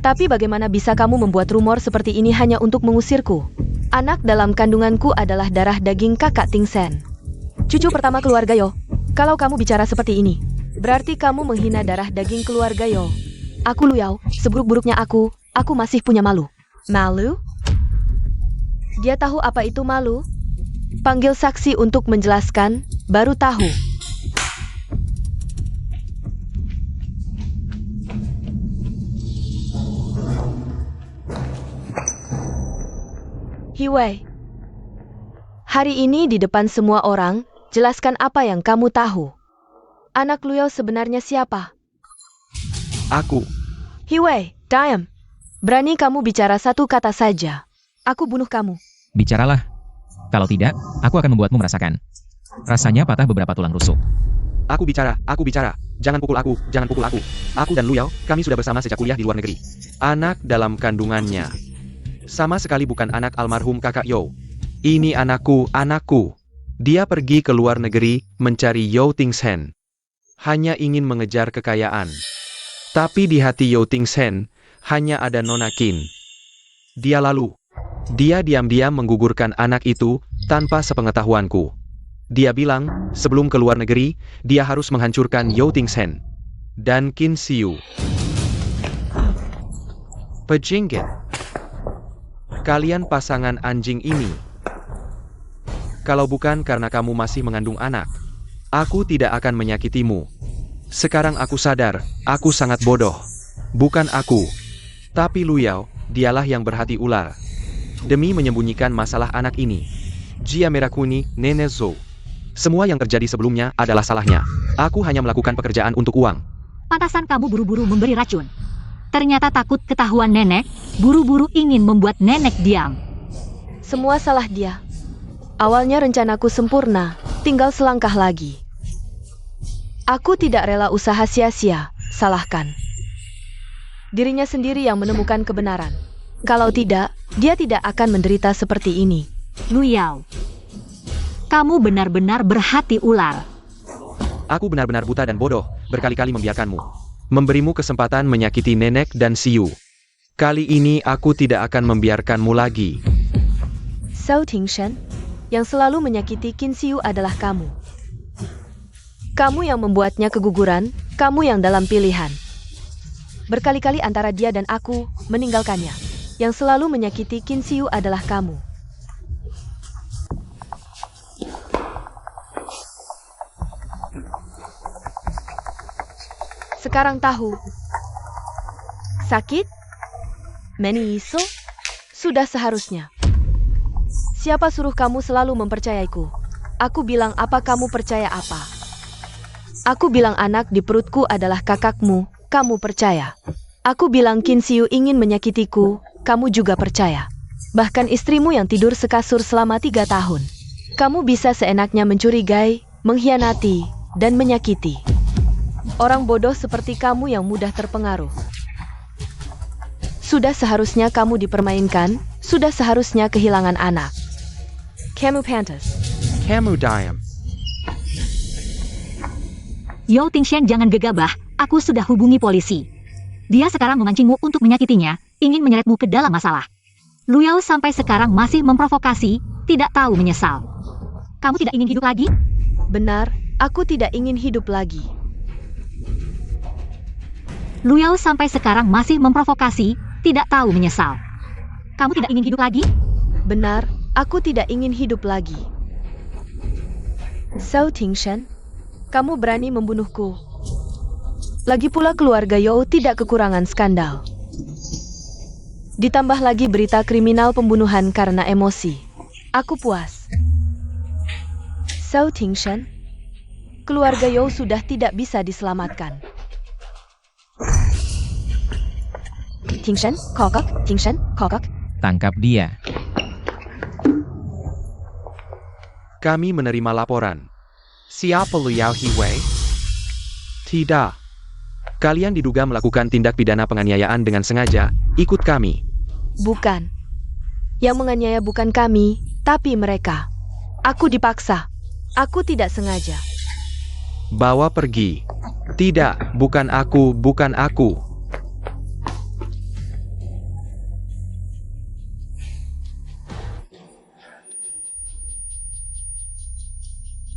Tapi bagaimana bisa kamu membuat rumor seperti ini hanya untuk mengusirku? Anak dalam kandunganku adalah darah daging kakak Ting Shen, cucu pertama keluarga Yo. Kalau kamu bicara seperti ini, berarti kamu menghina darah daging keluarga Yo. Aku Lu Yao, seburuk-buruknya aku masih punya malu. Malu? Dia tahu apa itu malu? Panggil saksi untuk menjelaskan, baru tahu. Hiwei. Hari ini di depan semua orang, jelaskan apa yang kamu tahu. Anak Luyao sebenarnya siapa? Aku. Hiwei, diam. Berani kamu bicara satu kata saja. Aku bunuh kamu. Bicaralah. Kalau tidak, aku akan membuatmu merasakan. Rasanya patah beberapa tulang rusuk. Aku bicara, aku bicara. Jangan pukul aku, jangan pukul aku. Aku dan Luyao, kami sudah bersama sejak kuliah di luar negeri. Anak dalam kandungannya. Sama sekali bukan anak almarhum kakak Yo. Ini anakku, anakku. Dia pergi ke luar negeri, mencari Yo Tingsen. Hanya ingin mengejar kekayaan. Tapi di hati Yo Tingsen, hanya ada Nona Qin. Dia diam-diam menggugurkan anak itu, tanpa sepengetahuanku. Dia bilang, sebelum ke luar negeri, dia harus menghancurkan Yo Tingsen. Dan Qin Xiu. Pejinggit. Kalian pasangan anjing ini. Kalau bukan karena kamu masih mengandung anak, aku tidak akan menyakitimu. Sekarang aku sadar, aku sangat bodoh. Bukan aku, tapi Luyao, dialah yang berhati ular. Demi menyembunyikan masalah anak ini. Jia Merah Kuni, Nenek Zhou. Semua yang terjadi sebelumnya adalah salahnya. Aku hanya melakukan pekerjaan untuk uang. Pantasan kamu buru-buru memberi racun. Ternyata takut ketahuan nenek, buru-buru ingin membuat nenek diam. Semua salah dia. Awalnya rencanaku sempurna, tinggal selangkah lagi. Aku tidak rela usaha sia-sia, salahkan. Dirinya sendiri yang menemukan kebenaran. Kalau tidak, dia tidak akan menderita seperti ini. Luyao, kamu benar-benar berhati ular. Aku benar-benar buta dan bodoh, berkali-kali membiarkanmu. Memberimu kesempatan menyakiti nenek dan Xiu. Kali ini aku tidak akan membiarkanmu lagi. Zhou Tingshen, yang selalu menyakiti Qin Xiu adalah kamu. Kamu yang membuatnya keguguran, kamu yang dalam pilihan. Berkali-kali antara dia dan aku, meninggalkannya. Yang selalu menyakiti Qin Xiu adalah kamu. Sekarang tahu. Sakit? Meniso? Sudah seharusnya. Siapa suruh kamu selalu mempercayaiku? Aku bilang apa kamu percaya apa? Aku bilang anak di perutku adalah kakakmu, kamu percaya. Aku bilang Qin Xiu ingin menyakitiku, kamu juga percaya. Bahkan istrimu yang tidur sekasur selama 3 tahun. Kamu bisa seenaknya mencurigai, mengkhianati, dan menyakiti. Orang bodoh seperti kamu yang mudah terpengaruh. Sudah seharusnya kamu dipermainkan, sudah seharusnya kehilangan anak. Kamu pantas. Kamu diam. Yo Tingshen, jangan gegabah, aku sudah hubungi polisi. Dia sekarang memancingmu untuk menyakitinya, ingin menyeretmu ke dalam masalah. Luyao sampai sekarang masih memprovokasi, tidak tahu menyesal. Kamu tidak ingin hidup lagi? Benar, aku tidak ingin hidup lagi. Luyao sampai sekarang masih memprovokasi, tidak tahu menyesal. Kamu tidak ingin hidup lagi? Benar, aku tidak ingin hidup lagi. Zhou Tingshen, kamu berani membunuhku. Lagi pula keluarga You tidak kekurangan skandal. Ditambah lagi berita kriminal pembunuhan karena emosi. Aku puas. Zhou Tingshen, keluarga You sudah tidak bisa diselamatkan. Tingshen, kokok, Tingshen, kokok. Tangkap dia. Kami menerima laporan. Siapa Luyao Hiwei? Tidak. Kalian diduga melakukan tindak pidana penganiayaan dengan sengaja. Ikut kami. Bukan. Yang menganiaya bukan kami, tapi mereka. Aku dipaksa. Aku tidak sengaja. Bawa pergi. Tidak, bukan aku, bukan aku.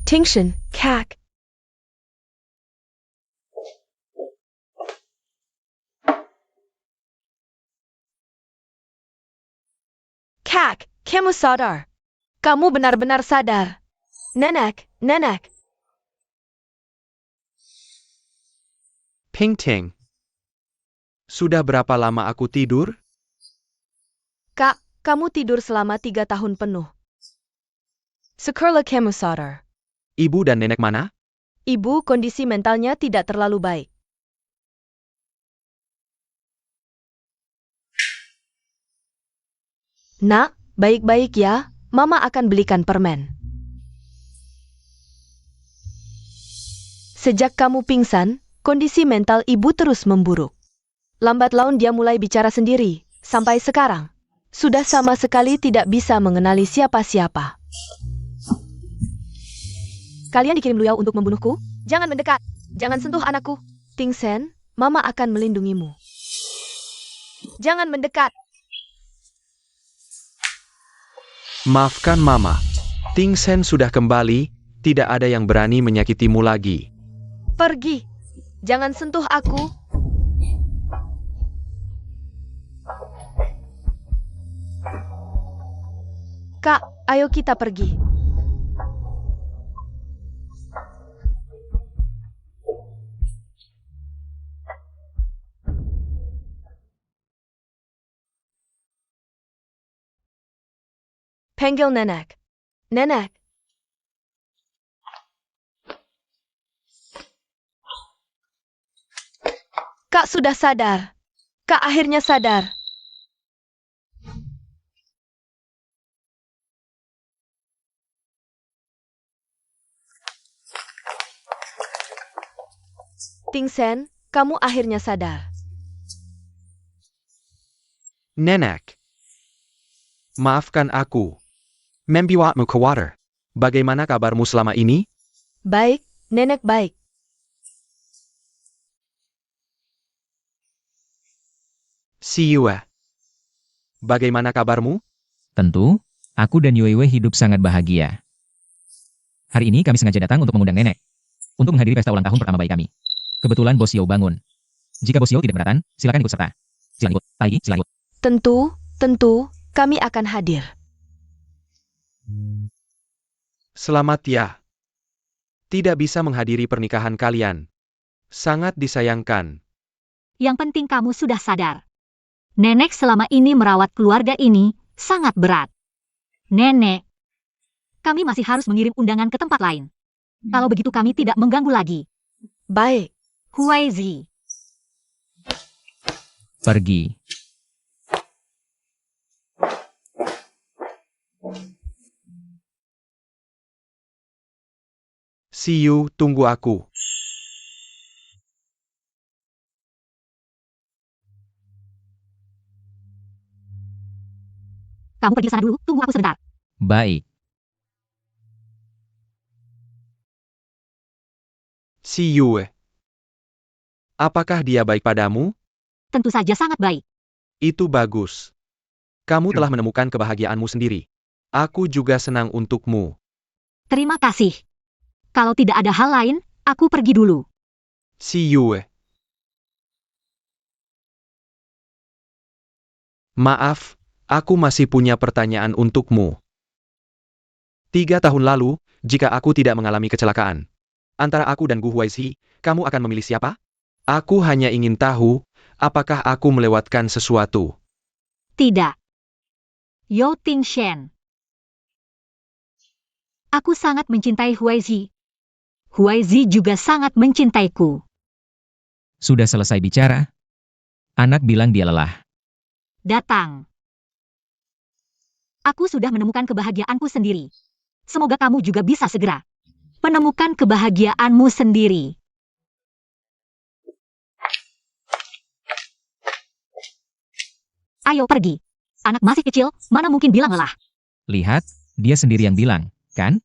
Tingshen, kak. Kak, kamu sadar. Kamu benar-benar sadar. Nenek, nenek. Ping Ting. Sudah berapa lama aku tidur? Kak, Kamu tidur selama 3 tahun penuh. Sekurla kamu sadar. Ibu dan nenek mana? Ibu kondisi mentalnya tidak terlalu baik. Nak, baik-baik ya, Mama akan belikan permen. Sejak kamu pingsan, kondisi mental ibu terus memburuk. Lambat laun dia mulai bicara sendiri, sampai sekarang. Sudah sama sekali tidak bisa mengenali siapa-siapa. Kalian dikirim Luyao untuk membunuhku? Jangan mendekat. Jangan sentuh anakku. Ting Sen, Mama akan melindungimu. Jangan mendekat. Maafkan Mama. Ting Sen sudah kembali, tidak ada yang berani menyakitimu lagi. Pergi. Jangan sentuh aku. Kak, ayo kita pergi. Panggil nenek. Nenek. Kak sudah sadar. Kak akhirnya sadar. Ting Sen, kamu akhirnya sadar. Nenek. Maafkan aku. Membuatmu khawatir. Bagaimana kabarmu selama ini? Baik, nenek baik. See you. Bagaimana kabarmu? Tentu, aku dan Yuewe hidup sangat bahagia. Hari ini kami sengaja datang untuk mengundang nenek. Untuk menghadiri pesta ulang tahun pertama bayi kami. Kebetulan Bos Yo bangun. Jika Bos Yo tidak keberatan, silakan ikut serta. Silakan ikut. Tai, silakan ikut. Tentu, kami akan hadir. Selamat ya. Tidak bisa menghadiri pernikahan kalian. Sangat disayangkan. Yang penting kamu sudah sadar. Nenek selama ini merawat keluarga ini sangat berat. Nenek, kami masih harus mengirim undangan ke tempat lain. Kalau begitu kami tidak mengganggu lagi. Baik. Huaizi. Pergi. See you, tunggu aku. Kamu pergi ke sana dulu, tunggu aku sebentar. Baik. See you. Apakah dia baik padamu? Tentu saja sangat baik. Itu bagus. Kamu telah menemukan kebahagiaanmu sendiri. Aku juga senang untukmu. Terima kasih. Kalau tidak ada hal lain, aku pergi dulu. See you. Maaf, aku masih punya pertanyaan untukmu. 3 tahun lalu, jika aku tidak mengalami kecelakaan, antara aku dan Gu Huaizi, kamu akan memilih siapa? Aku hanya ingin tahu, apakah aku melewatkan sesuatu. Tidak. Yo Ting Shen. Aku sangat mencintai Huaizi. Huaizi juga sangat mencintaiku. Sudah selesai bicara? Anak bilang dia lelah. Datang. Aku sudah menemukan kebahagiaanku sendiri. Semoga kamu juga bisa segera menemukan kebahagiaanmu sendiri. Ayo pergi. Anak masih kecil, mana mungkin bilang lelah. Lihat, dia sendiri yang bilang, kan?